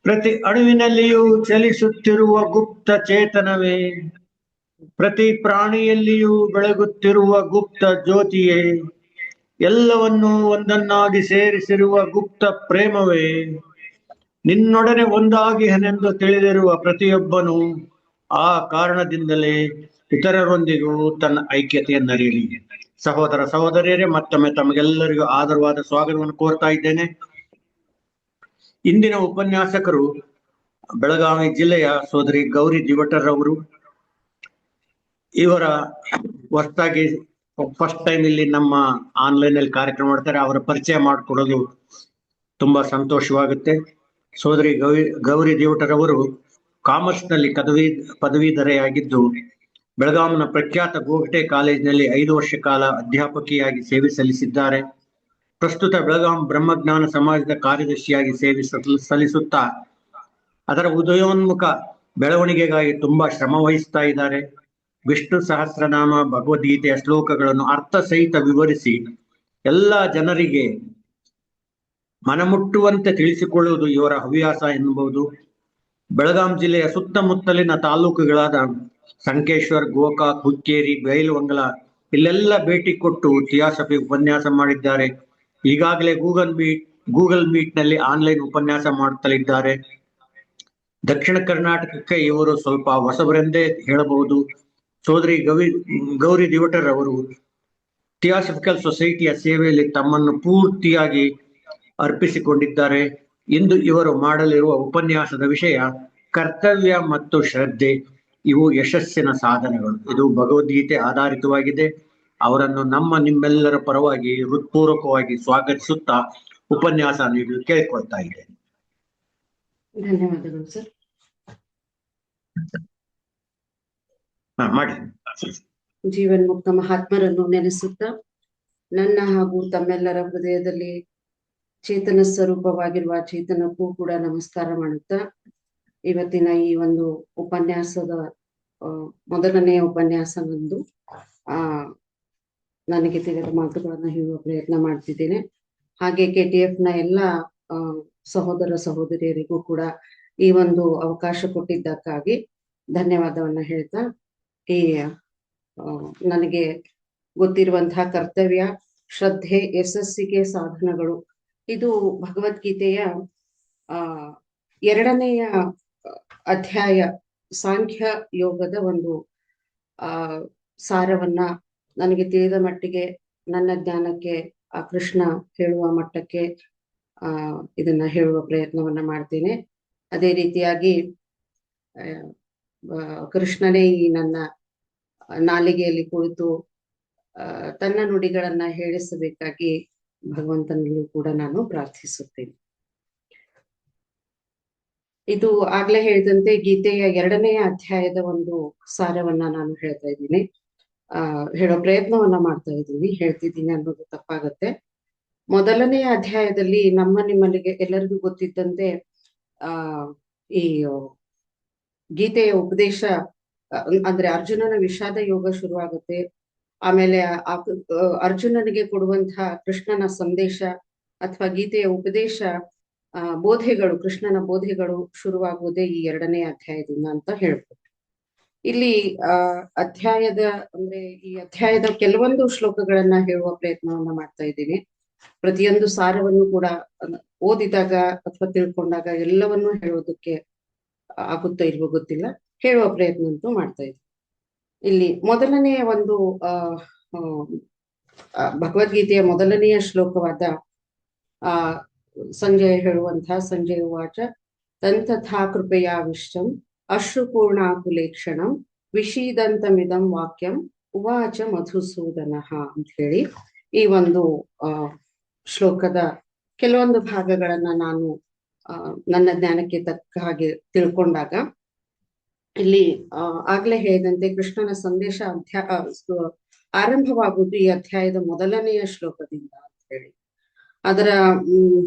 ಪ್ರತಿ ಅಣುವಿನಲ್ಲಿಯೂ ಚಲಿಸುತ್ತಿರುವ ಗುಪ್ತ ಚೇತನವೇ, ಪ್ರತಿ ಪ್ರಾಣಿಯಲ್ಲಿಯೂ ಬೆಳಗುತ್ತಿರುವ ಗುಪ್ತ ಜ್ಯೋತಿಯೇ, ಎಲ್ಲವನ್ನೂ ಒಂದನ್ನಾಗಿ ಸೇರಿಸಿರುವ ಗುಪ್ತ ಪ್ರೇಮವೇ, ನಿನ್ನೊಡನೆ ಒಂದಾಗಿಹನೆಂದು ತಿಳಿದಿರುವ ಪ್ರತಿಯೊಬ್ಬನು ಆ ಕಾರಣದಿಂದಲೇ ಇತರರೊಂದಿಗೂ ತನ್ನ ಐಕ್ಯತೆಯನ್ನರಿಯಲಿ. ಸಹೋದರ ಸಹೋದರಿಯರೇ, ಮತ್ತೊಮ್ಮೆ ತಮಗೆಲ್ಲರಿಗೂ ಆದರವಾದ ಸ್ವಾಗತವನ್ನು ಕೋರ್ತಾ ಇದ್ದೇನೆ. ಇಂದಿನ ಉಪನ್ಯಾಸಕರು ಬೆಳಗಾವಿ ಜಿಲ್ಲೆಯ ಸೋದರಿ ಗೌರಿ ದಿವಟರ್ ಅವರು. ಇವರ ಹೊಸದಾಗಿ ಫಸ್ಟ್ ಟೈಮ್ ಇಲ್ಲಿ ನಮ್ಮ ಆನ್ಲೈನ್ ಅಲ್ಲಿ ಕಾರ್ಯಕ್ರಮ ಮಾಡ್ತಾರೆ. ಅವರ ಪರಿಚಯ ಮಾಡಿಕೊಡೋದು ತುಂಬಾ ಸಂತೋಷವಾಗುತ್ತೆ. ಸೋದರಿ ಗೌರಿ ದಿವಟರ್ ಅವರು ಕಾಮರ್ಸ್ ನಲ್ಲಿ ಪದವೀಧರೆಯಾಗಿದ್ದು ಬೆಳಗಾವಿನ ಪ್ರಖ್ಯಾತ ಗೋಗಟೆ ಕಾಲೇಜಿನಲ್ಲಿ 5 ವರ್ಷ ಕಾಲ ಅಧ್ಯಾಪಕಿಯಾಗಿ ಸೇವೆ ಸಲ್ಲಿಸಿದ್ದಾರೆ. ಪ್ರಸ್ತುತ ಬೆಳಗಾಂ ಬ್ರಹ್ಮಜ್ಞಾನ ಸಮಾಜದ ಕಾರ್ಯದರ್ಶಿಯಾಗಿ ಸೇವೆ ಸಲ್ಲಿಸುತ್ತಾ ಅದರ ಉದಯೋನ್ಮುಖ ಬೆಳವಣಿಗೆಗಾಗಿ ತುಂಬಾ ಶ್ರಮ ವಹಿಸ್ತಾ ಇದ್ದಾರೆ. ವಿಷ್ಣು ಸಹಸ್ರನಾಮ ಭಗವದ್ಗೀತೆಯ ಶ್ಲೋಕಗಳನ್ನು ಅರ್ಥ ಸಹಿತ ವಿವರಿಸಿ ಎಲ್ಲ ಜನರಿಗೆ ಮನಮುಟ್ಟುವಂತೆ ತಿಳಿಸಿಕೊಳ್ಳುವುದು ಇವರ ಹವ್ಯಾಸ ಎನ್ನಬಹುದು. ಬೆಳಗಾಂ ಜಿಲ್ಲೆಯ ಸುತ್ತಮುತ್ತಲಿನ ತಾಲೂಕುಗಳಾದ ಸಂಕೇಶ್ವರ್, ಗೋಕಾಕ್, ಹುಕ್ಕೇರಿ, ಬೈಲಹೊಂಗಲ ಇಲ್ಲೆಲ್ಲ ಭೇಟಿ ಕೊಟ್ಟು ಥಿಯಾಸಫಿ ಉಪನ್ಯಾಸ ಮಾಡಿದ್ದಾರೆ. ಈಗಾಗಲೇ ಗೂಗಲ್ ಮೀಟ್ ನಲ್ಲಿ ಆನ್ಲೈನ್ ಉಪನ್ಯಾಸ ಮಾಡುತ್ತಲಿದ್ದಾರೆ. ದಕ್ಷಿಣ ಕರ್ನಾಟಕಕ್ಕೆ ಇವರು ಸ್ವಲ್ಪ ಹೊಸಬರೆಂದೇ ಹೇಳಬಹುದು. ಸೋದರಿ ಗೌರಿ ದಿವಟರ್ ಅವರು ಥಿಯಾಸಫಿಕಲ್ ಸೊಸೈಟಿಯ ಸೇವೆಯಲ್ಲಿ ತಮ್ಮನ್ನು ಪೂರ್ತಿಯಾಗಿ ಅರ್ಪಿಸಿಕೊಂಡಿದ್ದಾರೆ. ಇಂದು ಇವರು ಮಾಡಲಿರುವ ಉಪನ್ಯಾಸದ ವಿಷಯ ಕರ್ತವ್ಯ ಮತ್ತು ಶ್ರದ್ಧೆ, ಇವು ಯಶಸ್ಸಿನ ಸಾಧನಗಳು. ಇದು ಭಗವದ್ಗೀತೆ ಆಧಾರಿತವಾಗಿದೆ. ಅವರನ್ನು ನಿಮ್ಮೆಲ್ಲರ ಪರವಾಗಿ ಹೃತ್ಪೂರ್ವಕವಾಗಿ ಸ್ವಾಗತಿಸುತ್ತಾ ಉಪನ್ಯಾಸ ನೀಡಲು ಕೇಳಿಕೊಳ್ತಾ ಇದ್ದೇನೆ. ಧನ್ಯವಾದಗಳು ಸರ್. ಮಾಡಿ. ಜೀವನ್ಮುಕ್ತ ಮಹಾತ್ಮರನ್ನು ನೆನೆಸುತ್ತಾ ನನ್ನ ಹಾಗೂ ತಮ್ಮೆಲ್ಲರ ಹೃದಯದಲ್ಲಿ ಚೇತನ ಸ್ವರೂಪವಾಗಿರುವ ಚೇತನಕ್ಕೂ ಕೂಡ ನಮಸ್ಕಾರ ಮಾಡುತ್ತಾ ಇವತ್ತಿನ ಈ ಒಂದು ಉಪನ್ಯಾಸದ ಮೊದಲನೆಯ ಉಪನ್ಯಾಸವೆಂದು ನನಗೆ ತಿಳಿದ ಮಾತುಗಳನ್ನ ಹೇಳುವ ಪ್ರಯತ್ನ ಮಾಡ್ತಿದ್ದೇನೆ. ಹಾಗೆ KTF ನ ಎಲ್ಲ ಸಹೋದರ ಸಹೋದರಿಯರಿಗೂ ಕೂಡ ಈ ಒಂದು ಅವಕಾಶ ಕೊಟ್ಟಿದ್ದಕ್ಕಾಗಿ ಧನ್ಯವಾದವನ್ನ ಹೇಳ್ತಾ, ಈ ನನಗೆ ಗೊತ್ತಿರುವಂತಹ ಕರ್ತವ್ಯ, ಶ್ರದ್ಧೆ, ಯಶಸ್ಸಿಗೆ ಸಾಧನಗಳು, ಇದು ಭಗವದ್ಗೀತೆಯ 2ನೆಯ ಅಧ್ಯಾಯ ಸಾಂಖ್ಯ ಯೋಗದ ಒಂದು ಸಾರವನ್ನ ನನಗೆ ತಿಳಿದ ಮಟ್ಟಿಗೆ, ನನ್ನ ಜ್ಞಾನಕ್ಕೆ ಆ ಕೃಷ್ಣ ಹೇಳುವ ಮಟ್ಟಕ್ಕೆ ಇದನ್ನ ಹೇಳುವ ಪ್ರಯತ್ನವನ್ನ ಮಾಡ್ತೇನೆ. ಅದೇ ರೀತಿಯಾಗಿ ಕೃಷ್ಣನೇ ಈ ನನ್ನ ನಾಲಿಗೆಯಲ್ಲಿ ಕುಳಿತು ತನ್ನ ನುಡಿಗಳನ್ನ ಹೇಳಿಸಬೇಕಾಗಿ ಭಗವಂತನಲ್ಲೂ ಕೂಡ ನಾನು ಪ್ರಾರ್ಥಿಸುತ್ತೇನೆ. ಇದು ಆಗ್ಲೇ ಹೇಳಿದಂತೆ ಗೀತೆಯ 2ನೆಯ ಅಧ್ಯಾಯದ ಒಂದು ಸಾರವನ್ನ ನಾನು ಹೇಳ್ತಾ ಇದ್ದೀನಿ, ಹೇಳೋ ಪ್ರಯತ್ನವನ್ನ ಮಾಡ್ತಾ ಇದ್ದೀನಿ. ಹೇಳ್ತಿದ್ದೀನಿ ಅನ್ನೋದು ತಪ್ಪಾಗತ್ತೆ. ಮೊದಲನೆಯ ಅಧ್ಯಾಯದಲ್ಲಿ ನಿಮ್ಮಲ್ಲಿಗೆ ಎಲ್ಲರಿಗೂ ಗೊತ್ತಿದ್ದಂತೆ ಈ ಗೀತೆಯ ಉಪದೇಶ ಅಂದ್ರೆ ಅರ್ಜುನನ ವಿಷಾದ ಯೋಗ ಶುರುವಾಗುತ್ತೆ. ಆಮೇಲೆ ಅರ್ಜುನನಿಗೆ ಕೊಡುವಂತಹ ಕೃಷ್ಣನ ಸಂದೇಶ ಅಥವಾ ಗೀತೆಯ ಉಪದೇಶ, ಬೋಧೆಗಳು, ಕೃಷ್ಣನ ಬೋಧೆಗಳು ಶುರುವಾಗುವುದೇ ಈ 2ನೇ ಅಧ್ಯಾಯದಿಂದ ಅಂತ ಹೇಳ್ಬೋದು. ಇಲ್ಲಿ ಈ ಅಧ್ಯಾಯದ ಕೆಲವೊಂದು ಶ್ಲೋಕಗಳನ್ನ ಹೇಳುವ ಪ್ರಯತ್ನವನ್ನ ಮಾಡ್ತಾ ಇದ್ದೀನಿ. ಪ್ರತಿಯೊಂದು ಸಾರವನ್ನು ಕೂಡ ಓದಿದಾಗ ಅಥವಾ ತಿಳ್ಕೊಂಡಾಗ ಎಲ್ಲವನ್ನೂ ಹೇಳೋದಕ್ಕೆ ಆಗುತ್ತೋ ಇಲ್ವೋ ಗೊತ್ತಿಲ್ಲ, ಹೇಳುವ ಪ್ರಯತ್ನ ಅಂತೂ ಮಾಡ್ತಾ ಇದ್ದೀನಿ. ಇಲ್ಲಿ ಮೊದಲನೆಯ ಒಂದು ಭಗವದ್ಗೀತೆಯ ಮೊದಲನೆಯ ಶ್ಲೋಕವಾದ ಸಂಜಯ ಹೇಳುವಂತಹ ಸಂಜಯ ಉವಾಚ ತಂತಥಾ ಕೃಪಯಾವಿಷ್ಟಂ ಅಶ್ರುಪೂರ್ಣಾಕುಲೇಕ್ಷಣಂ ವಿಷೀದಂತಮಿದಂ ವಾಕ್ಯಂ ಉವಾಚ ಮಧುಸೂದನ ಅಂತ ಹೇಳಿ ಈ ಒಂದು ಶ್ಲೋಕದ ಕೆಲವೊಂದು ಭಾಗಗಳನ್ನ ನಾನು ನನ್ನ ಜ್ಞಾನಕ್ಕೆ ತಕ್ಕ ಹಾಗೆ ತಿಳ್ಕೊಂಡಾಗ, ಇಲ್ಲಿ ಆಗ್ಲೇ ಹೇಳಿದಂತೆ ಕೃಷ್ಣನ ಸಂದೇಶ ಆರಂಭವಾಗುವುದು ಈ ಅಧ್ಯಾಯದ ಮೊದಲನೆಯ ಶ್ಲೋಕದಿಂದ ಅಂತ ಅದರ ಹ್ಮ್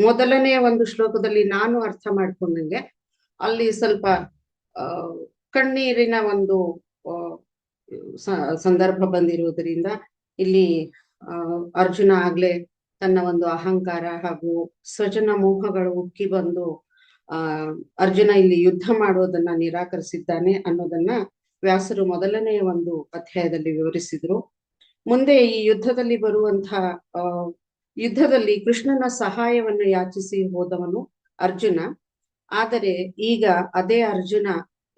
ಮೊದಲನೇ ಒಂದು ಶ್ಲೋಕದಲ್ಲಿ ನಾನು ಅರ್ಥ ಮಾಡ್ಕೊಂಡಂಗೆ ಅಲ್ಲಿ ಸ್ವಲ್ಪ ಆ ಕಣ್ಣೀರಿನ ಒಂದು ಆ, ಸಂದರ್ಭ ಬಂದಿರುವುದರಿಂದ ಇಲ್ಲಿ ಅರ್ಜುನ ಆಗ್ಲೇ ತನ್ನ ಒಂದು ಅಹಂಕಾರ ಹಾಗೂ ಸ್ವಜನ ಮೋಹಗಳು ಉಕ್ಕಿ ಬಂದು ಆ ಅರ್ಜುನ ಇಲ್ಲಿ ಯುದ್ಧ ಮಾಡೋದನ್ನ ನಿರಾಕರಿಸಿದ್ದಾನೆ ಅನ್ನೋದನ್ನ ವ್ಯಾಸರು ಮೊದಲನೇ ಒಂದು ಅಧ್ಯಾಯದಲ್ಲಿ ವಿವರಿಸಿದ್ರು. ಮುಂದೆ ಈ ಯುದ್ಧದಲ್ಲಿ ಬರುವಂತಹ ಯುದ್ಧದಲ್ಲಿ ಕೃಷ್ಣನ ಸಹಾಯವನ್ನು ಯಾಚಿಸಿ ಹೋದವನು ಅರ್ಜುನ. ಆದರೆ ಈಗ ಅದೇ ಅರ್ಜುನ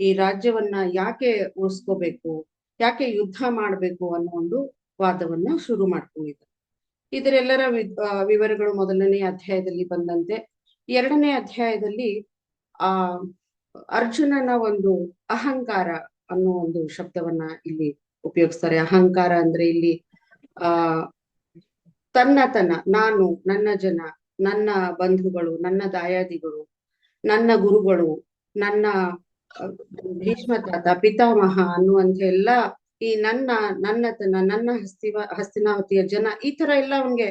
ಈ ರಾಜ್ಯವನ್ನ ಯಾಕೆ ಉಳಿಸ್ಕೋಬೇಕು, ಯಾಕೆ ಯುದ್ಧ ಮಾಡ್ಬೇಕು ಅನ್ನೋ ಒಂದು ವಾದವನ್ನ ಶುರು ಮಾಡ್ಕೊಂಡಿದ್ದ. ಇದರೆಲ್ಲರ ವಿವರಗಳು ಮೊದಲನೇ ಅಧ್ಯಾಯದಲ್ಲಿ ಬಂದಂತೆ ಎರಡನೇ ಅಧ್ಯಾಯದಲ್ಲಿ ಆ ಅರ್ಜುನನ ಒಂದು ಅಹಂಕಾರ ಅನ್ನೋ ಒಂದು ಶಬ್ದವನ್ನ ಇಲ್ಲಿ ಉಪಯೋಗಿಸ್ತಾರೆ. ಅಹಂಕಾರ ಅಂದ್ರೆ ಇಲ್ಲಿ ಆ ನಾನು, ನನ್ನ ಜನ, ನನ್ನ ಬಂಧುಗಳು, ನನ್ನ ದಾಯಾದಿಗಳು, ನನ್ನ ಗುರುಗಳು, ನನ್ನ ಭೀಷ್ಮ ತಾತ, ಪಿತಾಮಹ ಅನ್ನುವಂತ ಎಲ್ಲ ಈ ನನ್ನತನ, ನನ್ನ ಹಸ್ತಿನಾವತಿಯ ಜನ, ಈ ತರ ಎಲ್ಲ ಅವನ್ಗೆ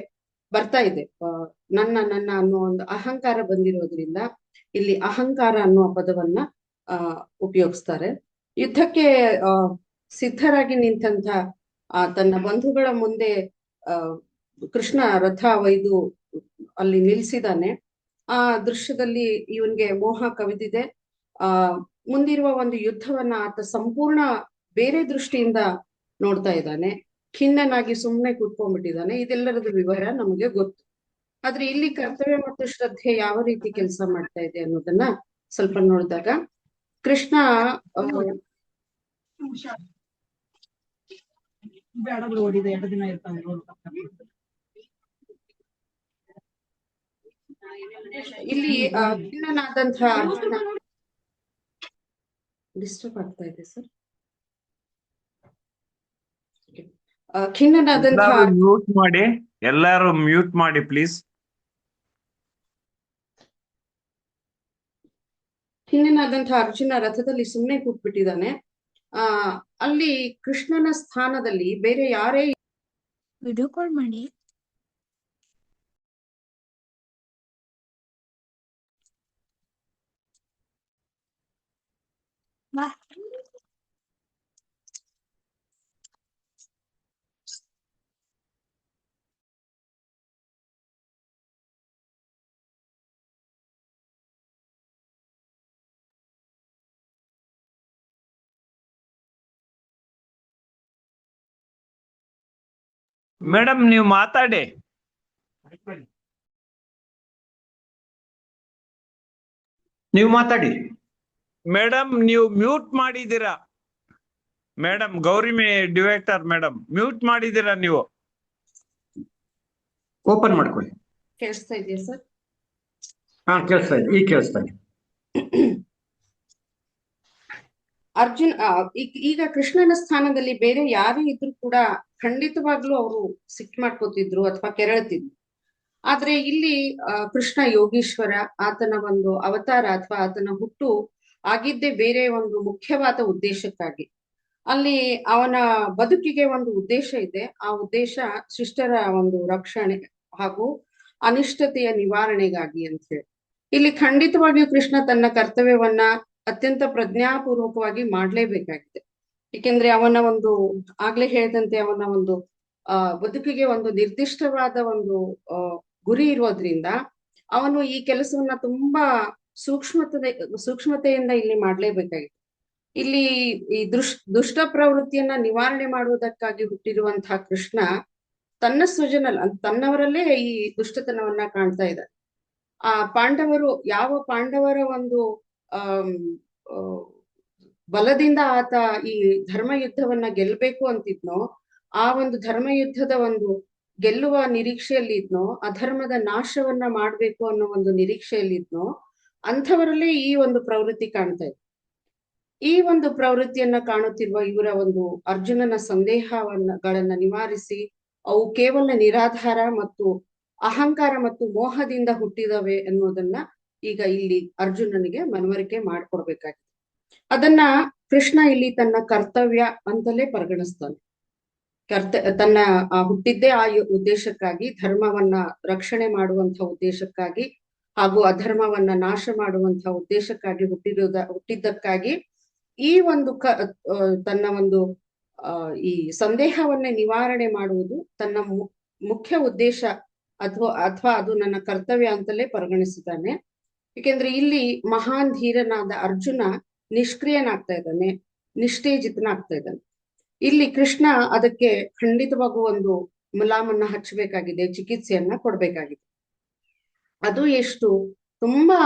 ಬರ್ತಾ ಇದೆ. ನನ್ನ ಅನ್ನೋ ಒಂದು ಅಹಂಕಾರ ಬಂದಿರೋದ್ರಿಂದ ಇಲ್ಲಿ ಅಹಂಕಾರ ಅನ್ನುವ ಪದವನ್ನ ಉಪಯೋಗಿಸ್ತಾರೆ. ಯುದ್ಧಕ್ಕೆ ಸಿದ್ಧರಾಗಿ ನಿಂತಂತ ತನ್ನ ಬಂಧುಗಳ ಮುಂದೆ ಕೃಷ್ಣ ರಥ ಒಯ್ದು ಅಲ್ಲಿ ನಿಲ್ಸಿದಾನೆ. ಆ ದೃಶ್ಯದಲ್ಲಿ ಇವನ್ಗೆ ಮೋಹ ಕವಿದಿದೆ. ಮುಂದಿರುವ ಒಂದು ಯುದ್ಧವನ್ನ ಆತ ಸಂಪೂರ್ಣ ಬೇರೆ ದೃಷ್ಟಿಯಿಂದ ನೋಡ್ತಾ ಇದ್ದಾನೆ. ಖಿನ್ನನಾಗಿ ಸುಮ್ಮನೆ ಕೂತ್ಕೊಂಡ್ಬಿಟ್ಟಿದ್ದಾನೆ. ಇದೆಲ್ಲರದ ವಿವರ ನಮಗೆ ಗೊತ್ತು. ಆದ್ರೆ ಇಲ್ಲಿ ಕರ್ತವ್ಯ ಮತ್ತು ಶ್ರದ್ಧೆ ಯಾವ ರೀತಿ ಕೆಲಸ ಮಾಡ್ತಾ ಇದೆ ಅನ್ನೋದನ್ನ ಸ್ವಲ್ಪ ನೋಡಿದಾಗ ಕೃಷ್ಣ ಇಲ್ಲಿ ಖಿನ್ನನಾದಂತಹ ಅರ್ಜುನ ಡಿಸ್ಟರ್ಬ್ ಆಗ್ತಾ ಇದೆ ಸರ್. ಖಿನ್ನನಾದಂತಹ ಮ್ಯೂಟ್ ಮಾಡಿ, ಎಲ್ಲಾರು ಮ್ಯೂಟ್ ಮಾಡಿ ಪ್ಲೀಸ್. ಖಿನ್ನನಾದಂತಹ ಅರ್ಜುನ ರಥದಲ್ಲಿ ಸುಮ್ಮನೆ ಕೂತ್ಬಿಟ್ಟಿದ್ದಾನೆ. ಅಲ್ಲಿ ಕೃಷ್ಣನ ಸ್ಥಾನದಲ್ಲಿ ಬೇರೆ ಯಾರೇ ವಿಡಿಯೋ ಕಾಲ್ ಮಾಡಿ ಮೇಡಮ್ ನೀವು ಮಾತಾಡಿ. ನೀವು ಮಾತಾಡಿ ಮೇಡಮ್, ನೀವು ಮ್ಯೂಟ್ ಮಾಡಿದ್ದೀರಾ. Madam Gauri director madam mute ಮಾಡಿದ್ದೀರಾ ನೀವು. ಓಪನ್ ಮಾಡ್ಕೊಳ್ಳಿ. ಕೇಳಿಸ್ತಾ ಇದೆಯಾ ಸರ್? ಕೇಳಿಸ್ತಾ ಇದೆ, ಈಗ ಕೇಳಿಸ್ತಾ ಇದೆ. ಅರ್ಜುನ್ ಈಗ ಕೃಷ್ಣನ ಸ್ಥಾನದಲ್ಲಿ ಬೇರೆ ಯಾರೇ ಇದ್ರು ಕೂಡ ಖಂಡಿತವಾಗ್ಲೂ ಅವರು ಸಿಟ್ಟು ಮಾಡ್ಕೋತಿದ್ರು ಅಥವಾ ಕೆರಳ್ತಿದ್ರು. ಆದ್ರೆ ಇಲ್ಲಿ ಕೃಷ್ಣ ಯೋಗೀಶ್ವರ, ಆತನ ಒಂದು ಅವತಾರ ಅಥವಾ ಆತನ ಹುಟ್ಟು ಆಗಿದ್ದೇ ಬೇರೆ ಒಂದು ಮುಖ್ಯವಾದ ಉದ್ದೇಶಕ್ಕಾಗಿ. ಅಲ್ಲಿ ಅವನ ಬದುಕಿಗೆ ಒಂದು ಉದ್ದೇಶ ಇದೆ. ಆ ಉದ್ದೇಶ ಶಿಷ್ಟರ ಒಂದು ರಕ್ಷಣೆ ಹಾಗೂ ಅನಿಷ್ಟತೆಯ ನಿವಾರಣೆಗಾಗಿ ಅಂತ ಹೇಳಿ. ಇಲ್ಲಿ ಖಂಡಿತವಾಗಿಯೂ ಕೃಷ್ಣ ತನ್ನ ಕರ್ತವ್ಯವನ್ನ ಅತ್ಯಂತ ಪ್ರಜ್ಞಾಪೂರ್ವಕವಾಗಿ ಮಾಡ್ಲೇಬೇಕಾಗಿದೆ. ಏಕೆಂದ್ರೆ ಅವನ ಒಂದು ಆಗ್ಲೇ ಹೇಳಿದಂತೆ ಅವನ ಒಂದು ಬದುಕಿಗೆ ಒಂದು ನಿರ್ದಿಷ್ಟವಾದ ಒಂದು ಗುರಿ ಇರೋದ್ರಿಂದ ಅವನು ಈ ಕೆಲಸವನ್ನ ತುಂಬಾ ಸೂಕ್ಷ್ಮತೆಯಿಂದ ಇಲ್ಲಿ ಮಾಡ್ಲೇಬೇಕಾಗಿದೆ. ಇಲ್ಲಿ ಈ ದುಷ್ಟ ಪ್ರವೃತ್ತಿಯನ್ನ ನಿವಾರಣೆ ಮಾಡುವುದಕ್ಕಾಗಿ ಹುಟ್ಟಿರುವಂತಹ ಕೃಷ್ಣ ತನ್ನ ತನ್ನವರಲ್ಲೇ ಈ ದುಷ್ಟತನವನ್ನ ಕಾಣ್ತಾ ಇದ್ದಾರೆ. ಯಾವ ಪಾಂಡವರ ಒಂದು ಬಲದಿಂದ ಆತ ಈ ಧರ್ಮ ಯುದ್ಧವನ್ನ ಗೆಲ್ಬೇಕು ಅಂತಿದ್ನೋ, ಆ ಒಂದು ಧರ್ಮ ಯುದ್ಧದ ಒಂದು ಗೆಲ್ಲುವ ನಿರೀಕ್ಷೆಯಲ್ಲಿದ್ನೋ, ಅಧರ್ಮದ ನಾಶವನ್ನ ಮಾಡ್ಬೇಕು ಅನ್ನೋ ಒಂದು ನಿರೀಕ್ಷೆಯಲ್ಲಿದ್ನೋ, ಅಂಥವರಲ್ಲೇ ಈ ಒಂದು ಪ್ರವೃತ್ತಿ ಕಾಣ್ತಾ ಇದೆ. ಈ ಒಂದು ಪ್ರವೃತ್ತಿಯನ್ನ ಕಾಣುತ್ತಿರುವ ಇವರ ಒಂದು ಅರ್ಜುನನ ಸಂದೇಹಗಳನ್ನ ನಿವಾರಿಸಿ ಅವು ಕೇವಲ ನಿರಾಧಾರ ಮತ್ತು ಅಹಂಕಾರ ಮತ್ತು ಮೋಹದಿಂದ ಹುಟ್ಟಿದವೆ ಅನ್ನೋದನ್ನ ಈಗ ಇಲ್ಲಿ ಅರ್ಜುನನಿಗೆ ಮನವರಿಕೆ ಮಾಡ್ಕೊಡ್ಬೇಕಾಗಿದೆ. ಅದನ್ನ ಕೃಷ್ಣ ಇಲ್ಲಿ ತನ್ನ ಕರ್ತವ್ಯ ಅಂತಲೇ ಪರಿಗಣಿಸ್ತಾನೆ. ತನ್ನ ಹುಟ್ಟಿದ್ದೇ ಆ ಉದ್ದೇಶಕ್ಕಾಗಿ, ಧರ್ಮವನ್ನ ರಕ್ಷಣೆ ಮಾಡುವಂತ ಉದ್ದೇಶಕ್ಕಾಗಿ ಹಾಗೂ ಅಧರ್ಮವನ್ನ ನಾಶ ಮಾಡುವಂತ ಉದ್ದೇಶಕ್ಕಾಗಿ ಹುಟ್ಟಿದ್ದಕ್ಕಾಗಿ ಈ ಒಂದು ತನ್ನ ಒಂದು ಈ ಸಂದೇಹವನ್ನೇ ನಿವಾರಣೆ ಮಾಡುವುದು ತನ್ನ ಮುಖ್ಯ ಉದ್ದೇಶ ಅಥವಾ ಅದು ನನ್ನ ಕರ್ತವ್ಯ ಅಂತಲೇ ಪರಿಗಣಿಸಿದ್ದಾನೆ. ಏಕೆಂದ್ರೆ ಇಲ್ಲಿ ಮಹಾನ್ ಧೀರನಾದ ಅರ್ಜುನ ನಿಷ್ಕ್ರಿಯನಾಗ್ತಾ ಇದ್ದಾನೆ, ನಿಸ್ತೇಜಿತನಾಗ್ತಾ ಇದ್ದಾನೆ. ಇಲ್ಲಿ ಕೃಷ್ಣ ಅದಕ್ಕೆ ಖಂಡಿತವಾಗೂ ಒಂದು ಮುಲಾಮನ್ನ ಹಚ್ಚಬೇಕಾಗಿದೆ, ಚಿಕಿತ್ಸೆಯನ್ನ ಕೊಡ್ಬೇಕಾಗಿದೆ. ಅದು ಎಷ್ಟು ತುಂಬಾ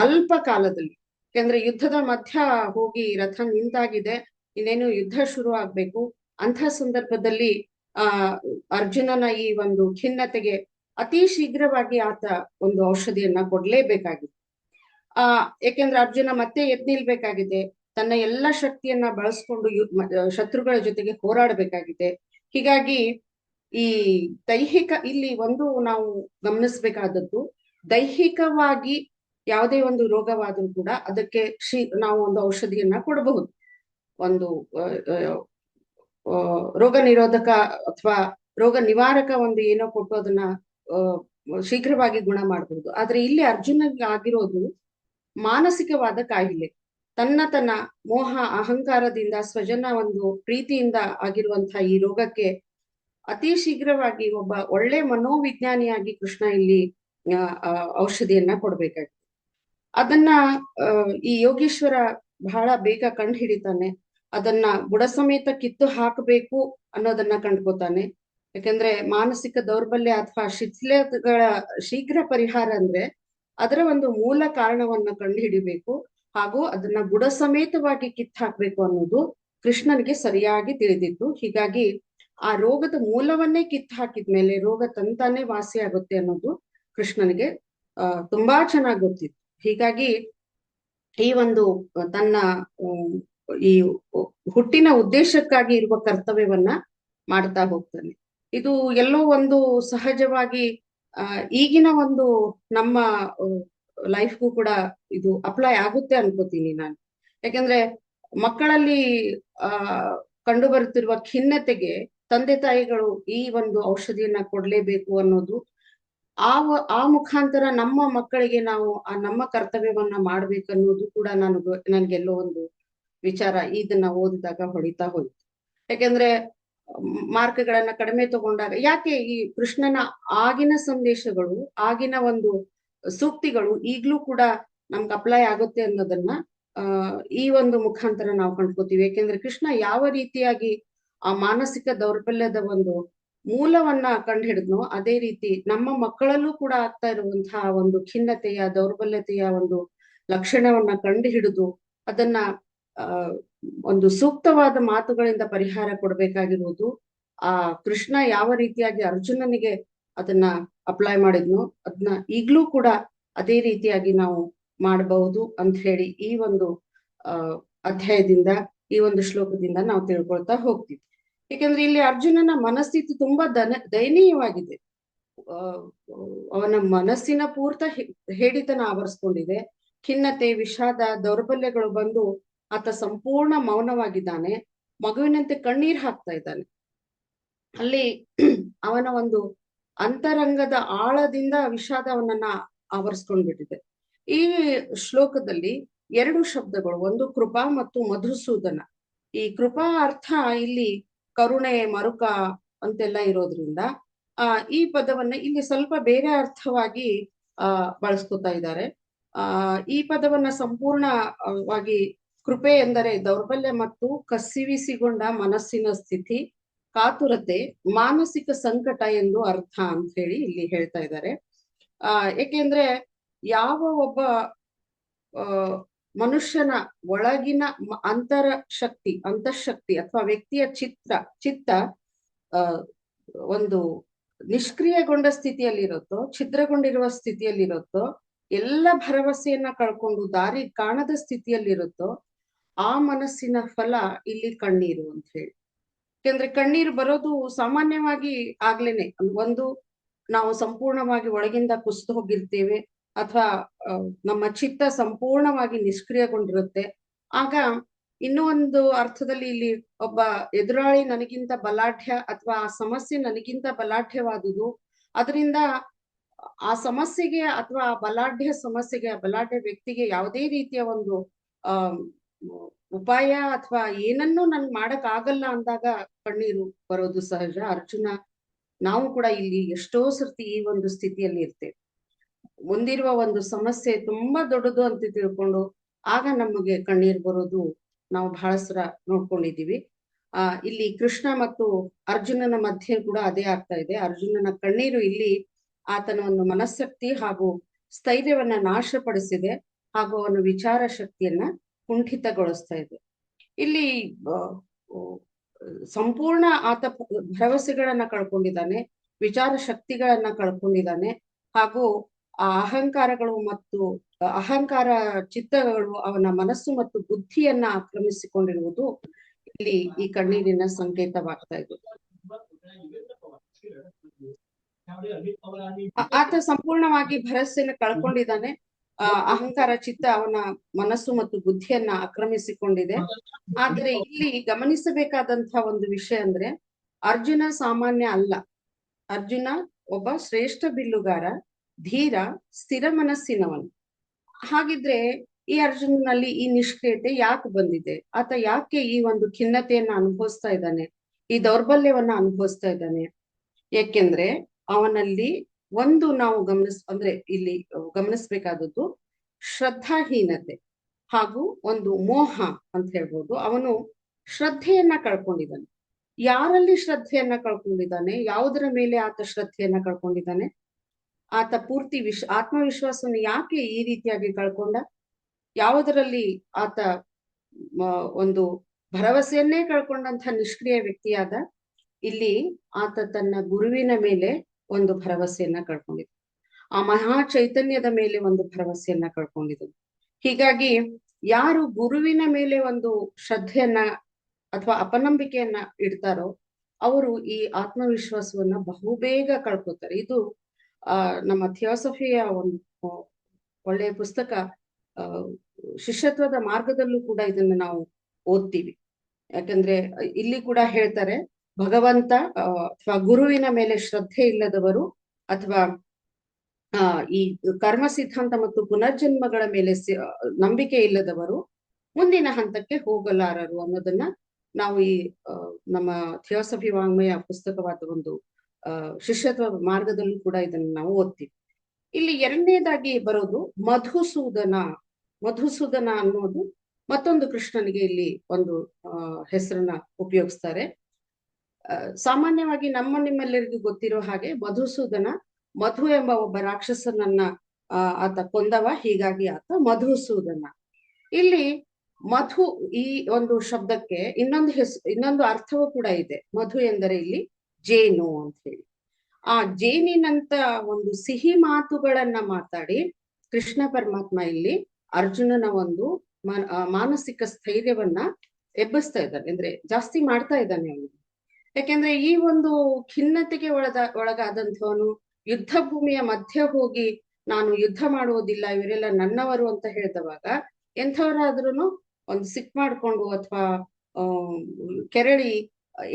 ಅಲ್ಪ ಕಾಲದಲ್ಲಿ, ಯಾಕಂದ್ರೆ ಯುದ್ಧದ ಮಧ್ಯ ಹೋಗಿ ರಥ ನಿಂತಾಗಿದೆ, ಇನ್ನೇನು ಯುದ್ಧ ಶುರು ಆಗ್ಬೇಕು. ಅಂಥ ಸಂದರ್ಭದಲ್ಲಿ ಅರ್ಜುನನ ಈ ಒಂದು ಖಿನ್ನತೆಗೆ ಅತಿ ಶೀಘ್ರವಾಗಿ ಆತ ಒಂದು ಔಷಧಿಯನ್ನ ಕೊಡ್ಲೇಬೇಕಾಗಿದೆ. ಯಾಕೆಂದ್ರೆ ಅರ್ಜುನ ಮತ್ತೆ ಎದ್ ನಿಲ್ಬೇಕಾಗಿದೆ, ತನ್ನ ಎಲ್ಲ ಶಕ್ತಿಯನ್ನ ಬಳಸ್ಕೊಂಡು ಶತ್ರುಗಳ ಜೊತೆಗೆ ಹೋರಾಡಬೇಕಾಗಿದೆ. ಹೀಗಾಗಿ ಈ ದೈಹಿಕ ಇಲ್ಲಿ ಒಂದು ನಾವು ಗಮನಿಸ್ಬೇಕಾದದ್ದು, ದೈಹಿಕವಾಗಿ ಯಾವುದೇ ಒಂದು ರೋಗವಾದ್ರೂ ಕೂಡ ಅದಕ್ಕೆ ನಾವು ಒಂದು ಔಷಧಿಯನ್ನ ಕೊಡಬಹುದು. ಒಂದು ರೋಗ ನಿರೋಧಕ ಅಥವಾ ರೋಗ ನಿವಾರಕ ಒಂದು ಏನೋ ಕೊಟ್ಟು ಅದನ್ನ ಶೀಘ್ರವಾಗಿ ಗುಣ ಮಾಡಬಹುದು. ಆದ್ರೆ ಇಲ್ಲಿ ಅರ್ಜುನಿಗೆ ಆಗಿರೋದು ಮಾನಸಿಕವಾದ ಕಾಯಿಲೆ. ತನ್ನ ಮೋಹ ಅಹಂಕಾರದಿಂದ, ಸ್ವಜನ ಒಂದು ಪ್ರೀತಿಯಿಂದ ಆಗಿರುವಂತಹ ಈ ರೋಗಕ್ಕೆ ಅತಿ ಶೀಘ್ರವಾಗಿ ಒಬ್ಬ ಒಳ್ಳೆ ಮನೋವಿಜ್ಞಾನಿಯಾಗಿ ಕೃಷ್ಣ ಇಲ್ಲಿ ಔಷಧಿಯನ್ನ ಕೊಡ್ಬೇಕಾಗಿದೆ. ಅದನ್ನ ಈ ಯೋಗೀಶ್ವರ ಬಹಳ ಬೇಗ ಕಂಡು ಹಿಡಿತಾನೆ. ಅದನ್ನ ಬುಡ ಸಮೇತ ಕಿತ್ತು ಹಾಕಬೇಕು ಅನ್ನೋದನ್ನ ಕಂಡ್ಕೋತಾನೆ. ಯಾಕಂದ್ರೆ ಮಾನಸಿಕ ದೌರ್ಬಲ್ಯ ಅಥವಾ ಶಿಥಿಲತೆಗಳ ಶೀಘ್ರ ಪರಿಹಾರ ಅಂದ್ರೆ ಅದರ ಒಂದು ಮೂಲ ಕಾರಣವನ್ನ ಕಂಡು ಹಿಡಿಬೇಕು ಹಾಗೂ ಅದನ್ನ ಬುಡ ಸಮೇತವಾಗಿ ಕಿತ್ತು ಹಾಕ್ಬೇಕು ಅನ್ನೋದು ಕೃಷ್ಣನಿಗೆ ಸರಿಯಾಗಿ ತಿಳಿದಿತ್ತು. ಹೀಗಾಗಿ ಆ ರೋಗದ ಮೂಲವನ್ನೇ ಕಿತ್ತು ಹಾಕಿದ್ಮೇಲೆ ರೋಗ ತಂತಾನೆ ವಾಸಿ ಆಗುತ್ತೆ ಅನ್ನೋದು ಕೃಷ್ಣನಿಗೆ ತುಂಬಾ ಚೆನ್ನಾಗಿ ಗೊತ್ತಿತ್ತು. ಹೀಗಾಗಿ ಈ ಒಂದು ತನ್ನ ಈ ಹುಟ್ಟಿನ ಉದ್ದೇಶಕ್ಕಾಗಿ ಇರುವ ಕರ್ತವ್ಯವನ್ನ ಮಾಡ್ತಾ ಹೋಗ್ತಾನೆ. ಇದು ಎಲ್ಲೋ ಒಂದು ಸಹಜವಾಗಿ ಈಗಿನ ಒಂದು ನಮ್ಮ ಲೈಫ್ಗೂ ಕೂಡ ಇದು ಅಪ್ಲೈ ಆಗುತ್ತೆ ಅನ್ಕೋತೀನಿ ನಾನು. ಯಾಕಂದ್ರೆ ಮಕ್ಕಳಲ್ಲಿ ಕಂಡು ಬರುತ್ತಿರುವ ಖಿನ್ನತೆಗೆ ತಂದೆ ತಾಯಿಗಳು ಈ ಒಂದು ಔಷಧಿಯನ್ನ ಕೊಡ್ಲೇಬೇಕು ಅನ್ನೋದು, ಆ ಮುಖಾಂತರ ನಮ್ಮ ಮಕ್ಕಳಿಗೆ ನಾವು ನಮ್ಮ ಕರ್ತವ್ಯವನ್ನ ಮಾಡ್ಬೇಕನ್ನೋದು ಕೂಡ ನನ್ಗೆಲ್ಲೋ ಒಂದು ವಿಚಾರ ಇದನ್ನ ಓದಿದಾಗ ಹೊಡಿತಾ ಹೋಯ್ತು. ಯಾಕೆಂದ್ರೆ ಮಾರ್ಕ್ಗಳನ್ನ ಕಡಿಮೆ ತಗೊಂಡಾಗ ಯಾಕೆ ಈ ಕೃಷ್ಣನ ಆಗಿನ ಸಂದೇಶಗಳು, ಆಗಿನ ಒಂದು ಸೂಕ್ತಿಗಳು ಈಗ್ಲೂ ಕೂಡ ನಮ್ಗೆ ಅಪ್ಲೈ ಆಗುತ್ತೆ ಅನ್ನೋದನ್ನ ಈ ಒಂದು ಮುಖಾಂತರ ನಾವು ಕಂಡ್ಕೋತೀವಿ. ಯಾಕೆಂದ್ರೆ ಕೃಷ್ಣ ಯಾವ ರೀತಿಯಾಗಿ ಆ ಮಾನಸಿಕ ದೌರ್ಬಲ್ಯದ ಒಂದು ಮೂಲವನ್ನ ಕಂಡು ಹಿಡಿದ್ನೋ ಅದೇ ರೀತಿ ನಮ್ಮ ಮಕ್ಕಳಲ್ಲೂ ಕೂಡ ಆಗ್ತಾ ಇರುವಂತಹ ಒಂದು ಖಿನ್ನತೆಯ, ದೌರ್ಬಲ್ಯತೆಯ ಒಂದು ಲಕ್ಷಣವನ್ನ ಕಂಡು ಹಿಡಿದು ಅದನ್ನ ಒಂದು ಸೂಕ್ತವಾದ ಮಾತುಗಳಿಂದ ಪರಿಹಾರ ಕೊಡ್ಬೇಕಾಗಿರುವುದು ಆ ಕೃಷ್ಣ ಯಾವ ರೀತಿಯಾಗಿ ಅರ್ಜುನನಿಗೆ ಅದನ್ನ ಅಪ್ಲೈ ಮಾಡಿದ್ನೋ ಅದನ್ನ ಈಗ್ಲೂ ಕೂಡ ಅದೇ ರೀತಿಯಾಗಿ ನಾವು ಮಾಡಬಹುದು ಅಂತ ಹೇಳಿ ಈ ಒಂದು ಅಧ್ಯಾಯದಿಂದ, ಈ ಒಂದು ಶ್ಲೋಕದಿಂದ ನಾವು ತಿಳ್ಕೊಳ್ತಾ ಹೋಗ್ತೀವಿ. ಯಾಕಂದ್ರೆ ಇಲ್ಲಿ ಅರ್ಜುನನ ಮನಸ್ಥಿತಿ ತುಂಬಾ ದಯನೀಯವಾಗಿದೆ. ಅವನ ಮನಸ್ಸಿನ ಪೂರ್ತ ಹೇಡಿತನ ಆವರಿಸ್ಕೊಂಡಿದೆ. ಖಿನ್ನತೆ, ವಿಷಾದ, ದೌರ್ಬಲ್ಯಗಳು ಬಂದು ಆತ ಸಂಪೂರ್ಣ ಮೌನವಾಗಿದ್ದಾನೆ, ಮಗುವಿನಂತೆ ಕಣ್ಣೀರ್ ಹಾಕ್ತಾ ಇದ್ದಾನೆ. ಅಲ್ಲಿ ಅವನ ಒಂದು ಅಂತರಂಗದ ಆಳದಿಂದ ವಿಷಾದ ಅವನನ್ನ ಆವರಿಸ್ಕೊಂಡ್ಬಿಟ್ಟಿದೆ. ಈ ಶ್ಲೋಕದಲ್ಲಿ 2 ಶಬ್ದಗಳು, ಒಂದು ಕೃಪಾ ಮತ್ತು ಮಧುಸೂದನ. ಈ ಕೃಪಾ ಅರ್ಥ ಇಲ್ಲಿ ಕರುಣೆ, ಮರುಕ ಅಂತೆಲ್ಲ ಇರೋದ್ರಿಂದ ಈ ಪದವನ್ನ ಇಲ್ಲಿ ಸ್ವಲ್ಪ ಬೇರೆ ಅರ್ಥವಾಗಿ ಬಳಸ್ಕೊತಾ ಇದ್ದಾರೆ. ಈ ಪದವನ್ನ ಸಂಪೂರ್ಣವಾಗಿ ಕೃಪೆ ಎಂದರೆ ದೌರ್ಬಲ್ಯ ಮತ್ತು ಕಸಿವಿಸಿಗೊಂಡ ಮನಸ್ಸಿನ ಸ್ಥಿತಿ, ಕಾತುರತೆ, ಮಾನಸಿಕ ಸಂಕಟ ಎಂದು ಅರ್ಥ ಅಂತ ಹೇಳಿ ಇಲ್ಲಿ ಹೇಳ್ತಾ ಇದ್ದಾರೆ. ಏಕೆಂದ್ರೆ ಯಾವ ಒಬ್ಬ ಮನುಷ್ಯನ ಒಳಗಿನ ಅಂತಃಶಕ್ತಿ ಅಥವಾ ವ್ಯಕ್ತಿಯ ಚಿತ್ತ ಒಂದು ನಿಷ್ಕ್ರಿಯಗೊಂಡ ಸ್ಥಿತಿಯಲ್ಲಿರುತ್ತೋ, ಛಿದ್ರಗೊಂಡಿರುವ ಸ್ಥಿತಿಯಲ್ಲಿರುತ್ತೋ, ಎಲ್ಲ ಭರವಸೆಯನ್ನ ಕಳ್ಕೊಂಡು ದಾರಿ ಕಾಣದ ಸ್ಥಿತಿಯಲ್ಲಿರುತ್ತೋ ಆ ಮನಸ್ಸಿನ ಫಲ ಇಲ್ಲಿ ಕಣ್ಣೀರು ಅಂತ ಹೇಳಿ. ಯಾಕೆಂದ್ರೆ ಕಣ್ಣೀರು ಬರೋದು ಸಾಮಾನ್ಯವಾಗಿ ಆಗ್ಲೇನೆ, ಒಂದು ನಾವು ಸಂಪೂರ್ಣವಾಗಿ ಒಳಗಿಂದ ಕುಸಿದು ಹೋಗಿರ್ತೇವೆ ಅಥವಾ ನಮ್ಮ ಚಿತ್ತ ಸಂಪೂರ್ಣವಾಗಿ ನಿಷ್ಕ್ರಿಯಗೊಂಡಿರುತ್ತೆ. ಆಗ ಇನ್ನೂ ಒಂದು ಅರ್ಥದಲ್ಲಿ ಇಲ್ಲಿ ಒಬ್ಬ ಎದುರಾಳಿ ನನಗಿಂತ ಬಲಾಢ್ಯ ಅಥವಾ ಆ ಸಮಸ್ಯೆ ನನಗಿಂತ ಬಲಾಢ್ಯವಾದುದು, ಅದರಿಂದ ಆ ಸಮಸ್ಯೆಗೆ ಅಥವಾ ಆ ಬಲಾಢ್ಯ ಸಮಸ್ಯೆಗೆ, ಆ ಬಲಾಢ್ಯ ವ್ಯಕ್ತಿಗೆ ಯಾವುದೇ ರೀತಿಯ ಒಂದು ಆ ಉಪಾಯ ಅಥವಾ ಏನನ್ನೂ ನನ್ ಮಾಡಕ್ ಆಗಲ್ಲ ಅಂದಾಗ ಕಣ್ಣೀರು ಬರೋದು ಸಹಜ. ಅರ್ಜುನ, ನಾವು ಕೂಡ ಇಲ್ಲಿ ಎಷ್ಟೋ ಸರ್ತಿ ಈ ಒಂದು ಸ್ಥಿತಿಯಲ್ಲಿ ಇರ್ತೇವೆ. ಮುಂದಿರುವ ಒಂದು ಸಮಸ್ಯೆ ತುಂಬಾ ದೊಡ್ಡದು ಅಂತ ತಿಳ್ಕೊಂಡು ಆಗ ನಮಗೆ ಕಣ್ಣೀರು ಬರೋದು ನಾವು ಬಹಳ ಸಲ ನೋಡ್ಕೊಂಡಿದೀವಿ. ಇಲ್ಲಿ ಕೃಷ್ಣ ಮತ್ತು ಅರ್ಜುನನ ಮಧ್ಯೆ ಕೂಡ ಅದೇ ಆಗ್ತಾ ಇದೆ. ಅರ್ಜುನನ ಕಣ್ಣೀರು ಇಲ್ಲಿ ಆತನ ಒಂದು ಮನಃಶಕ್ತಿ ಹಾಗೂ ಸ್ಥೈರ್ಯವನ್ನ ನಾಶಪಡಿಸಿದೆ, ಹಾಗೂ ಅವನ ವಿಚಾರ ಶಕ್ತಿಯನ್ನ ಕುಂಠಿತಗೊಳಿಸ್ತಾ ಇದೆ. ಇಲ್ಲಿ ಸಂಪೂರ್ಣ ಆತ ಭರವಸೆಗಳನ್ನ ಕಳ್ಕೊಂಡಿದ್ದಾನೆ, ವಿಚಾರ ಶಕ್ತಿಗಳನ್ನ ಕಳ್ಕೊಂಡಿದ್ದಾನೆ, ಹಾಗೂ ಆ ಅಹಂಕಾರಗಳು ಮತ್ತು ಅಹಂಕಾರ ಚಿತ್ತಗಳು ಅವನ ಮನಸ್ಸು ಮತ್ತು ಬುದ್ಧಿಯನ್ನ ಆಕ್ರಮಿಸಿಕೊಂಡಿರುವುದು ಇಲ್ಲಿ ಈ ಕಣ್ಣೀರಿನ ಸಂಕೇತವಾಗ್ತಾ ಇದೆ. ಆತ ಸಂಪೂರ್ಣವಾಗಿ ಭರವಸೆನ ಕಳ್ಕೊಂಡಿದ್ದಾನೆ. ಅಹಂಕಾರ ಚಿತ್ತ ಅವನ ಮನಸ್ಸು ಮತ್ತು ಬುದ್ಧಿಯನ್ನ ಆಕ್ರಮಿಸಿಕೊಂಡಿದೆ. ಆದರೆ ಇಲ್ಲಿ ಗಮನಿಸಬೇಕಾದಂತಹ ಒಂದು ವಿಷಯ ಅಂದ್ರೆ, ಅರ್ಜುನ ಸಾಮಾನ್ಯ ಅಲ್ಲ. ಅರ್ಜುನ ಒಬ್ಬ ಶ್ರೇಷ್ಠ ಬಿಲ್ಲುಗಾರ, ಧೀರ, ಸ್ಥಿರ ಮನಸ್ಸಿನವನು. ಹಾಗಿದ್ರೆ ಈ ಅರ್ಜುನನಲ್ಲಿ ಈ ನಿಷ್ಕ್ರಿಯತೆ ಯಾಕೆ ಬಂದಿದೆ? ಆತ ಯಾಕೆ ಈ ಒಂದು ಖಿನ್ನತೆಯನ್ನ ಅನುಭವಿಸ್ತಾ ಇದ್ದಾನೆ, ಈ ದೌರ್ಬಲ್ಯವನ್ನ ಅನುಭವಿಸ್ತಾ ಇದ್ದಾನೆ? ಯಾಕೆಂದ್ರೆ ಅವನಲ್ಲಿ ಒಂದು ನಾವು ಇಲ್ಲಿ ಗಮನಿಸ್ಬೇಕಾದದ್ದು ಶ್ರದ್ಧಾಹೀನತೆ ಹಾಗೂ ಒಂದು ಮೋಹ ಅಂತ ಹೇಳ್ಬೋದು. ಅವನು ಶ್ರದ್ಧೆಯನ್ನ ಕಳ್ಕೊಂಡಿದ್ದಾನೆ. ಯಾರಲ್ಲಿ ಶ್ರದ್ಧೆಯನ್ನ ಕಳ್ಕೊಂಡಿದ್ದಾನೆ? ಯಾವುದರ ಮೇಲೆ ಆತ ಶ್ರದ್ಧೆಯನ್ನ ಕಳ್ಕೊಂಡಿದ್ದಾನೆ? ಆತ ಪೂರ್ತಿ ಆತ್ಮವಿಶ್ವಾಸವನ್ನು ಯಾಕೆ ಈ ರೀತಿಯಾಗಿ ಕಳ್ಕೊಂಡ? ಯಾವುದರಲ್ಲಿ ಆತ ಒಂದು ಭರವಸೆಯನ್ನೇ ಕಳ್ಕೊಂಡಂತಹ ನಿಷ್ಕ್ರಿಯ ವ್ಯಕ್ತಿಯಾದ? ಇಲ್ಲಿ ಆತ ತನ್ನ ಗುರುವಿನ ಮೇಲೆ ಒಂದು ಭರವಸೆಯನ್ನ ಕಳ್ಕೊಂಡಿದ್ದ, ಆ ಮಹಾ ಚೈತನ್ಯದ ಮೇಲೆ ಒಂದು ಭರವಸೆಯನ್ನ ಕಳ್ಕೊಂಡಿದ್ದನು. ಹೀಗಾಗಿ ಯಾರು ಗುರುವಿನ ಮೇಲೆ ಒಂದು ಶ್ರದ್ಧೆಯನ್ನ ಅಥವಾ ಅಪನಂಬಿಕೆಯನ್ನ ಇಡ್ತಾರೋ ಅವರು ಈ ಆತ್ಮವಿಶ್ವಾಸವನ್ನ ಬಹುಬೇಗ ಕಳ್ಕೊತಾರೆ. ಇದು ನಮ್ಮ ಥಿಯೋಸಫಿಯ ಒಂದು ಒಳ್ಳೆಯ ಪುಸ್ತಕ ಶಿಷ್ಯತ್ವದ ಮಾರ್ಗದಲ್ಲೂ ಕೂಡ ಇದನ್ನ ನಾವು ಓದ್ತೀವಿ. ಯಾಕಂದ್ರೆ ಇಲ್ಲಿ ಕೂಡ ಹೇಳ್ತಾರೆ, ಭಗವಂತ ಅಥವಾ ಗುರುವಿನ ಮೇಲೆ ಶ್ರದ್ಧೆ ಇಲ್ಲದವರು ಅಥವಾ ಈ ಕರ್ಮ ಸಿದ್ಧಾಂತ ಮತ್ತು ಪುನರ್ಜನ್ಮಗಳ ಮೇಲೆ ನಂಬಿಕೆ ಇಲ್ಲದವರು ಮುಂದಿನ ಹಂತಕ್ಕೆ ಹೋಗಲಾರರು ಅನ್ನೋದನ್ನ ನಾವು ಈ ನಮ್ಮ ಥಿಯೋಸಫಿ ವಾಂಗ್ಮಯ ಪುಸ್ತಕವಾದ ಒಂದು ಶಿಷ್ಯತ್ವ ಮಾರ್ಗದಲ್ಲೂ ಕೂಡ ಇದನ್ನು ನಾವು ಓದ್ತೀವಿ. ಇಲ್ಲಿ ಎರಡನೇದಾಗಿ ಬರೋದು ಮಧುಸೂದನ. ಮಧುಸೂದನ ಅನ್ನೋದು ಮತ್ತೊಂದು ಕೃಷ್ಣನಿಗೆ ಇಲ್ಲಿ ಒಂದು ಹೆಸರನ್ನ ಉಪಯೋಗಿಸ್ತಾರೆ. ಸಾಮಾನ್ಯವಾಗಿ ನಿಮ್ಮೆಲ್ಲರಿಗೂ ಗೊತ್ತಿರೋ ಹಾಗೆ ಮಧುಸೂದನ, ಮಧು ಎಂಬ ಒಬ್ಬ ರಾಕ್ಷಸನನ್ನ ಆತ ಕೊಂದವ, ಹೀಗಾಗಿ ಆತ ಮಧುಸೂದನ. ಇಲ್ಲಿ ಮಧು ಈ ಒಂದು ಶಬ್ದಕ್ಕೆ ಇನ್ನೊಂದು ಅರ್ಥವೂ ಕೂಡ ಇದೆ. ಮಧು ಎಂದರೆ ಇಲ್ಲಿ ಜೇನು ಅಂತ ಹೇಳಿ. ಆ ಜೇನಿನಂತ ಒಂದು ಸಿಹಿ ಮಾತುಗಳನ್ನ ಮಾತಾಡಿ ಕೃಷ್ಣ ಪರಮಾತ್ಮ ಇಲ್ಲಿ ಅರ್ಜುನನ ಒಂದು ಮಾನಸಿಕ ಸ್ಥೈರ್ಯವನ್ನ ಎಬ್ಬಿಸ್ತಾ ಇದ್ದಾನೆ, ಅಂದ್ರೆ ಜಾಸ್ತಿ ಮಾಡ್ತಾ ಇದ್ದಾನೆ ಅವನು. ಯಾಕೆಂದ್ರೆ ಈ ಒಂದು ಖಿನ್ನತೆಗೆ ಒಳಗಾದಂಥವನು ಯುದ್ಧ ಭೂಮಿಯ ಮಧ್ಯೆ ಹೋಗಿ ನಾನು ಯುದ್ಧ ಮಾಡುವುದಿಲ್ಲ, ಇವರೆಲ್ಲ ನನ್ನವರು ಅಂತ ಹೇಳಿದವಾಗ ಎಂಥವರಾದ್ರೂ ಒಂದು ಸಿಕ್ ಮಾಡ್ಕೊಂಡು ಅಥವಾ ಕೆರಳಿ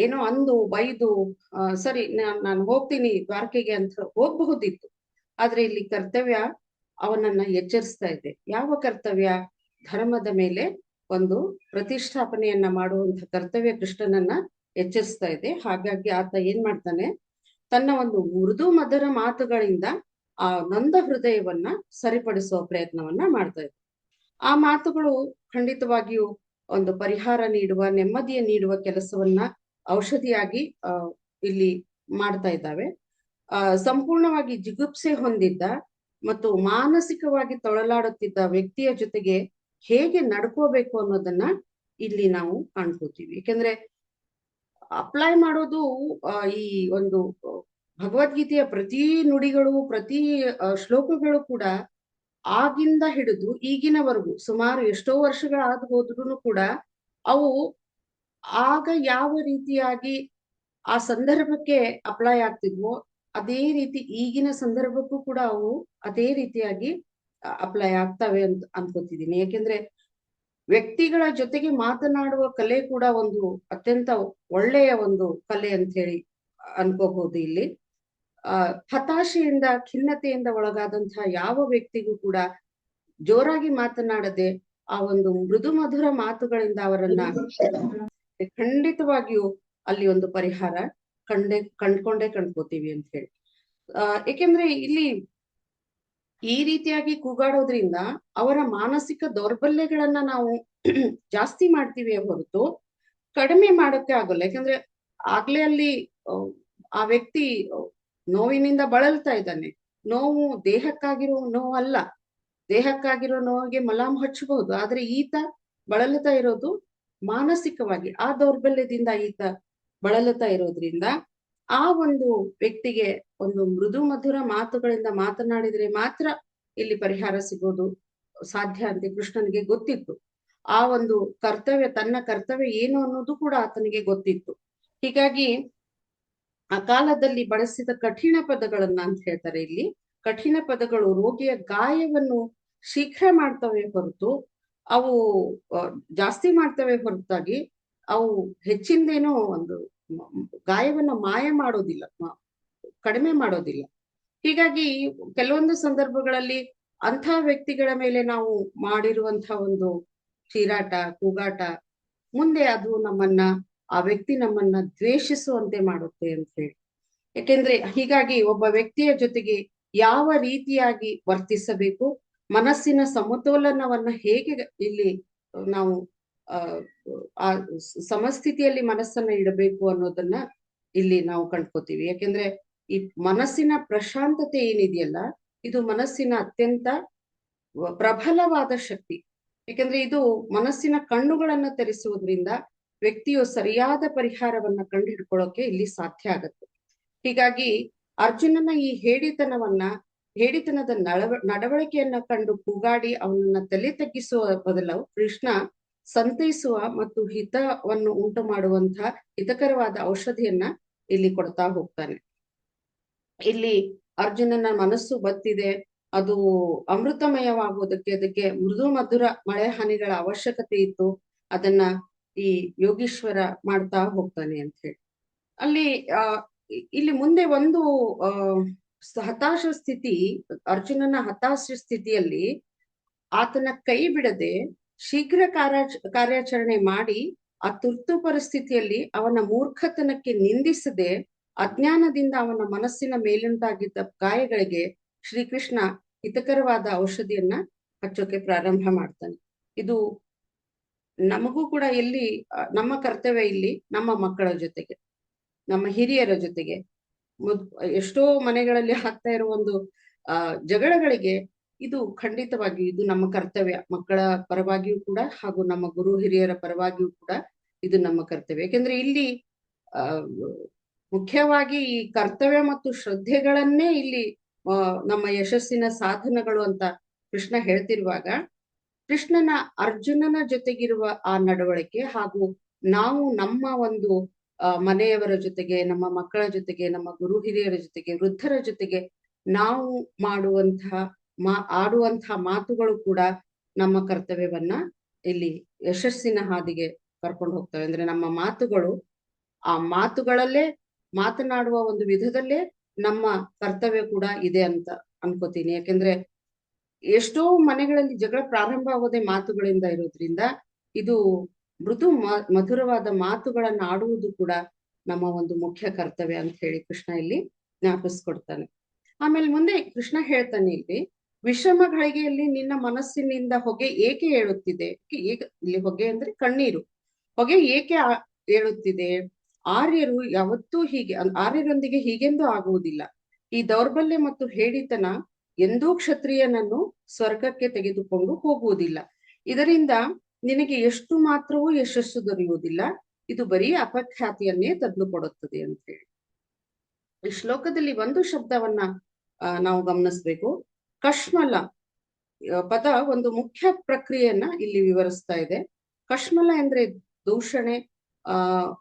ಏನೋ ಅಂದು ಬೈದು ಸರಿ ನಾನು ಹೋಗ್ತೀನಿ ದ್ವಾರಕೆಗೆ ಅಂತ ಹೋಗಬಹುದಿತ್ತು. ಆದ್ರೆ ಇಲ್ಲಿ ಕರ್ತವ್ಯ ಅವನನ್ನ ಎಚ್ಚರಿಸ್ತಾ ಇದೆ. ಯಾವ ಕರ್ತವ್ಯ? ಧರ್ಮದ ಮೇಲೆ ಒಂದು ಪ್ರತಿಷ್ಠಾಪನೆಯನ್ನ ಮಾಡುವಂತ ಕರ್ತವ್ಯ ಕೃಷ್ಣನನ್ನ ಎಚ್ಚರಿಸ್ತಾ ಇದೆ. ಹಾಗಾಗಿ ಆತ ಏನ್ ಮಾಡ್ತಾನೆ, ತನ್ನ ಒಂದು ಮೃದು ಮಧುರ ಮಾತುಗಳಿಂದ ಆ ನೊಂದ ಹೃದಯವನ್ನ ಸರಿಪಡಿಸುವ ಪ್ರಯತ್ನವನ್ನ ಮಾಡ್ತಾ ಇದೆ. ಆ ಮಾತುಗಳು ಖಂಡಿತವಾಗಿಯೂ ಒಂದು ಪರಿಹಾರ ನೀಡುವ, ನೆಮ್ಮದಿಯ ನೀಡುವ ಕೆಲಸವನ್ನ ಔಷಧಿಯಾಗಿ ಇಲ್ಲಿ ಮಾಡ್ತಾ ಇದ್ದಾವೆ. ಸಂಪೂರ್ಣವಾಗಿ ಜಿಗುಪ್ಸೆ ಹೊಂದಿದ್ದ ಮತ್ತು ಮಾನಸಿಕವಾಗಿ ತೊಳಲಾಡುತ್ತಿದ್ದ ವ್ಯಕ್ತಿಯ ಜೊತೆಗೆ ಹೇಗೆ ನಡ್ಕೋಬೇಕು ಅನ್ನೋದನ್ನ ಇಲ್ಲಿ ನಾವು ಕಾಣ್ಕೋತೀವಿ. ಯಾಕೆಂದ್ರೆ ಅಪ್ಲೈ ಮಾಡೋದು ಈ ಒಂದು ಭಗವದ್ಗೀತೆಯ ಪ್ರತಿ ನುಡಿಗಳು, ಪ್ರತಿ ಶ್ಲೋಕಗಳು ಕೂಡ ಆಗಿಂದ ಹಿಡಿದು ಈಗಿನವರೆಗೂ ಸುಮಾರು ಎಷ್ಟೋ ವರ್ಷಗಳಾದ ಹೋದ್ರೂ ಕೂಡ ಅವು ಆಗ ಯಾವ ರೀತಿಯಾಗಿ ಆ ಸಂದರ್ಭಕ್ಕೆ ಅಪ್ಲೈ ಆಗ್ತಿದ್ವೋ ಅದೇ ರೀತಿ ಈಗಿನ ಸಂದರ್ಭಕ್ಕೂ ಕೂಡ ಅವು ಅದೇ ರೀತಿಯಾಗಿ ಅಪ್ಲೈ ಆಗ್ತವೆ ಅಂತ ಅನ್ಕೋತಿದ್ದೀನಿ. ಯಾಕೆಂದ್ರೆ ವ್ಯಕ್ತಿಗಳ ಜೊತೆಗೆ ಮಾತನಾಡುವ ಕಲೆ ಕೂಡ ಒಂದು ಅತ್ಯಂತ ಒಳ್ಳೆಯ ಒಂದು ಕಲೆ ಅಂತ ಹೇಳಿ ಅನ್ಕೋಬಹುದು ಇಲ್ಲಿ. ಹತಾಶೆಯಿಂದ ಖಿನ್ನತೆಯಿಂದ ಒಳಗಾದಂತಹ ಯಾವ ವ್ಯಕ್ತಿಗೂ ಕೂಡ ಜೋರಾಗಿ ಮಾತನಾಡದೆ ಆ ಒಂದು ಮೃದು ಮಧುರ ಮಾತುಗಳಿಂದ ಅವರನ್ನ ಖಂಡಿತವಾಗಿಯೂ ಅಲ್ಲಿ ಒಂದು ಪರಿಹಾರ ಕಂಡ್ಕೋತೀವಿ ಅಂತ ಹೇಳಿ. ಏಕೆಂದ್ರೆ ಇಲ್ಲಿ ಈ ರೀತಿಯಾಗಿ ಕೂಗಾಡೋದ್ರಿಂದ ಅವರ ಮಾನಸಿಕ ದೌರ್ಬಲ್ಯಗಳನ್ನ ನಾವು ಜಾಸ್ತಿ ಮಾಡ್ತೀವಿ ಹೊರತು ಕಡಿಮೆ ಮಾಡೋಕೆ ಆಗೋಲ್ಲ. ಯಾಕಂದ್ರೆ ಆಗ್ಲೇ ಅಲ್ಲಿ ಆ ವ್ಯಕ್ತಿ ನೋವಿನಿಂದ ಬಳಲ್ತಾ ಇದ್ದಾನೆ. ನೋವು ದೇಹಕ್ಕಾಗಿರೋ ನೋವಲ್ಲ, ದೇಹಕ್ಕಾಗಿರೋ ನೋವಿಗೆ ಮಲಾಮ್ ಹಚ್ಚಬಹುದು, ಆದ್ರೆ ಈತ ಬಳಲುತ್ತಾ ಇರೋದು ಮಾನಸಿಕವಾಗಿ. ಆ ದೌರ್ಬಲ್ಯದಿಂದ ಈತ ಬಳಲುತ್ತಾ ಇರೋದ್ರಿಂದ ಆ ಒಂದು ವ್ಯಕ್ತಿಗೆ ಒಂದು ಮೃದು ಮಧುರ ಮಾತುಗಳಿಂದ ಮಾತನಾಡಿದ್ರೆ ಮಾತ್ರ ಇಲ್ಲಿ ಪರಿಹಾರ ಸಿಗೋದು ಸಾಧ್ಯ ಅಂತ ಕೃಷ್ಣನಿಗೆ ಗೊತ್ತಿತ್ತು. ಆ ಒಂದು ಕರ್ತವ್ಯ, ತನ್ನ ಕರ್ತವ್ಯ ಏನು ಅನ್ನೋದು ಕೂಡ ಆತನಿಗೆ ಗೊತ್ತಿತ್ತು. ಹೀಗಾಗಿ ಆ ಕಾಲದಲ್ಲಿ ಬಳಸಿದ ಕಠಿಣ ಪದಗಳನ್ನ ಅಂತ ಹೇಳ್ತಾರೆ ಇಲ್ಲಿ. ಕಠಿಣ ಪದಗಳು ರೋಗಿಯ ಗಾಯವನ್ನು ಶೀಘ್ರ ಮಾಡ್ತವೆ ಹೊರತು ಅವು ಜಾಸ್ತಿ ಮಾಡ್ತವೆ ಹೊರತಾಗಿ ಅವು ಹೆಚ್ಚಿಂದೇನೋ ಒಂದು ಗಾಯವನ್ನ ಮಾಯ ಮಾಡೋದಿಲ್ಲ, ಕಡಿಮೆ ಮಾಡೋದಿಲ್ಲ. ಹೀಗಾಗಿ ಕೆಲವೊಂದು ಸಂದರ್ಭಗಳಲ್ಲಿ ಅಂಥ ವ್ಯಕ್ತಿಗಳ ಮೇಲೆ ನಾವು ಮಾಡಿರುವಂತಹ ಒಂದು ಚೀರಾಟ, ಕೂಗಾಟ ಮುಂದೆ ಅದು ಆ ವ್ಯಕ್ತಿ ನಮ್ಮನ್ನ ದ್ವೇಷಿಸುವಂತೆ ಮಾಡುತ್ತೆ ಅಂತ ಹೇಳಿ. ಯಾಕೆಂದ್ರೆ ಹೀಗಾಗಿ ಒಬ್ಬ ವ್ಯಕ್ತಿಯ ಜೊತೆಗೆ ಯಾವ ರೀತಿಯಾಗಿ ವರ್ತಿಸಬೇಕು, ಮನಸ್ಸಿನ ಸಮತೋಲನವನ್ನ ಹೇಗೆ ಇಲ್ಲಿ ನಾವು ಆ ಸಮಸ್ಥಿತಿಯಲ್ಲಿ ಮನಸ್ಸನ್ನ ಇಡಬೇಕು ಅನ್ನೋದನ್ನ ಇಲ್ಲಿ ನಾವು ಕಂಡ್ಕೋತೀವಿ. ಯಾಕೆಂದ್ರೆ ಈ ಮನಸ್ಸಿನ ಪ್ರಶಾಂತತೆ ಏನಿದೆಯಲ್ಲ, ಇದು ಮನಸ್ಸಿನ ಅತ್ಯಂತ ಪ್ರಬಲವಾದ ಶಕ್ತಿ. ಯಾಕೆಂದ್ರೆ ಇದು ಮನಸ್ಸಿನ ಕಣ್ಣುಗಳನ್ನ ತೆರೆಸುವುದರಿಂದ ವ್ಯಕ್ತಿಯು ಸರಿಯಾದ ಪರಿಹಾರವನ್ನ ಕಂಡುಹಿಡ್ಕೊಳ್ಳೋಕೆ ಇಲ್ಲಿ ಸಾಧ್ಯ ಆಗತ್ತೆ. ಹೀಗಾಗಿ ಅರ್ಜುನನ ಈ ಹೇಡಿತನದ ನಡವಳಿಕೆಯನ್ನ ಕಂಡು ಕೂಗಾಡಿ ಅವನನ್ನ ತಲೆ ತಗ್ಗಿಸುವ ಬದಲು ಕೃಷ್ಣ ಸಂತೈಸುವ ಮತ್ತು ಹಿತವನ್ನು ಉಂಟು ಮಾಡುವಂತಹ ಹಿತಕರವಾದ ಔಷಧಿಯನ್ನ ಇಲ್ಲಿ ಕೊಡ್ತಾ ಹೋಗ್ತಾನೆ. ಇಲ್ಲಿ ಅರ್ಜುನನ ಮನಸ್ಸು ಬತ್ತಿದೆ, ಅದು ಅಮೃತಮಯವಾಗುವುದಕ್ಕೆ ಅದಕ್ಕೆ ಮೃದು ಮಧುರ ಮಳೆ ಹನಿಗಳ ಅವಶ್ಯಕತೆ ಇತ್ತು. ಅದನ್ನ ಈ ಯೋಗೀಶ್ವರ ಮಾಡ್ತಾ ಹೋಗ್ತಾನೆ ಅಂತ ಹೇಳಿ ಅಲ್ಲಿ ಇಲ್ಲಿ ಮುಂದೆ ಒಂದು ಹತಾಶ ಸ್ಥಿತಿ, ಅರ್ಜುನನ ಹತಾಶ ಸ್ಥಿತಿಯಲ್ಲಿ ಆತನ ಕೈ ಬಿಡದೆ ಶೀಘ್ರ ಕಾರ್ಯಾಚರಣೆ ಮಾಡಿ ಆ ತುರ್ತು ಪರಿಸ್ಥಿತಿಯಲ್ಲಿ ಅವನ ಮೂರ್ಖತನಕ್ಕೆ ನಿಂದಿಸದೆ ಅಜ್ಞಾನದಿಂದ ಅವನ ಮನಸ್ಸಿನ ಮೇಲುಂಟಾಗಿದ್ದ ಗಾಯಗಳಿಗೆ ಶ್ರೀಕೃಷ್ಣ ಹಿತಕರವಾದ ಔಷಧಿಯನ್ನ ಹಚ್ಚೋಕೆ ಪ್ರಾರಂಭ ಮಾಡ್ತಾನೆ. ಇದು ನಮಗೂ ಕೂಡ ಎಲ್ಲಿ ನಮ್ಮ ಕರ್ತವ್ಯ ಇಲ್ಲಿ ನಮ್ಮ ಮಕ್ಕಳ ಜೊತೆಗೆ, ನಮ್ಮ ಹಿರಿಯರ ಜೊತೆಗೆ, ಎಷ್ಟೋ ಮನೆಗಳಲ್ಲಿ ಆಗ್ತಾ ಇರುವ ಒಂದು ಜಗಳಗಳಿಗೆ ಇದು ಖಂಡಿತವಾಗಿ ಇದು ನಮ್ಮ ಕರ್ತವ್ಯ. ಮಕ್ಕಳ ಪರವಾಗಿಯೂ ಕೂಡ ಹಾಗೂ ನಮ್ಮ ಗುರು ಹಿರಿಯರ ಪರವಾಗಿಯೂ ಕೂಡ ಇದು ನಮ್ಮ ಕರ್ತವ್ಯ. ಯಾಕೆಂದ್ರೆ ಇಲ್ಲಿ ಮುಖ್ಯವಾಗಿ ಈ ಕರ್ತವ್ಯ ಮತ್ತು ಶ್ರದ್ಧೆಗಳನ್ನೇ ಇಲ್ಲಿ ನಮ್ಮ ಯಶಸ್ಸಿನ ಸಾಧನಗಳು ಅಂತ ಕೃಷ್ಣ ಹೇಳ್ತಿರುವಾಗ, ಕೃಷ್ಣನ ಅರ್ಜುನನ ಜೊತೆಗಿರುವ ಆ ನಡವಳಿಕೆ ಹಾಗೂ ನಾವು ನಮ್ಮ ಒಂದು ಮನೆಯವರ ಜೊತೆಗೆ, ನಮ್ಮ ಮಕ್ಕಳ ಜೊತೆಗೆ, ನಮ್ಮ ಗುರು ಹಿರಿಯರ ಜೊತೆಗೆ, ವೃದ್ಧರ ಜೊತೆಗೆ ನಾವು ಆಡುವಂತಹ ಮಾತುಗಳು ಕೂಡ ನಮ್ಮ ಕರ್ತವ್ಯವನ್ನ ಇಲ್ಲಿ ಯಶಸ್ಸಿನ ಹಾದಿಗೆ ಕರ್ಕೊಂಡು ಹೋಗ್ತವೆ. ಅಂದ್ರೆ ನಮ್ಮ ಮಾತುಗಳು, ಆ ಮಾತುಗಳಲ್ಲೇ, ಮಾತನಾಡುವ ಒಂದು ವಿಧದಲ್ಲೇ ನಮ್ಮ ಕರ್ತವ್ಯ ಕೂಡ ಇದೆ ಅಂತ ಅನ್ಕೋತೀನಿ. ಯಾಕೆಂದ್ರೆ ಎಷ್ಟೋ ಮನೆಗಳಲ್ಲಿ ಜಗಳ ಪ್ರಾರಂಭ ಆಗೋದೇ ಮಾತುಗಳಿಂದ ಇರೋದ್ರಿಂದ ಇದು ಮೃದು ಮಧುರವಾದ ಮಾತುಗಳನ್ನ ಆಡುವುದು ಕೂಡ ನಮ್ಮ ಒಂದು ಮುಖ್ಯ ಕರ್ತವ್ಯ ಅಂತ ಹೇಳಿ ಕೃಷ್ಣ ಇಲ್ಲಿ ಜ್ಞಾಪಿಸ್ಕೊಡ್ತಾನೆ. ಆಮೇಲೆ ಮುಂದೆ ಕೃಷ್ಣ ಹೇಳ್ತಾನೆ ಇಲ್ಲಿ, ವಿಷಮ ಘಳಿಗೆಯಲ್ಲಿ ನಿನ್ನ ಮನಸ್ಸಿನಿಂದ ಹೊಗೆ ಏಕೆ ಏಳುತ್ತಿದೆ? ಇಲ್ಲಿ ಹೊಗೆ ಅಂದ್ರೆ ಕಣ್ಣೀರು. ಹೊಗೆ ಏಕೆ ಏಳುತ್ತಿದೆ? ಆರ್ಯರು ಯಾವತ್ತೂ ಆರ್ಯರೊಂದಿಗೆ ಹೀಗೆಂದೂ ಆಗುವುದಿಲ್ಲ. ಈ ದೌರ್ಬಲ್ಯ ಮತ್ತು ಹೇಡಿತನ ಎಂದೂ ಕ್ಷತ್ರಿಯನನ್ನು ಸ್ವರ್ಗಕ್ಕೆ ತೆಗೆದುಕೊಂಡು ಹೋಗುವುದಿಲ್ಲ. ಇದರಿಂದ ನಿನಗೆ ಎಷ್ಟು ಮಾತ್ರವೂ ಯಶಸ್ಸು ದೊರೆಯುವುದಿಲ್ಲ. ಇದು ಬರೀ ಅಪಖ್ಯಾತಿಯನ್ನೇ ತಂದುಕೊಡುತ್ತದೆ ಅಂತ ಹೇಳಿ. ಈ ಶ್ಲೋಕದಲ್ಲಿ ಒಂದು ಶಬ್ದವನ್ನ ನಾವು ಗಮನಿಸ್ಬೇಕು. ಕಶ್ಮಲ ಪದ ಒಂದು ಮುಖ್ಯ ಪ್ರಕ್ರಿಯೆಯನ್ನ ಇಲ್ಲಿ ವಿವರಿಸ್ತಾ ಇದೆ. ಕಶ್ಮಲ ಅಂದ್ರೆ ದೂಷಣೆ,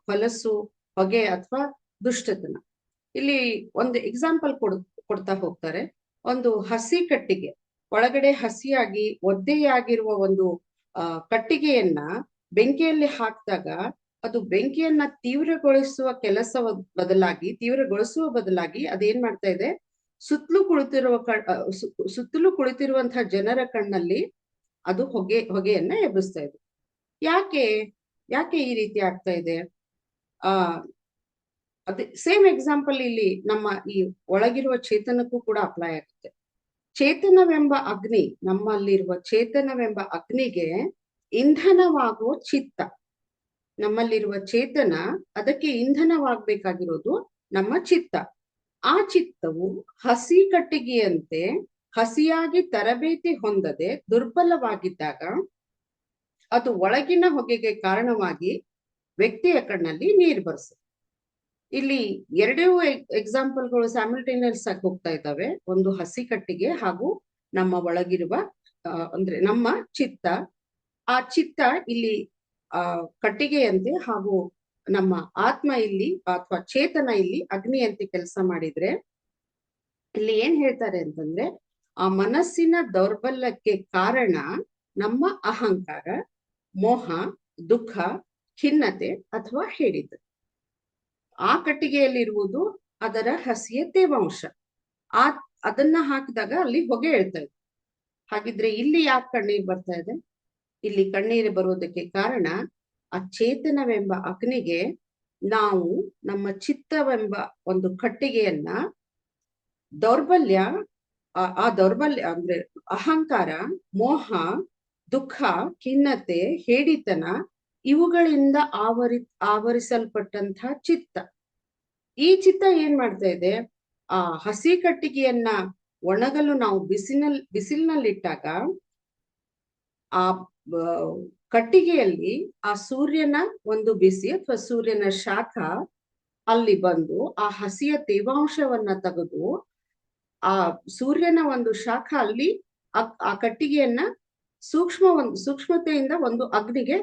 ಹೊಲಸು, ಹೊಗೆ ಅಥವಾ ದುಷ್ಟತನ. ಇಲ್ಲಿ ಒಂದು ಎಕ್ಸಾಂಪಲ್ ಕೊಡ್ತಾ ಹೋಗ್ತಾರೆ. ಒಂದು ಹಸಿ ಕಟ್ಟಿಗೆ ಒಳಗಡೆ ಹಸಿಯಾಗಿ ಒದ್ದೆಯಾಗಿರುವ ಒಂದು ಕಟ್ಟಿಗೆಯನ್ನ ಬೆಂಕಿಯಲ್ಲಿ ಹಾಕಿದಾಗ ಅದು ಬೆಂಕಿಯನ್ನ ತೀವ್ರಗೊಳಿಸುವ ಬದಲಾಗಿ ಅದೇನ್ ಮಾಡ್ತಾ ಇದೆ, ಸುತ್ತಲೂ ಕುಳಿತಿರುವಂತಹ ಜನರ ಕಣ್ಣಲ್ಲಿ ಅದು ಹೊಗೆಯನ್ನ ಎಬ್ಬಿಸ್ತಾ ಇದೆ. ಯಾಕೆ ಈ ರೀತಿ ಆಗ್ತಾ ಇದೆ? ಅದೇ ಸೇಮ್ ಎಕ್ಸಾಂಪಲ್ ಇಲ್ಲಿ ನಮ್ಮ ಈ ಒಳಗಿರುವ ಚೇತನಕ್ಕೂ ಕೂಡ ಅಪ್ಲೈ ಆಗುತ್ತೆ. ನಮ್ಮಲ್ಲಿರುವ ಚೇತನವೆಂಬ ಅಗ್ನಿಗೆ ಇಂಧನವಾಗುವ ಚಿತ್ತ, ನಮ್ಮಲ್ಲಿರುವ ಚೇತನ, ಅದಕ್ಕೆ ಇಂಧನವಾಗ್ಬೇಕಾಗಿರೋದು ನಮ್ಮ ಚಿತ್ತ. ಆ ಚಿತ್ತವು ಹಸಿ ಕಟ್ಟಿಗೆಯಂತೆ ಹಸಿಯಾಗಿ ತರಬೇತಿ ಹೊಂದದೆ ದುರ್ಬಲವಾಗಿದ್ದಾಗ ಅದು ಒಳಗಿನ ಹೊಗೆಗೆ ಕಾರಣವಾಗಿ ವ್ಯಕ್ತಿಯ ಕಣ್ಣಲ್ಲಿ ನೀರು ಬರಿಸುತ್ತೆ. ಇಲ್ಲಿ ಎರಡೂ ಎಕ್ಸಾಂಪಲ್ಗಳು ಸ್ಯಾಮಲ್ಟೇನಿಯಸ್ ಆಗಿ ಹೋಗ್ತಾ ಇದ್ದಾವೆ. ಒಂದು ಹಸಿ ಕಟ್ಟಿಗೆ ಹಾಗೂ ನಮ್ಮ ಒಳಗಿರುವ ಅಂದ್ರೆ ನಮ್ಮ ಚಿತ್ತ. ಆ ಚಿತ್ತ ಇಲ್ಲಿ ಕಟ್ಟಿಗೆಯಂತೆ ಹಾಗೂ ನಮ್ಮ ಆತ್ಮ ಇಲ್ಲಿ ಅಥವಾ ಚೇತನ ಇಲ್ಲಿ ಅಗ್ನಿಯಂತೆ ಕೆಲಸ ಮಾಡಿದ್ರೆ, ಇಲ್ಲಿ ಏನ್ ಹೇಳ್ತಾರೆ ಅಂತಂದ್ರೆ, ಆ ಮನಸ್ಸಿನ ದೌರ್ಬಲ್ಯಕ್ಕೆ ಕಾರಣ ನಮ್ಮ ಅಹಂಕಾರ, ಮೋಹ, ದುಃಖ, ಖಿನ್ನತೆ ಅಥವಾ ಹೇಳಿದ್ದು. ಆ ಕಟ್ಟಿಗೆಯಲ್ಲಿರುವುದು ಅದರ ಹಸಿಯ ತೇವಾಂಶ. ಅದನ್ನ ಹಾಕಿದಾಗ ಅಲ್ಲಿ ಹೊಗೆ ಹೇಳ್ತಾ ಇದೆ. ಹಾಗಿದ್ರೆ ಇಲ್ಲಿ ಯಾಕೆ ಕಣ್ಣೀರು ಬರ್ತಾ ಇದೆ? ಇಲ್ಲಿ ಕಣ್ಣೀರು ಬರುವುದಕ್ಕೆ ಕಾರಣ ಆ ಚೇತನವೆಂಬ ಅಗ್ನಿಗೆ ನಾವು ನಮ್ಮ ಚಿತ್ತವೆಂಬ ಒಂದು ಕಟ್ಟಿಗೆಯನ್ನ ದೌರ್ಬಲ್ಯ ಅಂದ್ರೆ ಅಹಂಕಾರ, ಮೋಹ, ದುಃಖ, ಖಿನ್ನತೆ, ಹೇಡಿತನ ಇವುಗಳಿಂದ ಆವರಿಸಲ್ಪಟ್ಟಂತಹ ಚಿತ್ತ. ಈ ಚಿತ್ತ ಏನ್ ಮಾಡ್ತಾ ಇದೆ? ಆ ಹಸಿ ಕಟ್ಟಿಗೆಯನ್ನ ಒಣಗಲು ನಾವು ಬಿಸಿಲಿನಲ್ಲಿಟ್ಟಾಗ ಆ ಕಟ್ಟಿಗೆಯಲ್ಲಿ ಆ ಸೂರ್ಯನ ಒಂದು ಬಿಸಿ ಅಥವಾ ಸೂರ್ಯನ ಶಾಖ ಅಲ್ಲಿ ಬಂದು ಆ ಹಸಿಯ ತೇವಾಂಶವನ್ನ ತೆಗೆದು ಆ ಸೂರ್ಯನ ಒಂದು ಶಾಖ ಅಲ್ಲಿ ಆ ಕಟ್ಟಿಗೆಯನ್ನ ಸೂಕ್ಷ್ಮತೆಯಿಂದ ಒಂದು ಅಗ್ನಿಗೆ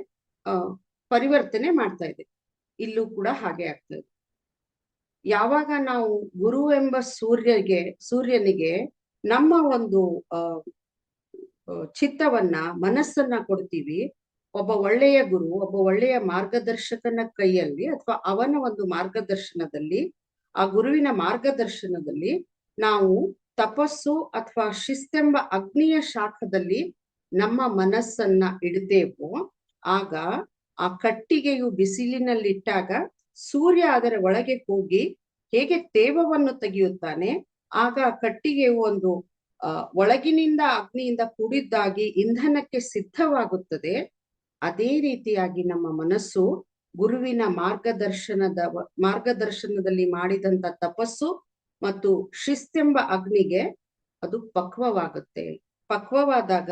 ಪರಿವರ್ತನೆ ಮಾಡ್ತಾ ಇದೆ. ಇಲ್ಲೂ ಕೂಡ ಹಾಗೆ ಆಗ್ತಾ ಇದೆ. ಯಾವಾಗ ನಾವು ಗುರು ಎಂಬ ಸೂರ್ಯನಿಗೆ ನಮ್ಮ ಒಂದು ಚಿತ್ತವನ್ನ, ಮನಸ್ಸನ್ನ ಕೊಡ್ತೀವಿ, ಒಬ್ಬ ಒಳ್ಳೆಯ ಗುರು, ಒಬ್ಬ ಒಳ್ಳೆಯ ಮಾರ್ಗದರ್ಶಕನ ಕೈಯಲ್ಲಿ ಅಥವಾ ಅವನ ಒಂದು ಮಾರ್ಗದರ್ಶನದಲ್ಲಿ, ಆ ಗುರುವಿನ ಮಾರ್ಗದರ್ಶನದಲ್ಲಿ ನಾವು ತಪಸ್ಸು ಅಥವಾ ಶಿಸ್ತೆಂಬ ಅಗ್ನಿಯ ಶಾಖದಲ್ಲಿ ನಮ್ಮ ಮನಸ್ಸನ್ನ ಇಡ್ತೇವೋ, ಆಗ ಆ ಕಟ್ಟಿಗೆಯು ಬಿಸಿಲಿನಲ್ಲಿಟ್ಟಾಗ ಸೂರ್ಯ ಅದರ ಒಳಗೆ ಹೋಗಿ ಹೇಗೆ ತೇವವನ್ನು ತೆಗೆಯುತ್ತಾನೆ, ಆಗ ಕಟ್ಟಿಗೆಯು ಒಂದು ಒಳಗಿನಿಂದ ಅಗ್ನಿಯಿಂದ ಕೂಡಿದ್ದಾಗಿ ಇಂಧನಕ್ಕೆ ಸಿದ್ಧವಾಗುತ್ತದೆ. ಅದೇ ರೀತಿಯಾಗಿ ನಮ್ಮ ಮನಸ್ಸು ಗುರುವಿನ ಮಾರ್ಗದರ್ಶನದಲ್ಲಿ ಮಾಡಿದಂತ ತಪಸ್ಸು ಮತ್ತು ಶಿಸ್ತೆಂಬ ಅಗ್ನಿಗೆ ಅದು ಪಕ್ವವಾಗುತ್ತೆ. ಪಕ್ವವಾದಾಗ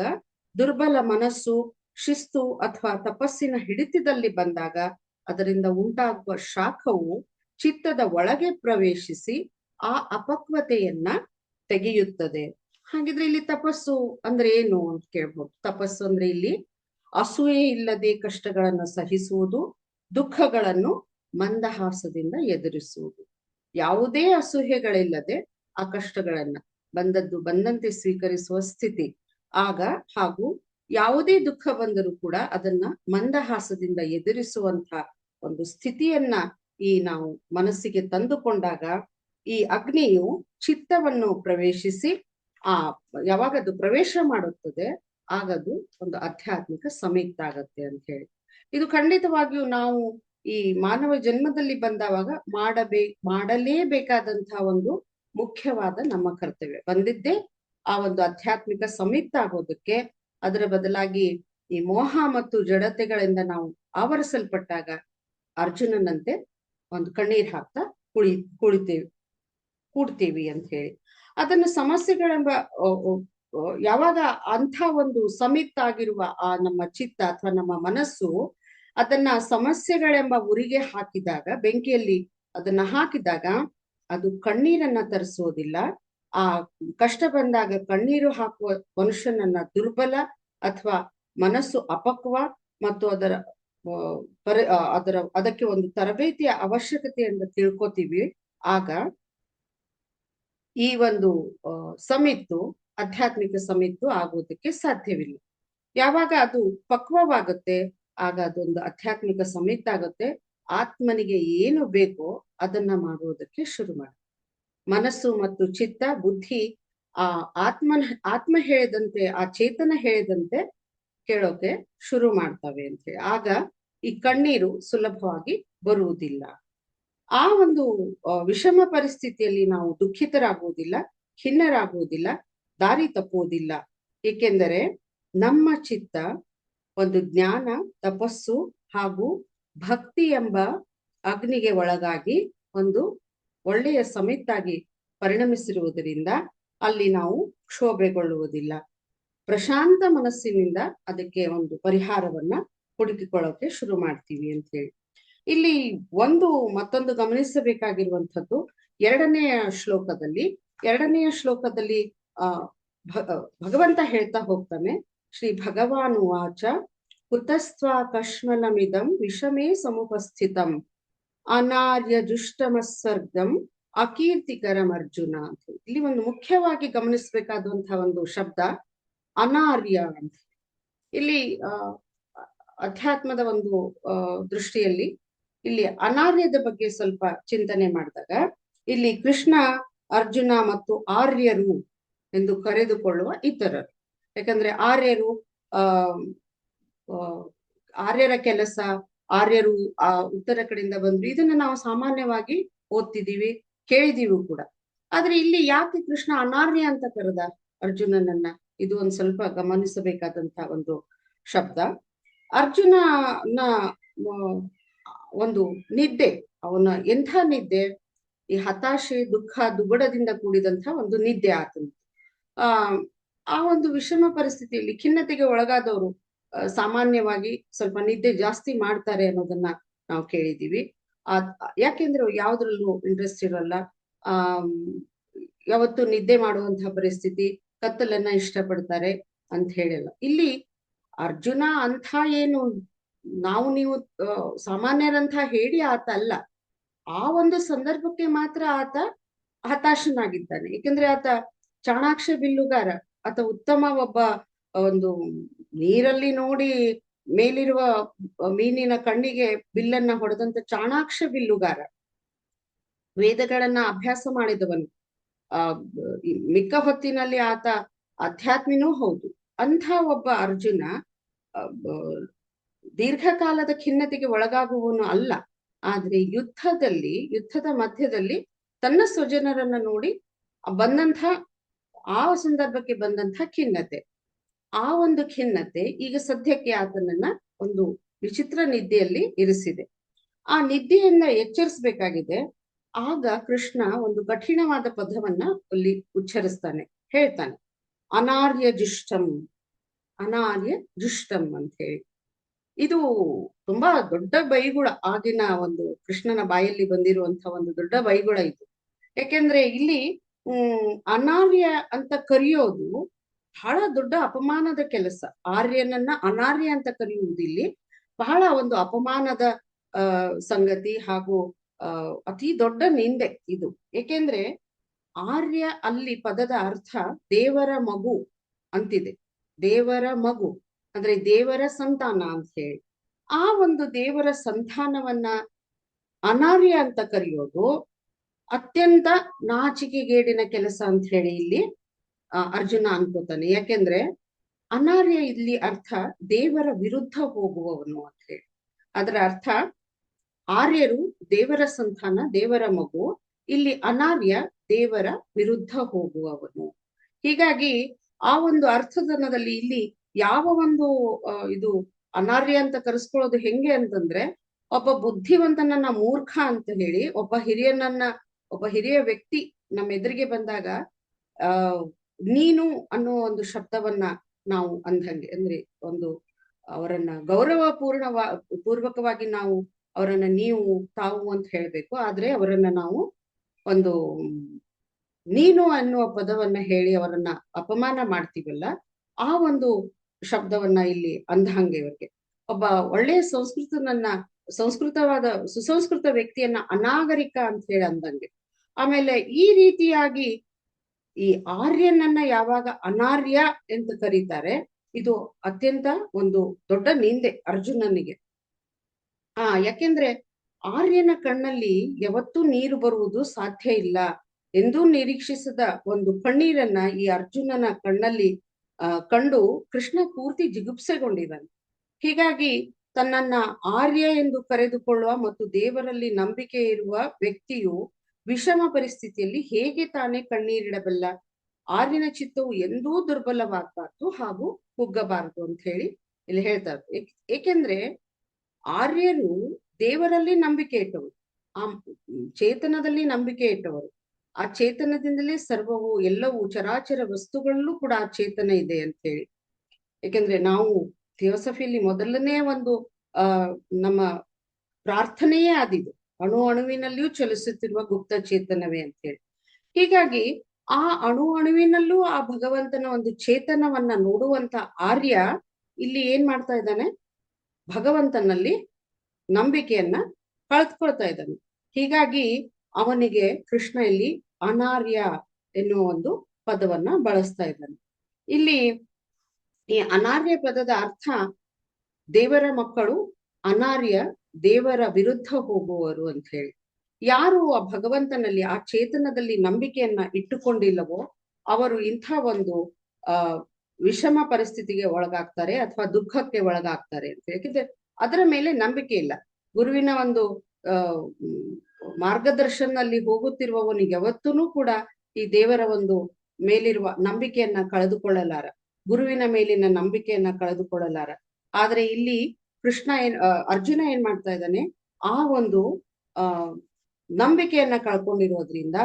ದುರ್ಬಲ ಮನಸ್ಸು ಶಿಸ್ತು ಅಥವಾ ತಪಸ್ಸಿನ ಹಿಡಿತದಲ್ಲಿ ಬಂದಾಗ ಅದರಿಂದ ಉಂಟಾಗುವ ಶಾಖವು ಚಿತ್ತದ ಒಳಗೆ ಪ್ರವೇಶಿಸಿ ಆ ಅಪಕ್ವತೆಯನ್ನ ತೆಗೆಯುತ್ತದೆ. ಹಾಗಿದ್ರೆ ಇಲ್ಲಿ ತಪಸ್ಸು ಅಂದ್ರೆ ಏನು ಅಂತ ಕೇಳ್ಬೋದು. ತಪಸ್ಸು ಅಂದ್ರೆ ಇಲ್ಲಿ ಅಸೂಯೆ ಇಲ್ಲದೆ ಕಷ್ಟಗಳನ್ನು ಸಹಿಸುವುದು, ದುಃಖಗಳನ್ನು ಮಂದಹಾಸದಿಂದ ಎದುರಿಸುವುದು. ಯಾವುದೇ ಅಸೂಯೆಗಳಿಲ್ಲದೆ ಆ ಕಷ್ಟಗಳನ್ನ ಬಂದದ್ದು ಬಂದಂತೆ ಸ್ವೀಕರಿಸುವ ಸ್ಥಿತಿ. ಹಾಗೂ ಯಾವುದೇ ದುಃಖ ಬಂದರೂ ಕೂಡ ಅದನ್ನ ಮಂದಹಾಸದಿಂದ ಎದುರಿಸುವಂತ ಒಂದು ಸ್ಥಿತಿಯನ್ನ ನಾವು ಮನಸ್ಸಿಗೆ ತಂದುಕೊಂಡಾಗ ಈ ಅಗ್ನಿಯು ಚಿತ್ತವನ್ನು ಪ್ರವೇಶಿಸಿ ಯಾವಾಗ ಅದು ಪ್ರವೇಶ ಮಾಡುತ್ತದೆ ಆಗದು ಒಂದು ಆಧ್ಯಾತ್ಮಿಕ ಸಂಯುಕ್ತ ಆಗತ್ತೆ ಅಂತ ಹೇಳಿ. ಇದು ಖಂಡಿತವಾಗಿಯೂ ನಾವು ಈ ಮಾನವ ಜನ್ಮದಲ್ಲಿ ಬಂದವಾಗ ಮಾಡಲೇಬೇಕಾದಂತಹ ಒಂದು ಮುಖ್ಯವಾದ ನಮ್ಮ ಕರ್ತವ್ಯ. ಬಂದಿದ್ದೇ ಆ ಒಂದು ಆಧ್ಯಾತ್ಮಿಕ ಸಂಯುಕ್ತ ಆಗೋದಕ್ಕೆ. ಅದರ ಬದಲಾಗಿ ಈ ಮೋಹ ಮತ್ತು ಜಡತೆಗಳಿಂದ ನಾವು ಆವರಿಸಲ್ಪಟ್ಟಾಗ ಅರ್ಜುನನಂತೆ ಒಂದು ಕಣ್ಣೀರ್ ಹಾಕ್ತಾ ಕೂಡ್ತೀವಿ ಅಂತ ಹೇಳಿ. ಅದನ್ನು ಸಮಸ್ಯೆಗಳೆಂಬ ಯಾವಾಗ ಅಂಥ ಒಂದು ಸಂಯುಕ್ತ ಆಗಿರುವ ಆ ನಮ್ಮ ಚಿತ್ತ ಅಥವಾ ನಮ್ಮ ಮನಸ್ಸು ಅದನ್ನ ಸಮಸ್ಯೆಗಳೆಂಬ ಉರಿಗೆ ಹಾಕಿದಾಗ, ಬೆಂಕಿಯಲ್ಲಿ ಅದನ್ನ ಹಾಕಿದಾಗ ಅದು ಕಣ್ಣೀರನ್ನ ತರಿಸೋದಿಲ್ಲ. ಆ ಕಷ್ಟ ಬಂದಾಗ ಕಣ್ಣೀರು ಹಾಕುವ ಮನುಷ್ಯನನ್ನ ದುರ್ಬಲ ಅಥವಾ ಮನಸ್ಸು ಅಪಕ್ವ ಮತ್ತು ಅದಕ್ಕೆ ಒಂದು ತರಬೇತಿಯ ಅವಶ್ಯಕತೆಯನ್ನು ತಿಳ್ಕೊತೀವಿ. ಆಗ ಈ ಒಂದು ಸಂಯುಕ್ತ ಆಧ್ಯಾತ್ಮಿಕ ಸಂಯುಕ್ತ ಆಗೋದಕ್ಕೆ ಸಾಧ್ಯವಿಲ್ಲ. ಯಾವಾಗ ಅದು ಪಕ್ವವಾಗುತ್ತೆ ಆಗ ಅದೊಂದು ಆಧ್ಯಾತ್ಮಿಕ ಸಂಯುಕ್ತ ಆಗುತ್ತೆ. ಆತ್ಮನಿಗೆ ಏನು ಬೇಕೋ ಅದನ್ನ ಮಾಡುವುದಕ್ಕೆ ಶುರು ಮಾಡಿ. ಮನಸ್ಸು ಮತ್ತು ಚಿತ್ತ ಬುದ್ಧಿ ಆ ಆತ್ಮ ಹೇಳಿದಂತೆ, ಆ ಚೇತನ ಹೇಳಿದಂತೆ ಕೇಳೋಕೆ ಶುರು ಮಾಡ್ತವೆ ಅಂತ ಹೇಳಿ. ಆಗ ಈ ಕಣ್ಣೀರು ಸುಲಭವಾಗಿ ಬರುವುದಿಲ್ಲ. ಆ ಒಂದು ವಿಷಮ ಪರಿಸ್ಥಿತಿಯಲ್ಲಿ ನಾವು ದುಃಖಿತರಾಗುವುದಿಲ್ಲ, ಖಿನ್ನರಾಗುವುದಿಲ್ಲ, ದಾರಿ ತಪ್ಪುವುದಿಲ್ಲ. ಏಕೆಂದರೆ ನಮ್ಮ ಚಿತ್ತ ಒಂದು ಜ್ಞಾನ, ತಪಸ್ಸು ಹಾಗೂ ಭಕ್ತಿ ಎಂಬ ಅಗ್ನಿಗೆ ಒಳಗಾಗಿ ಒಂದು ಒಳ್ಳೆಯ ಸಮಿತ್ತಾಗಿ ಪರಿಣಮಿಸಿರುವುದರಿಂದ ಅಲ್ಲಿ ನಾವು ಕ್ಷೋಭೆಗೊಳ್ಳುವುದಿಲ್ಲ. ಪ್ರಶಾಂತ ಮನಸ್ಸಿನಿಂದ ಅದಕ್ಕೆ ಒಂದು ಪರಿಹಾರವನ್ನ ಹುಡುಕಿಕೊಳ್ಳೋಕೆ ಶುರು ಮಾಡ್ತೀವಿ ಅಂತ ಹೇಳಿ. ಇಲ್ಲಿ ಮತ್ತೊಂದು ಗಮನಿಸಬೇಕಾಗಿರುವಂಥದ್ದು ಎರಡನೆಯ ಶ್ಲೋಕದಲ್ಲಿ ಭಗವಂತ ಹೇಳ್ತಾ ಹೋಗ್ತಾನೆ, ಶ್ರೀ ಭಗವಾನ್ ವಾಚ ಕುತಸ್ತ್ವ ಕಶ್ಮಲಮಿದಂ ವಿಷಮೇ ಸಮುಪಸ್ಥಿತಂ ಅನಾರ್ಯ ಜುಷ್ಟಮಸ್ಸರ್ಗಂ ಅಕೀರ್ತಿಕರಂ ಅರ್ಜುನ ಅಂತ. ಇಲ್ಲಿ ಒಂದು ಮುಖ್ಯವಾಗಿ ಗಮನಿಸಬೇಕಾದಂತಹ ಒಂದು ಶಬ್ದ ಅನಾರ್ಯ ಅಂತ. ಇಲ್ಲಿ ಅಧ್ಯಾತ್ಮದ ಒಂದು ದೃಷ್ಟಿಯಲ್ಲಿ ಇಲ್ಲಿ ಅನಾರ್ಯದ ಬಗ್ಗೆ ಸ್ವಲ್ಪ ಚಿಂತನೆ ಮಾಡಿದಾಗ ಇಲ್ಲಿ ಕೃಷ್ಣ, ಅರ್ಜುನ ಮತ್ತು ಆರ್ಯರು ಎಂದು ಕರೆದುಕೊಳ್ಳುವ ಇತರರು. ಯಾಕಂದ್ರೆ ಆರ್ಯರ ಕೆಲಸ, ಆರ್ಯರು ಉತ್ತರ ಕಡೆಯಿಂದ ಬಂದ್ರು, ಇದನ್ನ ನಾವು ಸಾಮಾನ್ಯವಾಗಿ ಓದ್ತಿದೀವಿ, ಕೇಳಿದೀವಿ ಕೂಡ. ಆದ್ರೆ ಇಲ್ಲಿ ಯಾಕೆ ಕೃಷ್ಣ ಅನಾರ್ಯ ಅಂತ ಕರೆದ ಅರ್ಜುನನನ್ನ? ಇದು ಒಂದ್ ಸ್ವಲ್ಪ ಗಮನಿಸಬೇಕಾದಂತ ಒಂದು ಶಬ್ದ. ಅರ್ಜುನನ ಒಂದು ನಿದ್ದೆ, ಅವನ ಎಂಥ ನಿದ್ದೆ, ಈ ಹತಾಶೆ, ದುಃಖ, ದುಗುಡದಿಂದ ಕೂಡಿದಂತ ಒಂದು ನಿದ್ದೆ ಆತನ. ಆ ಒಂದು ವಿಷಮ ಪರಿಸ್ಥಿತಿಯಲ್ಲಿ ಖಿನ್ನತೆಗೆ ಒಳಗಾದವರು ಸಾಮಾನ್ಯವಾಗಿ ಸ್ವಲ್ಪ ನಿದ್ದೆ ಜಾಸ್ತಿ ಮಾಡ್ತಾರೆ ಅನ್ನೋದನ್ನ ನಾವು ಕೇಳಿದೀವಿ. ಯಾಕೆಂದ್ರೆ ಯಾವ್ದ್ರಲ್ಲೂ ಇಂಟ್ರೆಸ್ಟ್ ಇರಲ್ಲ, ಯಾವತ್ತು ನಿದ್ದೆ ಮಾಡುವಂತಹ ಪರಿಸ್ಥಿತಿ, ಕತ್ತಲನ್ನ ಇಷ್ಟಪಡ್ತಾರೆ ಅಂತ ಹೇಳಿಲ್ಲ. ಇಲ್ಲಿ ಅರ್ಜುನ ಅಂಥ ಏನು ನೀವು ಸಾಮಾನ್ಯರಂತ ಹೇಳಿ ಆತ ಅಲ್ಲ. ಆ ಒಂದು ಸಂದರ್ಭಕ್ಕೆ ಮಾತ್ರ ಆತ ಹತಾಶನಾಗಿದ್ದಾನೆ. ಏಕೆಂದ್ರೆ ಆತ ಚಾಣಾಕ್ಷ ಬಿಲ್ಲುಗಾರ, ಆತ ಉತ್ತಮ ಒಂದು ನೀರಲ್ಲಿ ನೋಡಿ ಮೇಲಿರುವ ಮೀನಿನ ಕಣ್ಣಿಗೆ ಬಿಲ್ಲನ್ನ ಹೊಡೆದಂತ ಚಾಣಾಕ್ಷ ಬಿಲ್ಲುಗಾರ, ವೇದಗಳನ್ನ ಅಭ್ಯಾಸ ಮಾಡಿದವನು, ಮಿಕ್ಕ ಹೊತ್ತಿನಲ್ಲಿ ಆತ ಅಧ್ಯಾತ್ಮಿನೂ ಹೌದು. ಅಂಥ ಒಬ್ಬ ಅರ್ಜುನ ದೀರ್ಘಕಾಲದ ಖಿನ್ನತೆಗೆ ಒಳಗಾಗುವವನು ಅಲ್ಲ. ಆದ್ರೆ ಯುದ್ಧದ ಮಧ್ಯದಲ್ಲಿ ತನ್ನ ಸ್ವಜನರನ್ನ ನೋಡಿ ಆ ಸಂದರ್ಭಕ್ಕೆ ಬಂದಂಥ ಖಿನ್ನತೆ, ಆ ಒಂದು ಖಿನ್ನತೆ ಈಗ ಸದ್ಯಕ್ಕೆ ಆತನನ್ನ ಒಂದು ವಿಚಿತ್ರ ನಿದ್ದೆಯಲ್ಲಿ ಇರಿಸಿದೆ. ಆ ನಿದ್ದೆಯನ್ನ ಎಚ್ಚರಿಸಬೇಕಾಗಿದೆ. ಆಗ ಕೃಷ್ಣ ಒಂದು ಕಠಿಣವಾದ ಪದವನ್ನ ಅಲ್ಲಿ ಉಚ್ಚರಿಸ್ತಾನೆ, ಹೇಳ್ತಾನೆ ಅನಾರ್ಯ ಜುಷ್ಟಂ ಅಂತ ಹೇಳಿ. ಇದು ತುಂಬಾ ದೊಡ್ಡ ಬೈಗುಳ, ಆಗಿನ ಒಂದು ಕೃಷ್ಣನ ಬಾಯಲ್ಲಿ ಬಂದಿರುವಂತಹ ಒಂದು ದೊಡ್ಡ ಬೈಗುಳ ಇದು. ಯಾಕೆಂದ್ರೆ ಇಲ್ಲಿ ಅನಾರ್ಯ ಅಂತ ಕರೆಯೋದು ಬಹಳ ದೊಡ್ಡ ಅಪಮಾನದ ಕೆಲಸ. ಆರ್ಯನನ್ನ ಅನಾರ್ಯ ಅಂತ ಕರೆಯುವುದಿಲ್ಲಿ ಬಹಳ ಒಂದು ಅಪಮಾನದ ಸಂಗತಿ ಹಾಗೂ ಅತಿ ದೊಡ್ಡ ನಿಂದೆ ಇದು. ಏಕೆಂದ್ರೆ ಆರ್ಯ ಅಲ್ಲಿ ಪದದ ಅರ್ಥ ದೇವರ ಮಗು ಅಂತಿದೆ. ದೇವರ ಮಗು ಅಂದ್ರೆ ದೇವರ ಸಂತಾನ ಅಂತ ಹೇಳಿ. ಆ ಒಂದು ದೇವರ ಸಂತಾನವನ್ನ ಅನಾರ್ಯ ಅಂತ ಕರೆಯೋದು ಅತ್ಯಂತ ನಾಚಿಕೆಗೇಡಿನ ಕೆಲಸ ಅಂತ ಹೇಳಿ ಇಲ್ಲಿ ಅರ್ಜುನ ಅನ್ಕೋತಾನೆ. ಯಾಕೆಂದ್ರೆ ಅನಾರ್ಯ ಇಲ್ಲಿ ಅರ್ಥ ದೇವರ ವಿರುದ್ಧ ಹೋಗುವವನು ಅಂತ ಹೇಳಿ. ಅದರ ಅರ್ಥ ಆರ್ಯರು ದೇವರ ಸಂತಾನ, ದೇವರ ಮಗು. ಇಲ್ಲಿ ಅನಾರ್ಯ ದೇವರ ವಿರುದ್ಧ ಹೋಗುವವನು. ಹೀಗಾಗಿ ಆ ಒಂದು ಅರ್ಥದನದಲ್ಲಿ ಇಲ್ಲಿ ಯಾವ ಒಂದು ಇದು ಅನಾರ್ಯ ಅಂತ ಕರೆಸ್ಕೊಳ್ಳೋದು ಹೆಂಗೆ ಅಂತಂದ್ರೆ, ಒಬ್ಬ ಬುದ್ಧಿವಂತನನ್ನ ಮೂರ್ಖ ಅಂತ ಹೇಳಿ ಒಬ್ಬ ಹಿರಿಯ ವ್ಯಕ್ತಿ ನಮ್ಮ ಎದುರಿಗೆ ಬಂದಾಗ ನೀನು ಅನ್ನೋ ಒಂದು ಶಬ್ದವನ್ನ ನಾವು ಅಂದಂಗೆ, ಅಂದ್ರೆ ಒಂದು ಅವರನ್ನ ಪೂರ್ವಕವಾಗಿ ನಾವು ಅವರನ್ನ ನೀವು, ತಾವು ಅಂತ ಹೇಳ್ಬೇಕು. ಆದ್ರೆ ಅವರನ್ನ ನಾವು ಒಂದು ನೀನು ಅನ್ನುವ ಪದವನ್ನ ಹೇಳಿ ಅವರನ್ನ ಅಪಮಾನ ಮಾಡ್ತೀವಲ್ಲ, ಆ ಒಂದು ಶಬ್ದವನ್ನ ಇಲ್ಲಿ ಅಂದಂಗೆ ಇವರಿಗೆ. ಒಬ್ಬ ಒಳ್ಳೆಯ ಸುಸಂಸ್ಕೃತ ವ್ಯಕ್ತಿಯನ್ನ ಅನಾಗರಿಕ ಅಂತ ಹೇಳಿ ಅಂದಂಗೆ. ಆಮೇಲೆ ಈ ರೀತಿಯಾಗಿ ಈ ಆರ್ಯನನ್ನ ಯಾವಾಗ ಅನಾರ್ಯ ಅಂತ ಕರೀತಾರೆ, ಇದು ಅತ್ಯಂತ ಒಂದು ದೊಡ್ಡ ನಿಂದೆ ಅರ್ಜುನನಿಗೆ. ಯಾಕೆಂದ್ರೆ ಆರ್ಯನ ಕಣ್ಣಲ್ಲಿ ಯಾವತ್ತೂ ನೀರು ಬರುವುದು ಸಾಧ್ಯ ಇಲ್ಲ ಎಂದೂ ನಿರೀಕ್ಷಿಸದ ಒಂದು ಕಣ್ಣೀರನ್ನ ಈ ಅರ್ಜುನನ ಕಣ್ಣಲ್ಲಿ ಕಂಡು ಕೃಷ್ಣ ಪೂರ್ತಿ ಜಿಗುಪ್ಸೆಗೊಂಡಿದ್ದಾನೆ. ಹೀಗಾಗಿ ತನ್ನನ್ನ ಆರ್ಯ ಎಂದು ಕರೆದುಕೊಳ್ಳುವ ಮತ್ತು ದೇವರಲ್ಲಿ ನಂಬಿಕೆ ಇರುವ ವ್ಯಕ್ತಿಯು ವಿಷಮ ಪರಿಸ್ಥಿತಿಯಲ್ಲಿ ಹೇಗೆ ತಾನೇ ಕಣ್ಣೀರಿಡಬಲ್ಲ? ಆರ್ಯನ ಚಿತ್ತವು ಎಂದೂ ದುರ್ಬಲವಾಗಬಾರ್ದು ಹಾಗೂ ಕುಗ್ಗಬಾರದು ಅಂತ ಹೇಳಿ ಇಲ್ಲಿ ಹೇಳ್ತಾರೆ. ಏಕೆಂದ್ರೆ ಆರ್ಯರು ದೇವರಲ್ಲಿ ನಂಬಿಕೆ ಇಟ್ಟವರು, ಆ ಚೇತನದಲ್ಲಿ ನಂಬಿಕೆ ಇಟ್ಟವರು. ಆ ಚೇತನದಿಂದಲೇ ಸರ್ವವು ಎಲ್ಲವೂ ಚರಾಚರ ವಸ್ತುಗಳಲ್ಲೂ ಕೂಡ ಆ ಚೇತನ ಇದೆ ಅಂತ ಹೇಳಿ. ಯಾಕೆಂದ್ರೆ ನಾವು ಥಿಯೋಸಫಿಯಲ್ಲಿ ಮೊದಲನೇ ಒಂದು ನಮ್ಮ ಪ್ರಾರ್ಥನೆಯೇ ಆದಿದು, ಅಣು ಅಣುವಿನಲ್ಲಿಯೂ ಚಲಿಸುತ್ತಿರುವ ಗುಪ್ತ ಚೇತನವೇ ಅಂತ ಹೇಳಿ. ಹೀಗಾಗಿ ಆ ಅಣು ಅಣುವಿನಲ್ಲೂ ಆ ಭಗವಂತನ ಒಂದು ಚೇತನವನ್ನ ನೋಡುವಂತ ಆರ್ಯ ಇಲ್ಲಿ ಏನ್ ಮಾಡ್ತಾ ಇದ್ದಾನೆ? ಭಗವಂತನಲ್ಲಿ ನಂಬಿಕೆಯನ್ನ ಕಳೆದುಕೊಳ್ತಾ ಇದ್ದಾನೆ. ಹೀಗಾಗಿ ಅವನಿಗೆ ಕೃಷ್ಣ ಇಲ್ಲಿ ಅನಾರ್ಯ ಎನ್ನುವ ಒಂದು ಪದವನ್ನ ಬಳಸ್ತಾ ಇದ್ದಾನೆ. ಇಲ್ಲಿ ಈ ಅನಾರ್ಯ ಪದದ ಅರ್ಥ ದೇವರ ಮಕ್ಕಳು ಅನಾರ್ಯ, ದೇವರ ವಿರುದ್ಧ ಹೋಗುವವರು ಅಂತ ಹೇಳಿ. ಯಾರು ಆ ಭಗವಂತನಲ್ಲಿ ಆ ಚೇತನದಲ್ಲಿ ನಂಬಿಕೆಯನ್ನ ಇಟ್ಟುಕೊಂಡಿಲ್ಲವೋ ಅವರು ಇಂಥ ಒಂದು ವಿಷಮ ಪರಿಸ್ಥಿತಿಗೆ ಒಳಗಾಗ್ತಾರೆ ಅಥವಾ ದುಃಖಕ್ಕೆ ಒಳಗಾಗ್ತಾರೆ ಅಂತ. ಯಾಕಂದ್ರೆ ಅದರ ಮೇಲೆ ನಂಬಿಕೆ ಇಲ್ಲ. ಗುರುವಿನ ಒಂದು ಮಾರ್ಗದರ್ಶನಲ್ಲಿ ಹೋಗುತ್ತಿರುವವನಿಗೆ ಯಾವತ್ತೂ ಕೂಡ ಈ ದೇವರ ಒಂದು ಮೇಲಿರುವ ನಂಬಿಕೆಯನ್ನ ಕಳೆದುಕೊಳ್ಳಲಾರ, ಗುರುವಿನ ಮೇಲಿನ ನಂಬಿಕೆಯನ್ನ ಕಳೆದುಕೊಳ್ಳಲಾರ. ಆದ್ರೆ ಇಲ್ಲಿ ಕೃಷ್ಣ ಅರ್ಜುನ ಏನ್ ಮಾಡ್ತಾ ಇದ್ದಾನೆ? ಆ ಒಂದು ನಂಬಿಕೆಯನ್ನ ಕಳ್ಕೊಂಡಿರೋದ್ರಿಂದ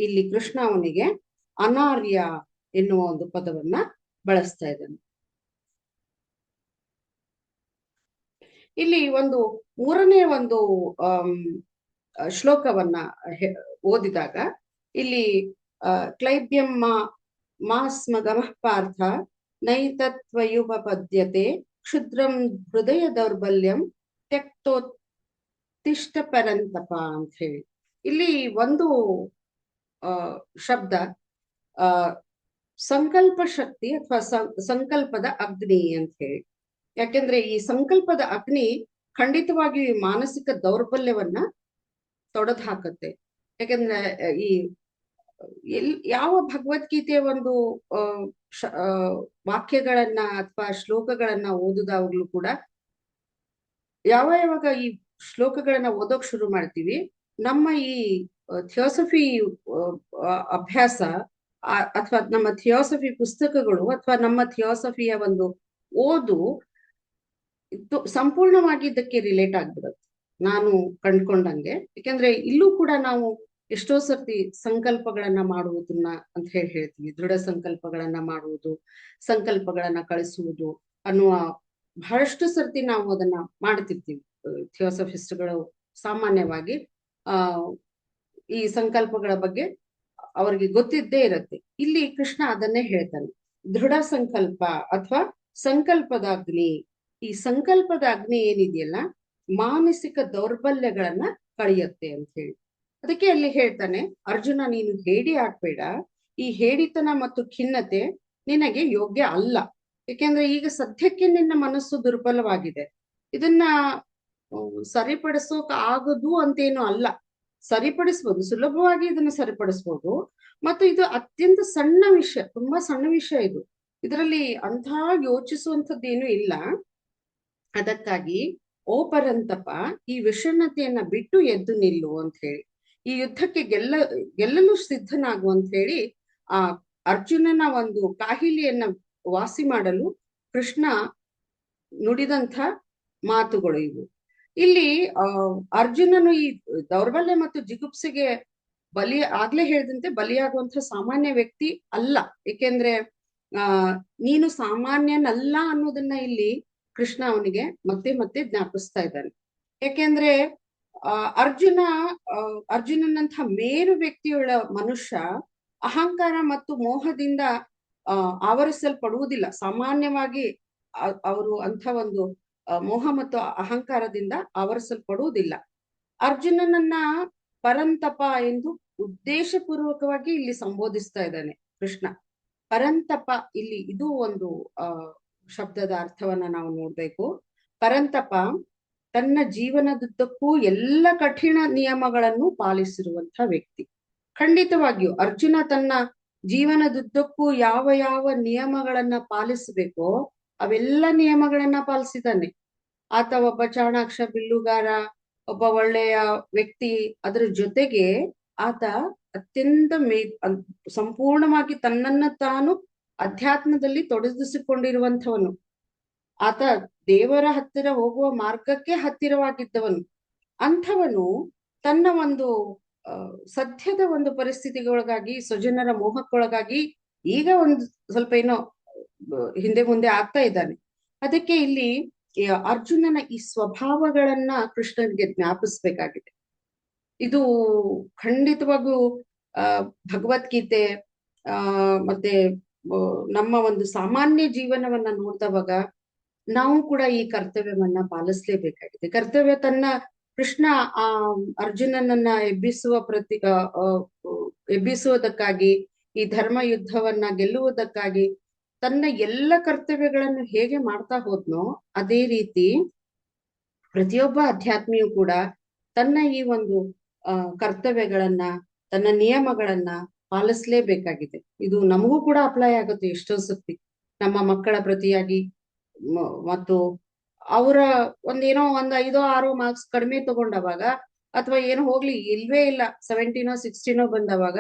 ಇಲ್ಲಿ ಕೃಷ್ಣ ಅವನಿಗೆ ಅನಾರ್ಯ ಎನ್ನುವ ಒಂದು ಪದವನ್ನ ಬಳಸ್ತಾ ಇದ್ದಾನೆ. ಇಲ್ಲಿ ಒಂದು ಮೂರನೇ ಒಂದು ಶ್ಲೋಕವನ್ನ ಓದಿದಾಗ ಇಲ್ಲಿ ಕ್ಲೈಬ್ಯಂ ಮಾಸ್ಮಗಮಃ ಪಾರ್ಥ ನೈತತ್ವಯುಪಪದ್ಯತೆ ಕ್ಷುದ್ರಂ ಹೃದಯ ದೌರ್ಬಲ್ಯಂ ತ್ಯಕ್ತೋತ್ತಿಷ್ಟ ಪರಂತಪ ಅಂತ ಹೇಳಿ. ಇಲ್ಲಿ ಒಂದು ಶಬ್ದ ಸಂಕಲ್ಪ ಶಕ್ತಿ ಅಥವಾ ಸಂಕಲ್ಪದ ಅಗ್ನಿ ಅಂತ ಹೇಳಿ. ಯಾಕೆಂದ್ರೆ ಈ ಸಂಕಲ್ಪದ ಅಗ್ನಿ ಖಂಡಿತವಾಗಿಯೂ ಈ ಮಾನಸಿಕ ದೌರ್ಬಲ್ಯವನ್ನ ತೊಡೆದು ಹಾಕತ್ತೆ. ಯಾಕಂದ್ರೆ ಈ ಯಾವ ಭಗವದ್ಗೀತೆಯ ಒಂದು ವಾಕ್ಯಗಳನ್ನ ಅಥವಾ ಶ್ಲೋಕಗಳನ್ನ ಓದುದಾಗ್ಲೂ ಕೂಡ ಯಾವಾಗ ಈ ಶ್ಲೋಕಗಳನ್ನ ಓದೋಕ್ ಶುರು ಮಾಡ್ತೀವಿ, ನಮ್ಮ ಈ ಥಿಯೋಸಫಿ ಅಭ್ಯಾಸ ಅಥವಾ ನಮ್ಮ ಥಿಯೋಸಫಿ ಪುಸ್ತಕಗಳು ಅಥವಾ ನಮ್ಮ ಥಿಯೋಸಫಿಯ ಒಂದು ಓದು ಸಂಪೂರ್ಣವಾಗಿ ಇದಕ್ಕೆ ರಿಲೇಟ್ ಆಗ್ಬಿಡುತ್ತೆ ನಾನು ಕಂಡ್ಕೊಂಡಂಗೆ. ಯಾಕಂದ್ರೆ ಇಲ್ಲೂ ಕೂಡ ನಾವು ಎಷ್ಟೋ ಸರ್ತಿ ಸಂಕಲ್ಪಗಳನ್ನ ಮಾಡುವುದನ್ನ ಅಂತ ಹೇಳ್ತೀವಿ. ದೃಢ ಸಂಕಲ್ಪಗಳನ್ನ ಮಾಡುವುದು, ಸಂಕಲ್ಪಗಳನ್ನ ಕಳಿಸುವುದು ಅನ್ನುವ ಬಹಳಷ್ಟು ಸರ್ತಿ ನಾವು ಅದನ್ನ ಮಾಡ್ತಿರ್ತೀವಿ. ಥಿಯೋಸಫಿಸ್ಟ್ಗಳು ಸಾಮಾನ್ಯವಾಗಿ ಈ ಸಂಕಲ್ಪಗಳ ಬಗ್ಗೆ ಅವ್ರಿಗೆ ಗೊತ್ತಿದ್ದೇ ಇರತ್ತೆ. ಇಲ್ಲಿ ಕೃಷ್ಣ ಅದನ್ನೇ ಹೇಳ್ತಾನೆ, ದೃಢ ಸಂಕಲ್ಪ ಅಥವಾ ಸಂಕಲ್ಪದ ಅಗ್ನಿ. ಈ ಸಂಕಲ್ಪದ ಅಗ್ನಿ ಏನಿದೆಯಲ್ಲ ಮಾನಸಿಕ ದೌರ್ಬಲ್ಯಗಳನ್ನ ಕಳೆಯುತ್ತೆ ಅಂತ ಹೇಳಿ. ಅದಕ್ಕೆ ಅಲ್ಲಿ ಹೇಳ್ತಾನೆ, ಅರ್ಜುನ ನೀನು ಹೇಡಿ ಆಗ್ಬೇಡ, ಈ ಹೇಡಿತನ ಮತ್ತು ಖಿನ್ನತೆ ನಿನಗೆ ಯೋಗ್ಯ ಅಲ್ಲ. ಯಾಕೆಂದ್ರೆ ಈಗ ಸದ್ಯಕ್ಕೆ ನಿನ್ನ ಮನಸ್ಸು ದುರ್ಬಲವಾಗಿದೆ, ಇದನ್ನ ಸರಿಪಡಿಸೋಕ್ ಆಗದು ಅಂತೇನು ಅಲ್ಲ. ಸರಿಪಡಿಸ್ಬೋದು, ಸುಲಭವಾಗಿ ಇದನ್ನ ಸರಿಪಡಿಸ್ಬೋದು. ಮತ್ತು ಇದು ಅತ್ಯಂತ ಸಣ್ಣ ವಿಷಯ, ತುಂಬಾ ಸಣ್ಣ ವಿಷಯ ಇದು. ಇದರಲ್ಲಿ ಅಂಥ ಯೋಚಿಸುವಂಥದ್ದೇನು ಇಲ್ಲ. ಅದಕ್ಕಾಗಿ ಓ ಪರಂತಪ, ಈ ವಿಷಣ್ಣತೆಯನ್ನ ಬಿಟ್ಟು ಎದ್ದು ನಿಲ್ಲು ಅಂತ ಹೇಳಿ, ಈ ಯುದ್ಧಕ್ಕೆ ಗೆಲ್ಲಲು ಸಿದ್ಧನಾಗು ಅಂತ ಹೇಳಿ ಆ ಅರ್ಜುನನ ಒಂದು ಕಾಹಿಲೆಯನ್ನ ವಾಸಿ ಮಾಡಲು ಕೃಷ್ಣ ನುಡಿದಂಥ ಮಾತುಗಳು ಇವು. ಇಲ್ಲಿ ಅರ್ಜುನನು ಈ ದೌರ್ಬಲ್ಯ ಮತ್ತು ಜಿಗುಪ್ಸೆಗೆ ಆಗ್ಲೇ ಹೇಳಿದಂತೆ ಬಲಿಯಾಗುವಂತ ಸಾಮಾನ್ಯ ವ್ಯಕ್ತಿ ಅಲ್ಲ. ಏಕೆಂದ್ರೆ ನೀನು ಸಾಮಾನ್ಯನಲ್ಲ ಅನ್ನೋದನ್ನ ಇಲ್ಲಿ ಕೃಷ್ಣ ಅವನಿಗೆ ಮತ್ತೆ ಮತ್ತೆ ಜ್ಞಾಪಿಸ್ತಾ ಇದ್ದಾನೆ. ಯಾಕೆಂದ್ರೆ ಅರ್ಜುನನಂಥ ಮೇರು ವ್ಯಕ್ತಿಯುಳ್ಳ ಮನುಷ್ಯ ಅಹಂಕಾರ ಮತ್ತು ಮೋಹದಿಂದ ಆವರಿಸಲ್ಪಡುವುದಿಲ್ಲ. ಸಾಮಾನ್ಯವಾಗಿ ಅವರು ಅಂಥ ಒಂದು ಮೋಹ ಮತ್ತು ಅಹಂಕಾರದಿಂದ ಆವರಿಸಲ್ಪಡುವುದಿಲ್ಲ. ಅರ್ಜುನನನ್ನ ಪರಂತಪ ಎಂದು ಉದ್ದೇಶಪೂರ್ವಕವಾಗಿ ಇಲ್ಲಿ ಸಂಬೋಧಿಸ್ತಾ ಇದ್ದಾನೆ ಕೃಷ್ಣ. ಪರಂತಪ ಇಲ್ಲಿ ಇದು ಒಂದು ಶಬ್ದದ ಅರ್ಥವನ್ನ ನಾವು ನೋಡ್ಬೇಕು. ಪರಂತಪ ತನ್ನ ಜೀವನದುದ್ದಕ್ಕೂ ಎಲ್ಲ ಕಠಿಣ ನಿಯಮಗಳನ್ನು ಪಾಲಿಸಿರುವಂತ ವ್ಯಕ್ತಿ. ಖಂಡಿತವಾಗಿಯೂ ಅರ್ಜುನ ತನ್ನ ಜೀವನದುದ್ದಕ್ಕೂ ಯಾವ ಯಾವ ನಿಯಮಗಳನ್ನ ಪಾಲಿಸಬೇಕೋ ಅವೆಲ್ಲ ನಿಯಮಗಳನ್ನ ಪಾಲಿಸಿದ್ದಾನೆ. ಆತ ಒಬ್ಬ ಚಾಣಾಕ್ಷ ಬಿಲ್ಲುಗಾರ, ಒಬ್ಬ ಒಳ್ಳೆಯ ವ್ಯಕ್ತಿ. ಅದರ ಜೊತೆಗೆ ಆತ ಅತ್ಯಂತ ಸಂಪೂರ್ಣವಾಗಿ ತನ್ನನ್ನ ತಾನು ಅಧ್ಯಾತ್ಮದಲ್ಲಿ ತೊಡಗಿಸಿಕೊಂಡಿರುವಂಥವನು. ಆತ ದೇವರ ಹತ್ತಿರ ಹೋಗುವ ಮಾರ್ಗಕ್ಕೆ ಹತ್ತಿರವಾಗಿದ್ದವನು. ಅಂಥವನು ತನ್ನ ಒಂದು ಸದ್ಯದ ಒಂದು ಪರಿಸ್ಥಿತಿಗೊಳಗಾಗಿ, ಸ್ವಜನರ ಮೋಹಕ್ಕೊಳಗಾಗಿ ಈಗ ಒಂದು ಸ್ವಲ್ಪ ಏನೋ ಹಿಂದೆ ಮುಂದೆ ಆಗ್ತಾ ಇದ್ದಾನೆ. ಅದಕ್ಕೆ ಇಲ್ಲಿ ಅರ್ಜುನನ ಈ ಸ್ವಭಾವಗಳನ್ನ ಕೃಷ್ಣನಿಗೆ ಜ್ಞಾಪಿಸ್ಬೇಕಾಗಿದೆ. ಇದು ಖಂಡಿತವಾಗೂ ಭಗವದ್ಗೀತೆ ಮತ್ತೆ ನಮ್ಮ ಒಂದು ಸಾಮಾನ್ಯ ಜೀವನವನ್ನ ನೋಡಿದವಾಗ ನಾವು ಕೂಡ ಈ ಕರ್ತವ್ಯವನ್ನ ಪಾಲಿಸ್ಲೇಬೇಕಾಗಿದೆ. ಕರ್ತವ್ಯ ತನ್ನ ಕೃಷ್ಣ ಅರ್ಜುನನನ್ನ ಎಬ್ಬಿಸುವುದಕ್ಕಾಗಿ, ಈ ಧರ್ಮ ಯುದ್ಧವನ್ನ ಗೆಲ್ಲುವುದಕ್ಕಾಗಿ ತನ್ನ ಎಲ್ಲ ಕರ್ತವ್ಯಗಳನ್ನು ಹೇಗೆ ಮಾಡ್ತಾ ಹೋದ್ನೋ ಅದೇ ರೀತಿ ಪ್ರತಿಯೊಬ್ಬ ಅಧ್ಯಾತ್ಮಿಯು ಕೂಡ ತನ್ನ ಈ ಒಂದು ಕರ್ತವ್ಯಗಳನ್ನ, ತನ್ನ ನಿಯಮಗಳನ್ನ ಪಾಲಿಸ್ಲೇಬೇಕಾಗಿದೆ. ಇದು ನಮಗೂ ಕೂಡ ಅಪ್ಲೈ ಆಗುತ್ತೆ ಎಷ್ಟೋ ಸರ್ತಿ. ನಮ್ಮ ಮಕ್ಕಳ ಪ್ರತಿಯಾಗಿ ಮತ್ತು ಅವರ ಒಂದೇನೋ 5-6 ಮಾರ್ಕ್ಸ್ ಕಡಿಮೆ ತಗೊಂಡವಾಗ, ಅಥವಾ ಏನೋ ಹೋಗ್ಲಿ ಇಲ್ವೇ ಇಲ್ಲ 17 16 ಬಂದವಾಗ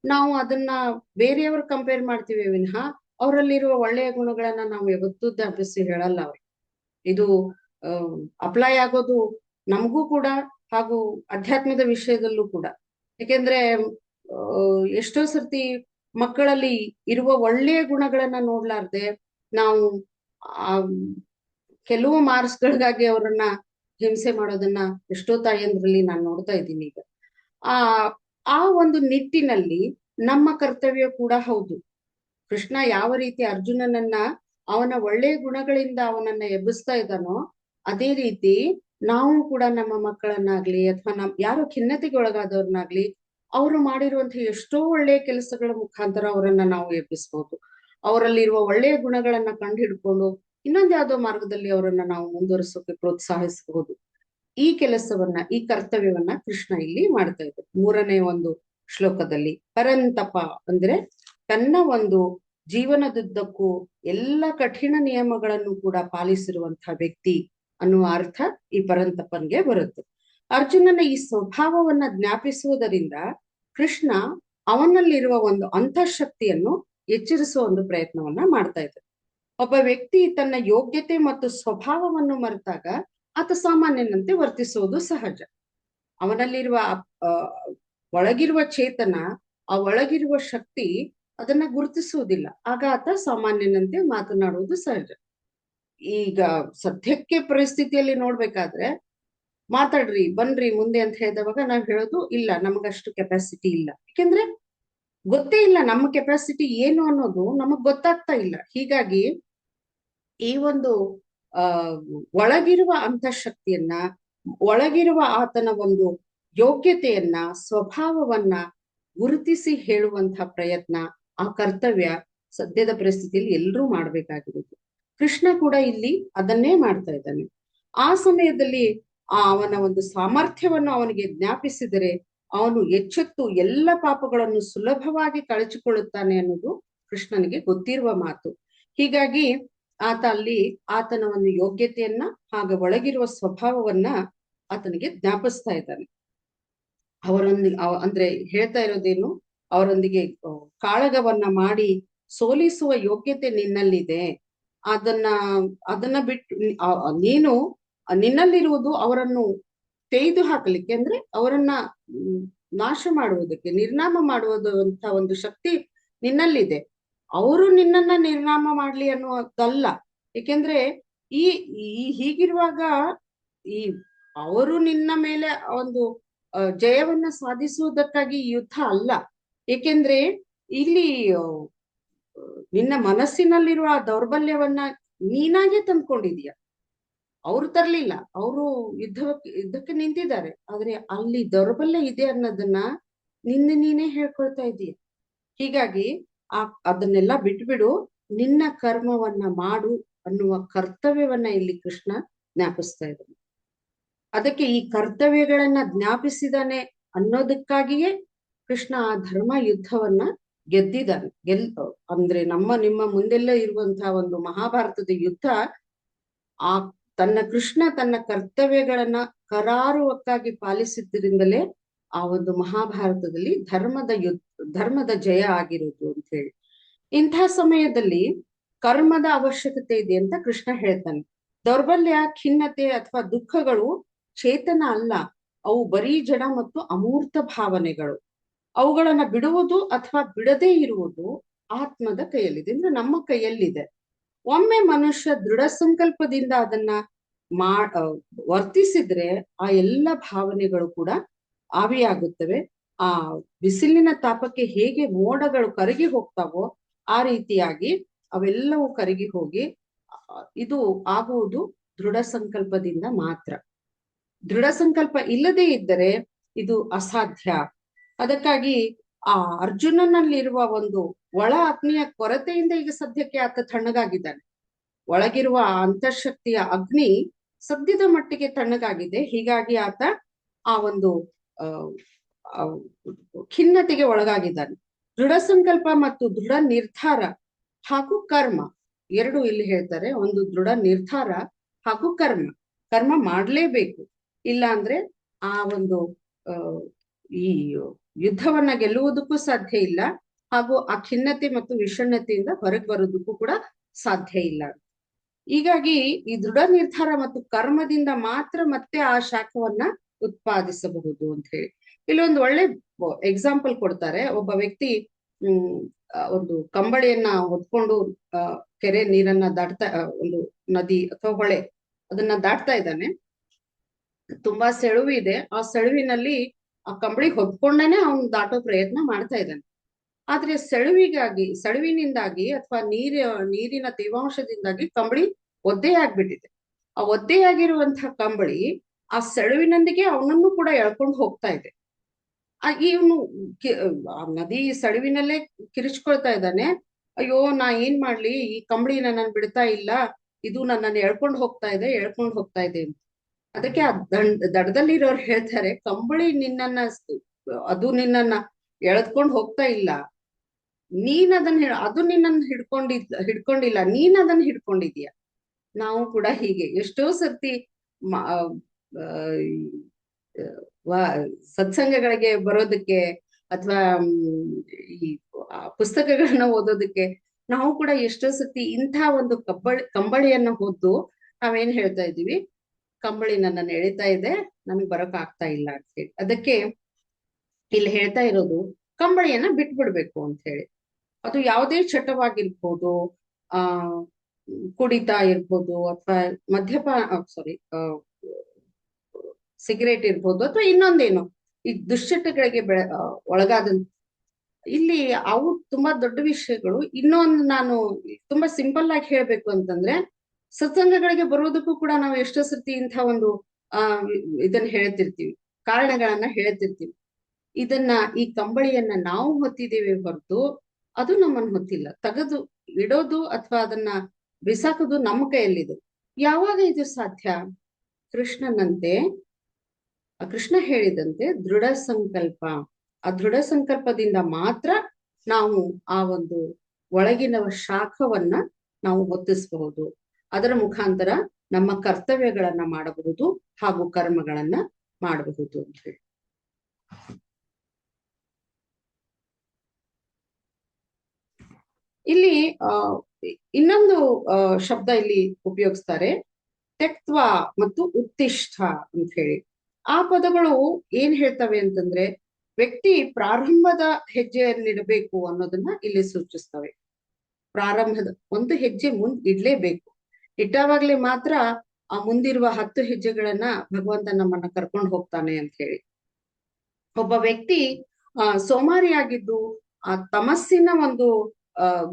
ನಾವು ಅದನ್ನ ಬೇರೆಯವ್ರ ಕಂಪೇರ್ ಮಾಡ್ತೀವಿ ವಿನಃ ಅವರಲ್ಲಿರುವ ಒಳ್ಳೆಯ ಗುಣಗಳನ್ನ ನಾವು ಯಾವತ್ತೂ ಜ್ಞಾಪಿಸಿ ಹೇಳಲ್ಲ ಅವ್ರಿಗೆ. ಇದು ಅಪ್ಲೈ ಆಗೋದು ನಮಗೂ ಕೂಡ ಹಾಗೂ ಅಧ್ಯಾತ್ಮದ ವಿಷಯದಲ್ಲೂ ಕೂಡ. ಯಾಕೆಂದ್ರೆ ಎಷ್ಟೋ ಸರ್ತಿ ಮಕ್ಕಳಲ್ಲಿ ಇರುವ ಒಳ್ಳೆಯ ಗುಣಗಳನ್ನ ನೋಡ್ಲಾರ್ದೆ ನಾವು ಕೆಲವು ಮಾರ್ಕ್ಸ್ಗಳಿಗಾಗಿ ಅವರನ್ನ ಹಿಂಸೆ ಮಾಡೋದನ್ನ ಎಷ್ಟೋ ತಾಯಂದ್ರಲ್ಲಿ ನಾನು ನೋಡ್ತಾ ಇದ್ದೀನಿ ಈಗ. ಆ ಒಂದು ನಿಟ್ಟಿನಲ್ಲಿ ನಮ್ಮ ಕರ್ತವ್ಯ ಕೂಡ ಹೌದು. ಕೃಷ್ಣ ಯಾವ ರೀತಿ ಅರ್ಜುನನನ್ನ ಅವನ ಒಳ್ಳೆಯ ಗುಣಗಳಿಂದ ಅವನನ್ನ ಎಬ್ಬಿಸ್ತಾ ಇದ್ದಾನೋ ಅದೇ ರೀತಿ ನಾವು ಕೂಡ ನಮ್ಮ ಮಕ್ಕಳನ್ನಾಗ್ಲಿ ಅಥವಾ ಯಾರೋ ಖಿನ್ನತೆಗೆ ಒಳಗಾದವ್ರನ್ನಾಗ್ಲಿ ಅವರು ಮಾಡಿರುವಂತಹ ಎಷ್ಟೋ ಒಳ್ಳೆಯ ಕೆಲಸಗಳ ಮುಖಾಂತರ ಅವರನ್ನ ನಾವು ಎಬ್ಬಿಸ್ಬೋದು. ಅವರಲ್ಲಿರುವ ಒಳ್ಳೆಯ ಗುಣಗಳನ್ನ ಕಂಡು ಹಿಡ್ಕೊಂಡು ಇನ್ನೊಂದ್ ಯಾವ್ದೋ ಮಾರ್ಗದಲ್ಲಿ ಅವರನ್ನ ನಾವು ಮುಂದುವರಿಸೋಕೆ ಪ್ರೋತ್ಸಾಹಿಸಬಹುದು. ಈ ಕೆಲಸವನ್ನ, ಈ ಕರ್ತವ್ಯವನ್ನ ಕೃಷ್ಣ ಇಲ್ಲಿ ಮಾಡ್ತಾ ಇದ್ದಾರೆ 3ನೇ ಒಂದು ಶ್ಲೋಕದಲ್ಲಿ. ಪರಂತಪ ಅಂದ್ರೆ ತನ್ನ ಒಂದು ಜೀವನದುದ್ದಕ್ಕೂ ಎಲ್ಲ ಕಠಿಣ ನಿಯಮಗಳನ್ನು ಕೂಡ ಪಾಲಿಸಿರುವಂತಹ ವ್ಯಕ್ತಿ ಅನ್ನುವ ಅರ್ಥ ಈ ಪರಂತಪನ್ಗೆ ಬರುತ್ತೆ. ಅರ್ಜುನನ ಈ ಸ್ವಭಾವವನ್ನ ಜ್ಞಾಪಿಸುವುದರಿಂದ ಕೃಷ್ಣ ಅವನಲ್ಲಿರುವ ಒಂದು ಅಂತಃಶಕ್ತಿಯನ್ನು ಎಚ್ಚರಿಸುವ ಒಂದು ಪ್ರಯತ್ನವನ್ನ ಮಾಡ್ತಾ ಇದ್ದಾರೆ. ಒಬ್ಬ ವ್ಯಕ್ತಿ ತನ್ನ ಯೋಗ್ಯತೆ ಮತ್ತು ಸ್ವಭಾವವನ್ನು ಮರೆತಾಗ ಆತ ಸಾಮಾನ್ಯನಂತೆ ವರ್ತಿಸುವುದು ಸಹಜ. ಅವನಲ್ಲಿರುವ ಒಳಗಿರುವ ಚೇತನ, ಆ ಒಳಗಿರುವ ಶಕ್ತಿ ಅದನ್ನ ಗುರುತಿಸುವುದಿಲ್ಲ. ಆಗ ಆತ ಸಾಮಾನ್ಯನಂತೆ ಮಾತನಾಡುವುದು ಸಹಜ. ಈಗ ಸದ್ಯಕ್ಕೆ ಪರಿಸ್ಥಿತಿಯಲ್ಲಿ ನೋಡ್ಬೇಕಾದ್ರೆ ಮಾತಾಡ್ರಿ, ಬನ್ರಿ ಮುಂದೆ ಅಂತ ಹೇಳಿದವಾಗ ನಾವ್ ಹೇಳೋದು ಇಲ್ಲ, ನಮಗಷ್ಟು ಕೆಪಾಸಿಟಿ ಇಲ್ಲ. ಯಾಕೆಂದ್ರೆ ಗೊತ್ತೇ ಇಲ್ಲ ನಮ್ಮ ಕೆಪಾಸಿಟಿ ಏನು ಅನ್ನೋದು ನಮಗ್ ಗೊತ್ತಾಗ್ತಾ ಇಲ್ಲ. ಹೀಗಾಗಿ ಈ ಒಂದು ಒಳಗಿರುವ ಅಂತಃಶಕ್ತಿಯನ್ನ, ಒಳಗಿರುವ ಆತನ ಒಂದು ಯೋಗ್ಯತೆಯನ್ನ, ಸ್ವಭಾವವನ್ನ ಗುರುತಿಸಿ ಹೇಳುವಂತಹ ಪ್ರಯತ್ನ, ಆ ಕರ್ತವ್ಯ ಸದ್ಯದ ಪರಿಸ್ಥಿತಿಯಲ್ಲಿ ಎಲ್ಲರೂ ಮಾಡ್ಬೇಕಾಗಿರೋದು. ಕೃಷ್ಣ ಕೂಡ ಇಲ್ಲಿ ಅದನ್ನೇ ಮಾಡ್ತಾ ಇದ್ದಾನೆ. ಆ ಸಮಯದಲ್ಲಿ ಅವನ ಒಂದು ಸಾಮರ್ಥ್ಯವನ್ನು ಅವನಿಗೆ ಜ್ಞಾಪಿಸಿದರೆ ಅವನು ಎಚ್ಚೆತ್ತು ಎಲ್ಲ ಪಾಪಗಳನ್ನು ಸುಲಭವಾಗಿ ಕಳಚಿಕೊಳ್ಳುತ್ತಾನೆ ಅನ್ನೋದು ಕೃಷ್ಣನಿಗೆ ಗೊತ್ತಿರುವ ಮಾತು. ಹೀಗಾಗಿ ಆತ ಅಲ್ಲಿ ಆತನ ಒಂದು ಯೋಗ್ಯತೆಯನ್ನ ಹಾಗೆ ಒಳಗಿರುವ ಸ್ವಭಾವವನ್ನ ಆತನಿಗೆ ಜ್ಞಾಪಿಸ್ತಾ ಇದ್ದಾನೆ. ಅವರೊಂದಿಗೆ ಅಂದ್ರೆ ಹೇಳ್ತಾ ಇರೋದೇನು, ಅವರೊಂದಿಗೆ ಕಾಳಗವನ್ನ ಮಾಡಿ ಸೋಲಿಸುವ ಯೋಗ್ಯತೆ ನಿನ್ನಲ್ಲಿದೆ. ಅದನ್ನ ಬಿಟ್ಟು ನೀನು ನಿನ್ನಲ್ಲಿರುವುದು ಅವರನ್ನು ತೆಗೆದು ಹಾಕಲಿಕ್ಕೆ, ಅಂದ್ರೆ ಅವರನ್ನ ನಾಶ ಮಾಡುವುದಕ್ಕೆ, ನಿರ್ನಾಮ ಮಾಡುವುದಂತ ಒಂದು ಶಕ್ತಿ ನಿನ್ನಲ್ಲಿದೆ. ಅವರು ನಿನ್ನನ್ನ ನಿರ್ನಾಮ ಮಾಡ್ಲಿ ಅನ್ನೋದಲ್ಲ. ಏಕೆಂದ್ರೆ ಈ ಹೀಗಿರುವಾಗ ಈ ಅವರು ನಿನ್ನ ಮೇಲೆ ಒಂದು ಜಯವನ್ನ ಸಾಧಿಸುವುದಕ್ಕಾಗಿ ಯುದ್ಧ ಅಲ್ಲ. ಏಕೆಂದ್ರೆ ಇಲ್ಲಿ ನಿನ್ನ ಮನಸ್ಸಿನಲ್ಲಿರುವ ದೌರ್ಬಲ್ಯವನ್ನ ನೀನಾಗೆ ತಂದ್ಕೊಂಡಿದೀಯ. ಅವ್ರು ತರ್ಲಿಲ್ಲ, ಅವರು ಯುದ್ಧಕ್ಕೆ ನಿಂತಿದ್ದಾರೆ. ಆದ್ರೆ ಅಲ್ಲಿ ದೌರ್ಬಲ್ಯ ಇದೆ ಅನ್ನೋದನ್ನ ನೀನೇ ಹೇಳ್ಕೊಳ್ತಾ ಇದೀಯ. ಹೀಗಾಗಿ ಅದನ್ನೆಲ್ಲ ಬಿಟ್ಬಿಡು, ನಿನ್ನ ಕರ್ಮವನ್ನ ಮಾಡು ಅನ್ನುವ ಕರ್ತವ್ಯವನ್ನ ಇಲ್ಲಿ ಕೃಷ್ಣ ಜ್ಞಾಪಿಸ್ತಾ ಇದ್ದಾನೆ. ಅದಕ್ಕೆ ಈ ಕರ್ತವ್ಯಗಳನ್ನ ಜ್ಞಾಪಿಸಿದಾನೆ ಅನ್ನೋದಕ್ಕಾಗಿಯೇ ಕೃಷ್ಣ ಆ ಧರ್ಮ ಯುದ್ಧವನ್ನ ಗೆದ್ದಿದ್ದಾನೆ. ಅಂದ್ರೆ ನಿಮ್ಮ ಮುಂದೆಲ್ಲ ಇರುವಂತಹ ಒಂದು ಮಹಾಭಾರತದ ಯುದ್ಧ ಆ ಕೃಷ್ಣ ತನ್ನ ಕರ್ತವ್ಯಗಳನ್ನ ಕರಾರುವಕ್ಕಾಗಿ ಪಾಲಿಸಿದ್ರಿಂದಲೇ ಆ ಒಂದು ಮಹಾಭಾರತದಲ್ಲಿ ಧರ್ಮದ ಜಯ ಆಗಿರೋದು ಅಂತ ಹೇಳಿ. ಇಂಥ ಸಮಯದಲ್ಲಿ ಕರ್ಮದ ಅವಶ್ಯಕತೆ ಇದೆ ಅಂತ ಕೃಷ್ಣ ಹೇಳ್ತಾನೆ. ದೌರ್ಬಲ್ಯ, ಖಿನ್ನತೆ ಅಥವಾ ದುಃಖಗಳು ಚೇತನ ಅಲ್ಲ, ಅವು ಬರೀ ಜಡ ಮತ್ತು ಅಮೂರ್ತ ಭಾವನೆಗಳು. ಅವುಗಳನ್ನ ಬಿಡುವುದು ಅಥವಾ ಬಿಡದೇ ಇರುವುದು ಆತ್ಮದ ಕೈಯಲ್ಲಿದೆ, ಅಂದ್ರೆ ನಮ್ಮ ಕೈಯಲ್ಲಿದೆ. ಒಮ್ಮೆ ಮನುಷ್ಯ ದೃಢ ಸಂಕಲ್ಪದಿಂದ ಅದನ್ನ ವರ್ತಿಸಿದ್ರೆ ಆ ಎಲ್ಲ ಭಾವನೆಗಳು ಕೂಡ ಆವಿಯಾಗುತ್ತವೆ. ಆ ಬಿಸಿಲಿನ ತಾಪಕ್ಕೆ ಹೇಗೆ ಮೋಡಗಳು ಕರಗಿ ಹೋಗ್ತಾವೋ ಆ ರೀತಿಯಾಗಿ ಅವೆಲ್ಲವೂ ಕರಗಿ ಹೋಗಿ ಇದು ಆಗುವುದು ದೃಢ ಸಂಕಲ್ಪದಿಂದ ಮಾತ್ರ. ದೃಢ ಸಂಕಲ್ಪ ಇಲ್ಲದೆ ಇದ್ದರೆ ಇದು ಅಸಾಧ್ಯ. ಅದಕ್ಕಾಗಿ ಆ ಅರ್ಜುನನಲ್ಲಿರುವ ಒಂದು ಒಳ ಅಗ್ನಿಯ ಕೊರತೆಯಿಂದ ಈಗ ಸದ್ಯಕ್ಕೆ ಆತ ತಣ್ಣಗಾಗಿದ್ದಾನೆ. ಒಳಗಿರುವ ಅಂತರ್ಶಕ್ತಿಯ ಅಗ್ನಿ ಸದ್ಯದ ಮಟ್ಟಿಗೆ ತಣ್ಣಗಾಗಿದೆ. ಹೀಗಾಗಿ ಆತ ಆ ಒಂದು ಖಿನ್ನತೆಗೆ ಒಳಗಾಗಿದ್ದಾನೆ. ದೃಢ ಸಂಕಲ್ಪ ಮತ್ತು ದೃಢ ನಿರ್ಧಾರ ಹಾಗೂ ಕರ್ಮ ಎರಡು ಇಲ್ಲಿ ಹೇಳ್ತಾರೆ. ಒಂದು ದೃಢ ನಿರ್ಧಾರ ಹಾಗೂ ಕರ್ಮ ಮಾಡ್ಲೇಬೇಕು. ಇಲ್ಲ ಅಂದ್ರೆ ಆ ಒಂದು ಈ ಯುದ್ಧವನ್ನ ಗೆಲ್ಲುವುದಕ್ಕೂ ಸಾಧ್ಯ ಇಲ್ಲ, ಹಾಗೂ ಆ ಖಿನ್ನತೆ ಮತ್ತು ವಿಷಣ್ಣತೆಯಿಂದ ಹೊರಗೆ ಬರೋದಕ್ಕೂ ಕೂಡ ಸಾಧ್ಯ ಇಲ್ಲ. ಹೀಗಾಗಿ ಈ ದೃಢ ನಿರ್ಧಾರ ಮತ್ತು ಕರ್ಮದಿಂದ ಮಾತ್ರ ಮತ್ತೆ ಆ ಶಾಖವನ್ನ ಉತ್ಪಾದಿಸಬಹುದು ಅಂತ ಹೇಳಿ ಇಲ್ಲೊಂದು ಒಳ್ಳೆ ಎಕ್ಸಾಂಪಲ್ ಕೊಡ್ತಾರೆ. ಒಬ್ಬ ವ್ಯಕ್ತಿ ಒಂದು ಕಂಬಳಿಯನ್ನ ಹೊತ್ಕೊಂಡು ಕೆರೆ ನೀರನ್ನ ದಾಟ್ತಾ, ಒಂದು ನದಿ ಅಥವಾ ಹೊಳೆ ಅದನ್ನ ದಾಟ್ತಾ ಇದ್ದಾನೆ. ತುಂಬಾ ಸೆಳುವು ಇದೆ. ಆ ಸೆಳುವಿನಲ್ಲಿ ಆ ಕಂಬಳಿ ಹೊತ್ಕೊಂಡೇನೆ ಅವನು ದಾಟೋ ಪ್ರಯತ್ನ ಮಾಡ್ತಾ ಇದ್ದಾನೆ. ಆದ್ರೆ ಸೆಳುವಿನಿಂದಾಗಿ ಅಥವಾ ನೀರಿನ ತೇವಾಂಶದಿಂದಾಗಿ ಕಂಬಳಿ ಒದ್ದೆಯಾಗ್ಬಿಟ್ಟಿದೆ. ಆ ಒದ್ದೆಯಾಗಿರುವಂತಹ ಕಂಬಳಿ ಆ ಸೆಳುವಿನೊಂದಿಗೆ ಅವನನ್ನು ಕೂಡ ಎಳ್ಕೊಂಡು ಹೋಗ್ತಾ ಇದೆ. ಇವನು ನದಿ ಸೆಳುವಿನಲ್ಲೇ ಕಿರಿಚ್ಕೊಳ್ತಾ ಇದ್ದಾನೆ. ಅಯ್ಯೋ, ನಾ ಏನ್ ಮಾಡ್ಲಿ, ಈ ಕಂಬಳಿ ನನ್ನನ್ನು ಬಿಡ್ತಾ ಇಲ್ಲ, ಇದು ನನ್ನನ್ನು ಎಳ್ಕೊಂಡು ಹೋಗ್ತಾ ಇದೆ ಅಂತ. ಅದಕ್ಕೆ ಆ ದಡದಲ್ಲಿರೋರು ಹೇಳ್ತಾರೆ, ಕಂಬಳಿ ನಿನ್ನನ್ನ ಎಳೆದ್ಕೊಂಡು ಹೋಗ್ತಾ ಇಲ್ಲ, ಅದು ನಿನ್ನನ್ನು ಹಿಡ್ಕೊಂಡಿಲ್ಲ, ನೀನ್ ಅದನ್ನ ಹಿಡ್ಕೊಂಡಿದೀಯ. ನಾವು ಕೂಡ ಹೀಗೆ ಎಷ್ಟೋ ಸರ್ತಿ ಸತ್ಸಂಗಗಳಿಗೆ ಬರೋದಕ್ಕೆ ಅಥವಾ ಈ ಪುಸ್ತಕಗಳನ್ನ ಓದೋದಕ್ಕೆ ನಾವು ಕೂಡ ಎಷ್ಟೋ ಸರ್ತಿ ಇಂಥ ಒಂದು ಕಂಬಳಿಯನ್ನ ಹೊದ್ದು ನಾವೇನ್ ಹೇಳ್ತಾ ಇದ್ದೀವಿ, ಕಂಬಳಿ ನನ್ನನ್ನು ಎಳಿತಾ ಇದೆ, ನನ್ಗೆ ಬರೋಕ್ ಆಗ್ತಾ ಇಲ್ಲ ಅಂತ ಹೇಳಿ. ಅದಕ್ಕೆ ಇಲ್ಲಿ ಹೇಳ್ತಾ ಇರೋದು ಕಂಬಳಿಯನ್ನ ಬಿಟ್ಬಿಡ್ಬೇಕು ಅಂತ ಹೇಳಿ. ಅದು ಯಾವುದೇ ಚಟವಾಗಿರ್ಬೋದು, ಕುಡಿತಾ ಇರ್ಬೋದು, ಅಥವಾ ಸಿಗರೇಟ್ ಇರ್ಬೋದು, ಅಥವಾ ಇನ್ನೊಂದೇನು ಈ ದುಶ್ಚಟಗಳಿಗೆ ಒಳಗಾದಂತ. ಇಲ್ಲಿ ಅವು ತುಂಬಾ ದೊಡ್ಡ ವಿಷಯಗಳು. ಇನ್ನೊಂದು ನಾನು ತುಂಬಾ ಸಿಂಪಲ್ ಆಗಿ ಹೇಳ್ಬೇಕು ಅಂತಂದ್ರೆ, ಸತ್ಸಂಗಗಳಿಗೆ ಬರೋದಕ್ಕೂ ಕೂಡ ನಾವು ಎಷ್ಟೋ ಸರ್ತಿ ಇಂಥ ಒಂದು ಇದನ್ನ ಹೇಳ್ತಿರ್ತೀವಿ, ಕಾರಣಗಳನ್ನ ಹೇಳ್ತಿರ್ತೀವಿ. ಈ ಕಂಬಳಿಯನ್ನ ನಾವು ಹೊತ್ತಿದ್ದೇವೆ ಹೊರತು ಅದು ನಮ್ಮನ್ನು ಹೊತ್ತಿಲ್ಲ. ತೆಗೆದು ಇಡೋದು ಅಥವಾ ಅದನ್ನ ಬಿಸಾಕೋದು ನಮ್ಮ ಕೈಯಲ್ಲಿದೆ. ಯಾವಾಗ ಇದು ಸಾಧ್ಯ? ಕೃಷ್ಣ ಹೇಳಿದಂತೆ ದೃಢ ಸಂಕಲ್ಪ. ಆ ದೃಢ ಸಂಕಲ್ಪದಿಂದ ಮಾತ್ರ ನಾವು ಆ ಒಂದು ಒಳಗಿನ ಶಾಖವನ್ನ ನಾವು ಹೊತ್ತಿಸಬಹುದು. ಅದರ ಮುಖಾಂತರ ನಮ್ಮ ಕರ್ತವ್ಯಗಳನ್ನ ಮಾಡಬಹುದು ಹಾಗೂ ಕರ್ಮಗಳನ್ನ ಮಾಡಬಹುದು ಅಂತ ಹೇಳಿ. ಇಲ್ಲಿ ಇನ್ನೊಂದು ಶಬ್ದ ಇಲ್ಲಿ ಉಪಯೋಗಿಸ್ತಾರೆ, ತ್ಯಕ್ತ್ವ ಮತ್ತು ಉತ್ತಿಷ್ಠ ಅಂತ ಹೇಳಿ. ಆ ಪದಗಳು ಏನ್ ಹೇಳ್ತವೆ ಅಂತಂದ್ರೆ, ವ್ಯಕ್ತಿ ಪ್ರಾರಂಭದ ಹೆಜ್ಜೆಯನ್ನಿಡಬೇಕು ಅನ್ನೋದನ್ನ ಇಲ್ಲಿ ಸೂಚಿಸ್ತವೆ. ಪ್ರಾರಂಭದ ಒಂದು ಹೆಜ್ಜೆ ಇಡ್ಲೇಬೇಕು. ಇಟ್ಟವಾಗ್ಲೇ ಮಾತ್ರ ಆ ಮುಂದಿರುವ 10 ಹೆಜ್ಜೆಗಳನ್ನ ಭಗವಂತ ನಮ್ಮನ್ನ ಕರ್ಕೊಂಡು ಹೋಗ್ತಾನೆ ಅಂತ ಹೇಳಿ. ಒಬ್ಬ ವ್ಯಕ್ತಿ ಸೋಮಾರಿಯಾಗಿದ್ದು ಆ ತಮಸ್ಸಿನ ಒಂದು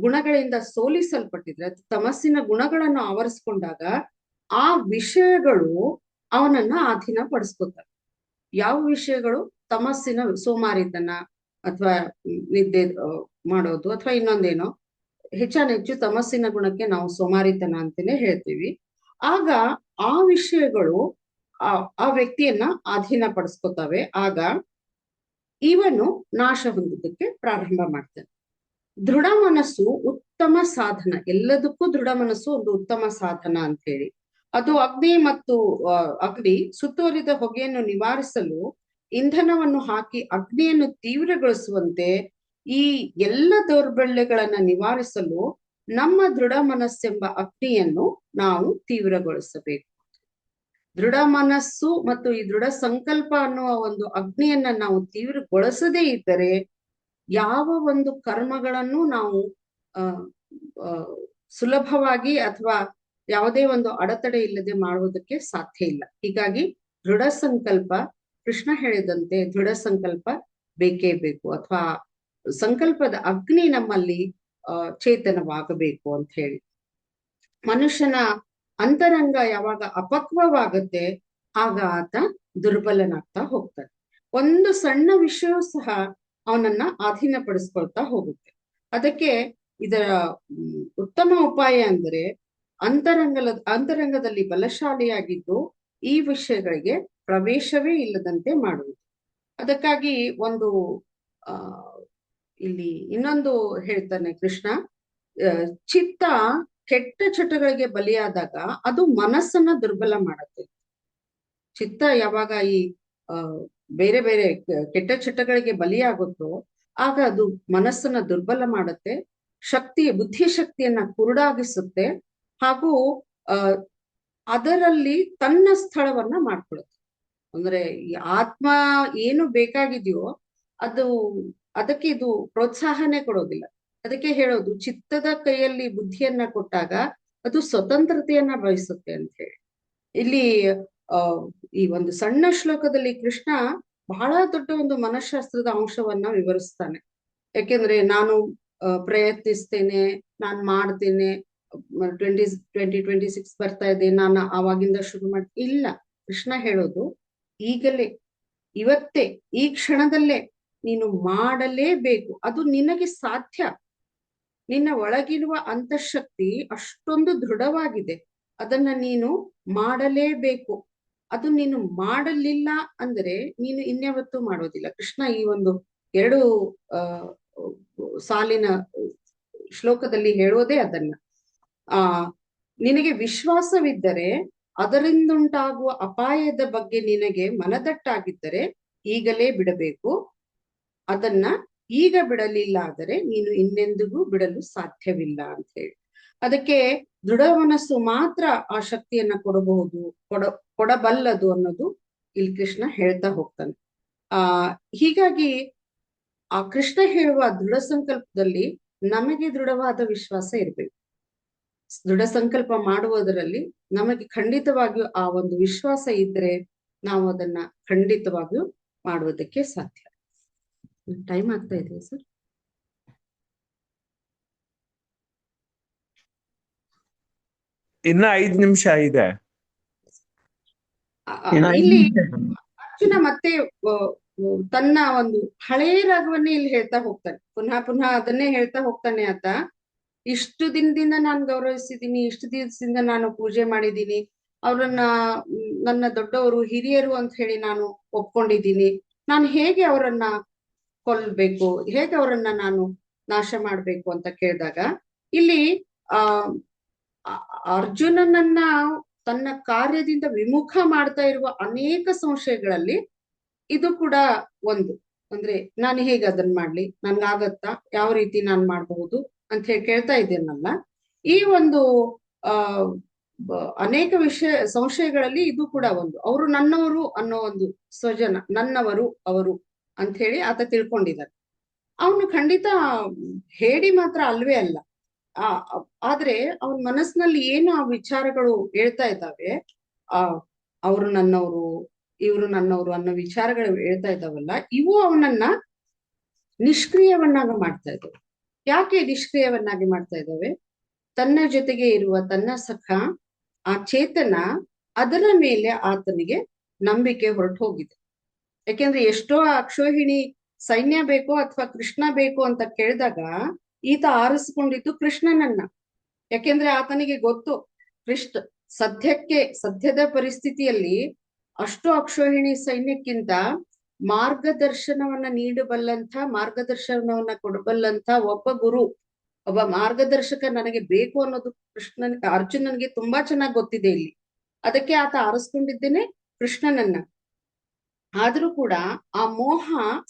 ಗುಣಗಳಿಂದ ಸೋಲಿಸಲ್ಪಟ್ಟಿದ್ರೆ, ತಮಸ್ಸಿನ ಗುಣಗಳನ್ನು ಆವರಿಸ್ಕೊಂಡಾಗ ಆ ವಿಷಯಗಳು ಅವನನ್ನ ಅಧೀನ ಪಡಿಸ್ಕೊತವೆ. ಯಾವ ವಿಷಯಗಳು? ತಮಸ್ಸಿನ ಸೋಮಾರಿತನ ಅಥವಾ ನಿದ್ದೆ ಮಾಡೋದು ಅಥವಾ ಇನ್ನೊಂದೇನೋ, ಹೆಚ್ಚಾನೆಚ್ಚು ತಮಸ್ಸಿನ ಗುಣಕ್ಕೆ ನಾವು ಸೋಮಾರಿತನ ಅಂತಾನೆ ಹೇಳ್ತೀವಿ. ಆಗ ಆ ವಿಷಯಗಳು ಆ ವ್ಯಕ್ತಿಯನ್ನ ಅಧೀನ ಪಡಿಸ್ಕೊತವೆ. ಆಗ ಇವನು ನಾಶ ಹೊಂದೋದಕ್ಕೆ ಪ್ರಾರಂಭ ಮಾಡ್ತಾನೆ. ದೃಢ ಮನಸ್ಸು ಉತ್ತಮ ಸಾಧನ, ಎಲ್ಲದಕ್ಕೂ ದೃಢ ಮನಸ್ಸು ಒಂದು ಉತ್ತಮ ಸಾಧನ ಅಂತ ಹೇಳಿ. ಅದು ಅಗ್ನಿ ಸುತ್ತುವರಿದ ಹೊಗೆಯನ್ನು ನಿವಾರಿಸಲು ಇಂಧನವನ್ನು ಹಾಕಿ ಅಗ್ನಿಯನ್ನು ತೀವ್ರಗೊಳಿಸುವಂತೆ ಈ ಎಲ್ಲ ದೌರ್ಬಲ್ಯಗಳನ್ನ ನಿವಾರಿಸಲು ನಮ್ಮ ದೃಢ ಮನಸ್ಸೆಂಬ ಅಗ್ನಿಯನ್ನು ನಾವು ತೀವ್ರಗೊಳಿಸಬೇಕು. ದೃಢ ಮನಸ್ಸು ಮತ್ತು ಈ ದೃಢ ಸಂಕಲ್ಪ ಅನ್ನುವ ಒಂದು ಅಗ್ನಿಯನ್ನ ನಾವು ತೀವ್ರಗೊಳಿಸದೇ ಇದ್ದರೆ ಯಾವ ಒಂದು ಕರ್ಮಗಳನ್ನು ನಾವು ಸುಲಭವಾಗಿ ಅಥವಾ ಯಾವುದೇ ಒಂದು ಅಡೆತಡೆ ಇಲ್ಲದೆ ಮಾಡುವುದಕ್ಕೆ ಸಾಧ್ಯ ಇಲ್ಲ. ಹೀಗಾಗಿ ದೃಢ ಸಂಕಲ್ಪ, ಕೃಷ್ಣ ಹೇಳಿದಂತೆ ದೃಢ ಸಂಕಲ್ಪ ಬೇಕೇ ಬೇಕು, ಅಥವಾ ಸಂಕಲ್ಪದ ಅಗ್ನಿ ನಮ್ಮಲ್ಲಿ ಚೇತನವಾಗಬೇಕು ಅಂತ ಹೇಳಿ. ಮನುಷ್ಯನ ಅಂತರಂಗ ಯಾವಾಗ ಅಪಕ್ವವಾಗುತ್ತೆ ಆಗ ಆತ ದುರ್ಬಲನಾಗ್ತಾ ಹೋಗ್ತಾನೆ. ಒಂದು ಸಣ್ಣ ವಿಷಯವೂ ಸಹ ಅವನನ್ನ ಅಧೀನಪಡಿಸ್ಕೊಳ್ತಾ ಹೋಗುತ್ತೆ. ಅದಕ್ಕೆ ಇದರ ಉತ್ತಮ ಉಪಾಯ ಅಂದರೆ ಅಂತರಂಗದಲ್ಲಿ ಬಲಶಾಲಿಯಾಗಿದ್ದು ಈ ವಿಷಯಗಳಿಗೆ ಪ್ರವೇಶವೇ ಇಲ್ಲದಂತೆ ಮಾಡುವುದು. ಅದಕ್ಕಾಗಿ ಇಲ್ಲಿ ಇನ್ನೊಂದು ಹೇಳ್ತಾನೆ ಕೃಷ್ಣ, ಚಿತ್ತ ಕೆಟ್ಟ ಚಟಗಳಿಗೆ ಬಲಿಯಾದಾಗ ಅದು ಮನಸ್ಸನ್ನ ದುರ್ಬಲ ಮಾಡುತ್ತೆ. ಚಿತ್ತ ಯಾವಾಗ ಈ ಬೇರೆ ಬೇರೆ ಕೆಟ್ಟ ಚಟಗಳಿಗೆ ಬಲಿಯಾಗುತ್ತೋ ಆಗ ಅದು ಮನಸ್ಸನ್ನ ದುರ್ಬಲ ಮಾಡುತ್ತೆ, ಬುದ್ಧಿಶಕ್ತಿಯನ್ನ ಕುರುಡಾಗಿಸುತ್ತೆ, ಹಾಗೂ ಅದರಲ್ಲಿ ತನ್ನ ಸ್ಥಳವನ್ನ ಮಾಡ್ಕೊಳ್ಳುತ್ತೆ. ಅಂದ್ರೆ ಈ ಆತ್ಮ ಏನು ಬೇಕಾಗಿದೆಯೋ ಅದಕ್ಕೆ ಇದು ಪ್ರೋತ್ಸಾಹನೆ ಕೊಡೋದಿಲ್ಲ. ಅದಕ್ಕೆ ಹೇಳೋದು, ಚಿತ್ತದ ಕೈಯಲ್ಲಿ ಬುದ್ಧಿಯನ್ನ ಕೊಟ್ಟಾಗ ಅದು ಸ್ವತಂತ್ರತೆಯನ್ನ ಬಯಸುತ್ತೆ ಅಂತ ಹೇಳಿ. ಇಲ್ಲಿ ಈ ಒಂದು ಸಣ್ಣ ಶ್ಲೋಕದಲ್ಲಿ ಕೃಷ್ಣ ಬಹಳ ದೊಡ್ಡ ಒಂದು ಮನಃಶಾಸ್ತ್ರದ ಅಂಶವನ್ನ ವಿವರಿಸ್ತಾನೆ. ಯಾಕೆಂದ್ರೆ ನಾನು ಪ್ರಯತ್ನಿಸ್ತೇನೆ, ನಾನ್ ಮಾಡ್ತೇನೆ, 2026 ಬರ್ತಾ ಇದೆ, ನಾನು ಆವಾಗಿಂದ ಶುರು ಇಲ್ಲ. ಕೃಷ್ಣ ಹೇಳೋದು, ಈಗಲೇ, ಇವತ್ತೇ, ಈ ಕ್ಷಣದಲ್ಲೇ ನೀನು ಮಾಡಲೇಬೇಕು. ಅದು ನಿನಗೆ ಸಾಧ್ಯ. ನಿನ್ನ ಒಳಗಿರುವ ಅಂತಃಶಕ್ತಿ ಅಷ್ಟೊಂದು ದೃಢವಾಗಿದೆ, ಅದನ್ನ ನೀನು ಮಾಡಲೇಬೇಕು. ಅದು ನೀನು ಮಾಡಲಿಲ್ಲ ಅಂದ್ರೆ ನೀನು ಇನ್ಯಾವತ್ತೂ ಮಾಡೋದಿಲ್ಲ. ಕೃಷ್ಣ ಈ ಒಂದು 2 ಸಾಲಿನ ಶ್ಲೋಕದಲ್ಲಿ ಹೇಳೋದೇ ಅದನ್ನ. ನಿನಗೆ ವಿಶ್ವಾಸವಿದ್ದರೆ, ಅದರಿಂದುಂಟಾಗುವ ಅಪಾಯದ ಬಗ್ಗೆ ನಿನಗೆ ಮನದಟ್ಟಾಗಿದ್ದರೆ ಈಗಲೇ ಬಿಡಬೇಕು. ಅದನ್ನ ಈಗ ಬಿಡಲಿಲ್ಲ ಆದರೆ ನೀನು ಇನ್ನೆಂದಿಗೂ ಬಿಡಲು ಸಾಧ್ಯವಿಲ್ಲ ಅಂತ ಹೇಳಿ. ಅದಕ್ಕೆ ದೃಢ ಮನಸ್ಸು ಮಾತ್ರ ಆ ಶಕ್ತಿಯನ್ನ ಕೊಡಬಲ್ಲದು ಅನ್ನೋದು ಇಲ್ಲಿ ಕೃಷ್ಣ ಹೇಳ್ತಾ ಹೋಗ್ತಾನೆ. ಹೀಗಾಗಿ ಆ ಕೃಷ್ಣ ಹೇಳುವ ದೃಢ ಸಂಕಲ್ಪದಲ್ಲಿ ನಮಗೆ ದೃಢವಾದ ವಿಶ್ವಾಸ ಇರ್ಬೇಕು. ದೃಢ ಸಂಕಲ್ಪ ಮಾಡುವುದರಲ್ಲಿ ನಮಗೆ ಖಂಡಿತವಾಗಿಯೂ ಆ ಒಂದು ವಿಶ್ವಾಸ ಇದ್ರೆ ನಾವು ಅದನ್ನ ಖಂಡಿತವಾಗಿಯೂ ಮಾಡುವುದಕ್ಕೆ ಸಾಧ್ಯ. ಟೈಮ್ ಆಗ್ತಾ ಇದೆ ಸರ್? ಇನ್ನ 5 ನಿಮಿಷ ಇದೆ. ಇಲ್ಲಿ ಅರ್ಜುನ ಮತ್ತೆ ತನ್ನ ಒಂದು ಹಳೆಯ ರಾಗವನ್ನೇ ಇಲ್ಲಿ ಹೇಳ್ತಾ ಹೋಗ್ತಾನೆ. ಪುನಃ ಅದನ್ನೇ ಹೇಳ್ತಾ ಹೋಗ್ತಾನೆ. ಆತ ಇಷ್ಟು ದಿನದಿಂದ ನಾನು ಗೌರವಿಸಿದ್ದೀನಿ, ಇಷ್ಟು ದಿವಸದಿಂದ ನಾನು ಪೂಜೆ ಮಾಡಿದ್ದೀನಿ, ಅವ್ರನ್ನ ನನ್ನ ದೊಡ್ಡವರು ಹಿರಿಯರು ಅಂತ ಹೇಳಿ ನಾನು ಒಪ್ಕೊಂಡಿದ್ದೀನಿ. ನಾನು ಹೇಗೆ ಅವರನ್ನ ಕೊಲ್ಬೇಕು, ಹೇಗೆ ಅವರನ್ನ ನಾನು ನಾಶ ಮಾಡ್ಬೇಕು ಅಂತ ಕೇಳಿದಾಗ ಇಲ್ಲಿ ಅರ್ಜುನನನ್ನ ತನ್ನ ಕಾರ್ಯದಿಂದ ವಿಮುಖ ಮಾಡ್ತಾ ಇರುವ ಅನೇಕ ಸಂಶಯಗಳಲ್ಲಿ ಇದು ಕೂಡ ಒಂದು. ಅಂದ್ರೆ ನಾನು ಹೇಗೆ ಅದನ್ನ ಮಾಡ್ಲಿ, ನನ್ಗಾಗತ್ತಾ, ಯಾವ ರೀತಿ ನಾನ್ ಮಾಡಬಹುದು ಅಂತ ಹೇಳಿ ಕೇಳ್ತಾ ಇದ್ದೇನಲ್ಲ. ಈ ಒಂದು ಅನೇಕ ಸಂಶಯಗಳಲ್ಲಿ ಇದು ಕೂಡ ಒಂದು. ಅವರು ನನ್ನವರು ಅನ್ನೋ ಒಂದು ಸ್ವಜನ, ನನ್ನವರು ಅವರು ಅಂತ ಹೇಳಿ ಆತ ತಿಳ್ಕೊಂಡಿದ್ದಾರೆ. ಅವನು ಖಂಡಿತ ಹೇಳಿ ಮಾತ್ರ ಅಲ್ವೇ ಅಲ್ಲ. ಆದ್ರೆ ಅವನ ಮನಸ್ಸಿನಲ್ಲಿ ಏನು ಆ ವಿಚಾರಗಳು ಹೇಳ್ತಾ ಇದ್ದಾವೆ, ಅವರು ನನ್ನವರು, ಇವರು ನನ್ನವರು ಅನ್ನೋ ವಿಚಾರಗಳು ಹೇಳ್ತಾ ಇದ್ದಾವಲ್ಲ, ಇವು ಅವನನ್ನ ನಿಷ್ಕ್ರಿಯವನ್ನಾಗಿ ಮಾಡ್ತಾ ಇದ್ದಾವೆ. ಯಾಕೆ ನಿಷ್ಕ್ರಿಯವನ್ನಾಗಿ ಮಾಡ್ತಾ ಇದ್ದಾವೆ? ತನ್ನ ಜೊತೆಗೆ ಇರುವ ತನ್ನ ಸಖ ಆ ಚೇತನ, ಅದರ ಮೇಲೆ ಆತನಿಗೆ ನಂಬಿಕೆ ಹೊರಟು ಹೋಗಿದೆ. ಯಾಕೆಂದ್ರೆ ಎಷ್ಟೋ ಅಕ್ಷೋಹಿಣಿ ಸೈನ್ಯ ಬೇಕೋ ಅಥವಾ ಕೃಷ್ಣ ಬೇಕೋ ಅಂತ ಕೇಳಿದಾಗ ಈತ ಆರಿಸಿಕೊಂಡಿದ್ದು ಕೃಷ್ಣನನ್ನ. ಯಾಕೆಂದ್ರೆ ಆತನಿಗೆ ಗೊತ್ತು ಸದ್ಯದ ಪರಿಸ್ಥಿತಿಯಲ್ಲಿ ಅಷ್ಟು ಅಕ್ಷೋಹಿಣಿ ಸೈನ್ಯಕ್ಕಿಂತ ಮಾರ್ಗದರ್ಶನವನ್ನ ಕೊಡಬಲ್ಲಂತ ಒಬ್ಬ ಗುರು, ಒಬ್ಬ ಮಾರ್ಗದರ್ಶಕ ನನಗೆ ಬೇಕು ಅನ್ನೋದು ಅರ್ಜುನನ್ಗೆ ತುಂಬಾ ಚೆನ್ನಾಗಿ ಗೊತ್ತಿದೆ ಇಲ್ಲಿ. ಅದಕ್ಕೆ ಆತ ಆರಿಸ್ಕೊಂಡಿದ್ದೇನೆ ಕೃಷ್ಣನನ್ನ. ಆದ್ರೂ ಕೂಡ ಆ ಮೋಹ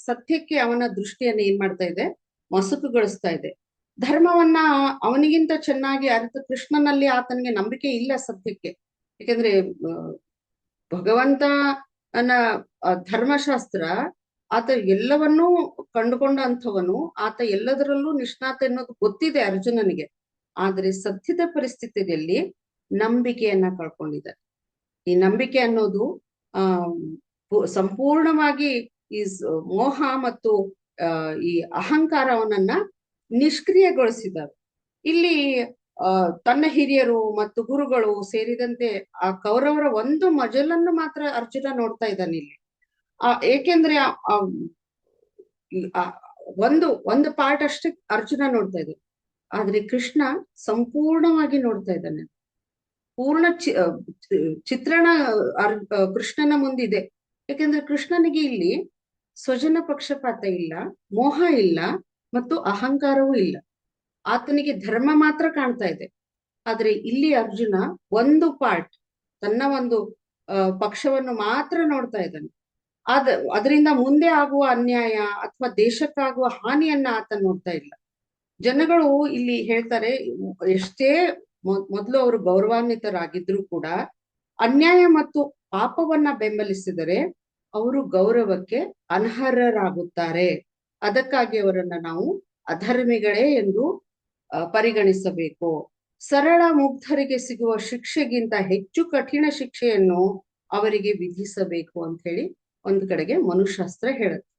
ಸತ್ಯಕ್ಕೆ ಅವನ ದೃಷ್ಟಿಯನ್ನ ಏನ್ ಮಾಡ್ತಾ ಇದೆ, ಮಸುಕುಗೊಳಿಸ್ತಾ ಇದೆ. ಧರ್ಮವನ್ನ ಅವನಿಗಿಂತ ಚೆನ್ನಾಗಿ ಅರಿತ ಕೃಷ್ಣನಲ್ಲಿ ಆತನಿಗೆ ನಂಬಿಕೆ ಇಲ್ಲ ಸತ್ಯಕ್ಕೆ. ಯಾಕೆಂದ್ರೆ ಭಗವಂತನ ಧರ್ಮಶಾಸ್ತ್ರ ಆತ ಎಲ್ಲವನ್ನೂ ಕಂಡುಕೊಂಡಂಥವನು, ಆತ ಎಲ್ಲದರಲ್ಲೂ ನಿಷ್ಣಾತ ಎನ್ನುವುದು ಗೊತ್ತಿದೆ ಅರ್ಜುನನಿಗೆ. ಆದ್ರೆ ಸತ್ಯದ ಪರಿಸ್ಥಿತಿಯಲ್ಲಿ ನಂಬಿಕೆಯನ್ನ ಕಳ್ಕೊಂಡಿದ್ದಾರೆ. ಈ ನಂಬಿಕೆ ಅನ್ನೋದು ಸಂಪೂರ್ಣವಾಗಿ ಈ ಮೋಹ ಮತ್ತು ಈ ಅಹಂಕಾರವನ್ನ ನಿಷ್ಕ್ರಿಯಗೊಳಿಸಿದ್ದಾರೆ. ಇಲ್ಲಿ ತನ್ನ ಹಿರಿಯರು ಮತ್ತು ಗುರುಗಳು ಸೇರಿದಂತೆ ಆ ಕೌರವರ ಒಂದು ಮಜಲನ್ನು ಮಾತ್ರ ಅರ್ಜುನ ನೋಡ್ತಾ ಇದ್ದಾನೆ ಇಲ್ಲಿ. ಏಕೆಂದ್ರೆ ಒಂದು ಪಾರ್ಟ್ ಅಷ್ಟೇ ಅರ್ಜುನ ನೋಡ್ತಾ ಇದ್ದಾನೆ. ಆದ್ರೆ ಕೃಷ್ಣ ಸಂಪೂರ್ಣವಾಗಿ ನೋಡ್ತಾ ಇದ್ದಾನೆ. ಪೂರ್ಣ ಚಿತ್ರಣ ಕೃಷ್ಣನ ಮುಂದಿದೆ. ಯಾಕೆಂದ್ರೆ ಕೃಷ್ಣನಿಗೆ ಇಲ್ಲಿ ಸ್ವಜನ ಪಕ್ಷಪಾತ ಇಲ್ಲ, ಮೋಹ ಇಲ್ಲ ಮತ್ತು ಅಹಂಕಾರವೂ ಇಲ್ಲ. ಆತನಿಗೆ ಧರ್ಮ ಮಾತ್ರ ಕಾಣ್ತಾ ಇದೆ. ಆದ್ರೆ ಇಲ್ಲಿ ಅರ್ಜುನ ಒಂದು ಪಾರ್ಟ್, ತನ್ನ ಒಂದು ಪಕ್ಷವನ್ನು ಮಾತ್ರ ನೋಡ್ತಾ ಇದ್ದಾನೆ. ಅದರಿಂದ ಮುಂದೆ ಆಗುವ ಅನ್ಯಾಯ ಅಥವಾ ದೇಶಕ್ಕಾಗುವ ಹಾನಿಯನ್ನ ಆತ ನೋಡ್ತಾ ಇಲ್ಲ. ಜನಗಳು ಇಲ್ಲಿ ಹೇಳ್ತಾರೆ, ಎಷ್ಟೇ ಮೊದಲು ಅವರು ಗೌರವಾನ್ವಿತರಾಗಿದ್ರು ಕೂಡ ಅನ್ಯಾಯ ಮತ್ತು ಪಾಪವನ್ನ ಬೆಂಬಲಿಸಿದರೆ ಅವರು ಗೌರವಕ್ಕೆ ಅನರ್ಹರಾಗುತ್ತಾರೆ. ಅದಕ್ಕಾಗಿ ಅವರನ್ನ ನಾವು ಅಧರ್ಮಿಗಳೇ ಎಂದು ಪರಿಗಣಿಸಬೇಕು. ಸರಳ ಮುಗ್ಧರಿಗೆ ಸಿಗುವ ಶಿಕ್ಷೆಗಿಂತ ಹೆಚ್ಚು ಕಠಿಣ ಶಿಕ್ಷೆಯನ್ನು ಅವರಿಗೆ ವಿಧಿಸಬೇಕು ಅಂತ ಹೇಳಿ ಒಂದು ಕಡೆಗೆ ಮನುಶಾಸ್ತ್ರ ಹೇಳುತ್ತೆ.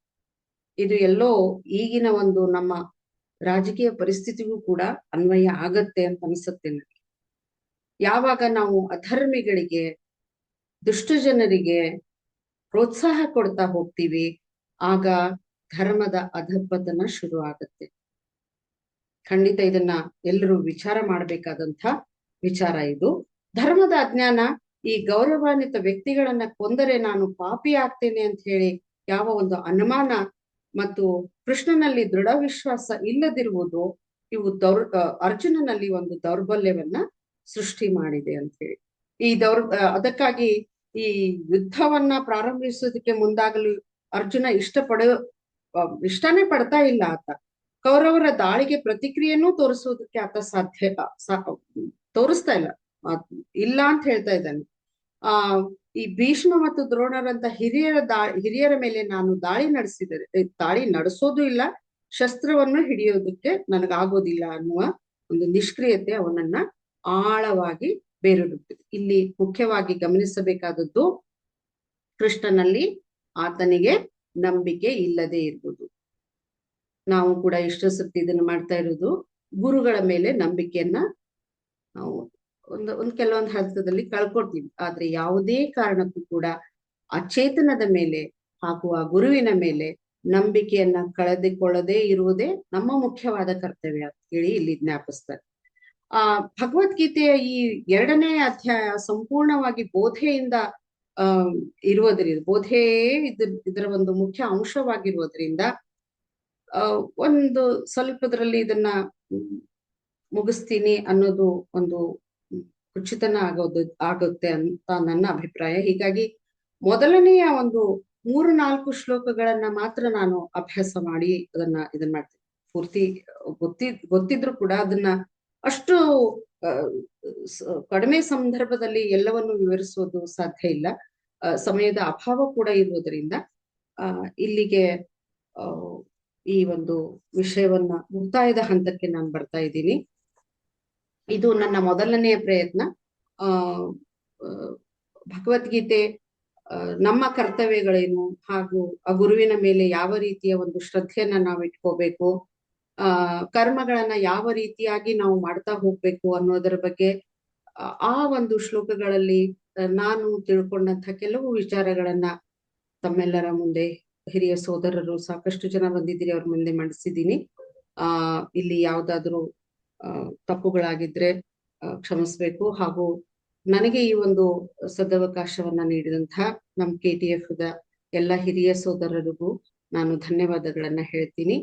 ಇದು ಎಲ್ಲೋ ಈಗಿನ ಒಂದು ನಮ್ಮ ರಾಜಕೀಯ ಪರಿಸ್ಥಿತಿಗೂ ಕೂಡ ಅನ್ವಯ ಆಗತ್ತೆ ಅಂತ ಅನ್ಸುತ್ತೆ ನನಗೆ. ಯಾವಾಗ ನಾವು ಅಧರ್ಮಿಗಳಿಗೆ, ದುಷ್ಟ ಜನರಿಗೆ ಪ್ರೋತ್ಸಾಹ ಕೊಡ್ತಾ ಹೋಗ್ತೀವಿ, ಆಗ ಧರ್ಮದ ಅಧಪತನ ಶುರು ಆಗತ್ತೆ. ಖಂಡಿತ ಇದನ್ನ ಎಲ್ಲರೂ ವಿಚಾರ ಮಾಡ್ಬೇಕಾದಂತ ವಿಚಾರ ಇದು. ಧರ್ಮದ ಅಜ್ಞಾನ, ಈ ಗೌರವಾನ್ವಿತ ವ್ಯಕ್ತಿಗಳನ್ನ ಕೊಂದರೆ ನಾನು ಪಾಪಿ ಆಗ್ತೇನೆ ಅಂತ ಹೇಳಿ ಯಾವ ಒಂದು ಅನುಮಾನ ಮತ್ತು ಕೃಷ್ಣನಲ್ಲಿ ದೃಢ ವಿಶ್ವಾಸ ಇಲ್ಲದಿರುವುದು, ಇವು ಅರ್ಜುನನಲ್ಲಿ ಒಂದು ದೌರ್ಬಲ್ಯವನ್ನ ಸೃಷ್ಟಿ ಮಾಡಿದೆ ಅಂತ ಹೇಳಿ. ಅದಕ್ಕಾಗಿ ಈ ಯುದ್ಧವನ್ನ ಪ್ರಾರಂಭಿಸೋದಕ್ಕೆ ಮುಂದಾಗಲು ಅರ್ಜುನ ಇಷ್ಟನೇ ಪಡ್ತಾ ಇಲ್ಲ. ಆತ ಕೌರವರ ದಾಳಿಗೆ ಪ್ರತಿಕ್ರಿಯೆನೂ ತೋರಿಸೋದಕ್ಕೆ ಆತ ತೋರಿಸ್ತಾ ಇಲ್ಲ ಅಂತ ಹೇಳ್ತಾ ಇದ್ದಾನೆ. ಈ ಭೀಷ್ಮ ಮತ್ತು ದ್ರೋಣರಂತ ಹಿರಿಯರ ಮೇಲೆ ನಾನು ದಾಳಿ ನಡೆಸೋದು ಇಲ್ಲ, ಶಸ್ತ್ರವನ್ನು ಹಿಡಿಯೋದಕ್ಕೆ ನನಗಾಗೋದಿಲ್ಲ ಅನ್ನುವ ಒಂದು ನಿಷ್ಕ್ರಿಯತೆ ಅವನನ್ನ ಆಳವಾಗಿ ಬೇರೂರುತ್ತದೆ. ಇಲ್ಲಿ ಮುಖ್ಯವಾಗಿ ಗಮನಿಸಬೇಕಾದದ್ದು ಕೃಷ್ಣನಲ್ಲಿ ಆತನಿಗೆ ನಂಬಿಕೆ ಇಲ್ಲದೆ ಇರುವುದು. ನಾವು ಕೂಡ ಇಷ್ಟು ಸರ್ತಿ ಇದನ್ನ ಮಾಡ್ತಾ ಇರೋದು, ಗುರುಗಳ ಮೇಲೆ ನಂಬಿಕೆಯನ್ನ ನಾವು ಕೆಲವೊಂದು ಹಂತದಲ್ಲಿ ಕಳ್ಕೊಳ್ತೀವಿ. ಆದ್ರೆ ಯಾವುದೇ ಕಾರಣಕ್ಕೂ ಕೂಡ ಅಚೇತನದ ಮೇಲೆ ಹಾಗೂ ಆ ಗುರುವಿನ ಮೇಲೆ ನಂಬಿಕೆಯನ್ನ ಕಳೆದುಕೊಳ್ಳದೆ ಇರುವುದೇ ನಮ್ಮ ಮುಖ್ಯವಾದ ಕರ್ತವ್ಯ ಅಂತ ಹೇಳಿ ಇಲ್ಲಿ ಜ್ಞಾಪಿಸ್ತಾರೆ. ಭಗವದ್ಗೀತೆಯ ಈ 2ನೇ ಅಧ್ಯಾಯ ಸಂಪೂರ್ಣವಾಗಿ ಬೋಧೆಯಿಂದ ಬೋಧೆಯೇ ಇದರ ಒಂದು ಮುಖ್ಯ ಅಂಶವಾಗಿರುವುದರಿಂದ ಒಂದು ಸ್ವಲ್ಪದ್ರಲ್ಲಿ ಇದನ್ನ ಮುಗಿಸ್ತೀನಿ ಅನ್ನೋದು ಒಂದು ಕುಚಿತನ ಆಗುತ್ತೆ ಅಂತ ನನ್ನ ಅಭಿಪ್ರಾಯ. ಹೀಗಾಗಿ ಮೊದಲನೆಯ ಒಂದು 3-4 ಶ್ಲೋಕಗಳನ್ನ ಮಾತ್ರ ನಾನು ಅಭ್ಯಾಸ ಮಾಡಿ ಇದನ್ನ ಮಾಡ್ತೀನಿ. ಪೂರ್ತಿ ಗೊತ್ತಿದ್ರು ಕೂಡ ಅದನ್ನ ಅಷ್ಟು ಕಡಿಮೆ ಸಂದರ್ಭದಲ್ಲಿ ಎಲ್ಲವನ್ನು ವಿವರಿಸೋದು ಸಾಧ್ಯ ಇಲ್ಲ. ಸಮಯದ ಅಭಾವ ಕೂಡ ಇರುವುದರಿಂದ ಇಲ್ಲಿಗೆ ಈ ಒಂದು ವಿಷಯವನ್ನ ಮುಕ್ತಾಯದ ಹಂತಕ್ಕೆ ನಾನು ಬರ್ತಾ ಇದ್ದೀನಿ. ಇದು ನನ್ನ ಮೊದಲನೆಯ ಪ್ರಯತ್ನ. ಭಗವದ್ಗೀತೆ ನಮ್ಮ ಕರ್ತವ್ಯಗಳೇನು ಹಾಗೂ ಆ ಗುರುವಿನ ಮೇಲೆ ಯಾವ ರೀತಿಯ ಒಂದು ಶ್ರದ್ಧೆಯನ್ನ ನಾವು ಇಟ್ಕೋಬೇಕು, ಕರ್ಮಗಳನ್ನ ಯಾವ ರೀತಿಯಾಗಿ ನಾವು ಮಾಡ್ತಾ ಹೋಗ್ಬೇಕು ಅನ್ನೋದರ ಬಗ್ಗೆ ಆ ಒಂದು ಶ್ಲೋಕಗಳಲ್ಲಿ ನಾನು ತಿಳ್ಕೊಂಡಂತ ಕೆಲವು ವಿಚಾರಗಳನ್ನ ತಮ್ಮೆಲ್ಲರ ಮುಂದೆ, ಹಿರಿಯ ಸೋದರರು ಸಾಕಷ್ಟು ಜನ ಬಂದಿದ್ದೀರಿ, ಅವ್ರ ಮುಂದೆ ಮಂಡಿಸಿದ್ದೀನಿ. ಇಲ್ಲಿ ಯಾವ್ದಾದ್ರು ತಪ್ಪುಗಳಾಗಿದ್ರೆ ಕ್ಷಮಿಸ್ಬೇಕು. ಹಾಗೂ ನನಗೆ ಈ ಒಂದು ಸದವಕಾಶವನ್ನ ನೀಡಿದಂತಹ ನಮ್ KTF ದ ಎಲ್ಲ ಹಿರಿಯ ಸೋದರರಿಗೂ ನಾನು ಧನ್ಯವಾದಗಳನ್ನ ಹೇಳ್ತೀನಿ.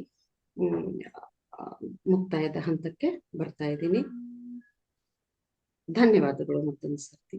ಮುಕ್ತಾಯದ ಹಂತಕ್ಕೆ ಬರ್ತಾ ಇದ್ದೀನಿ. ಧನ್ಯವಾದಗಳು ಮತ್ತೊಂದು ಸರ್ತಿ.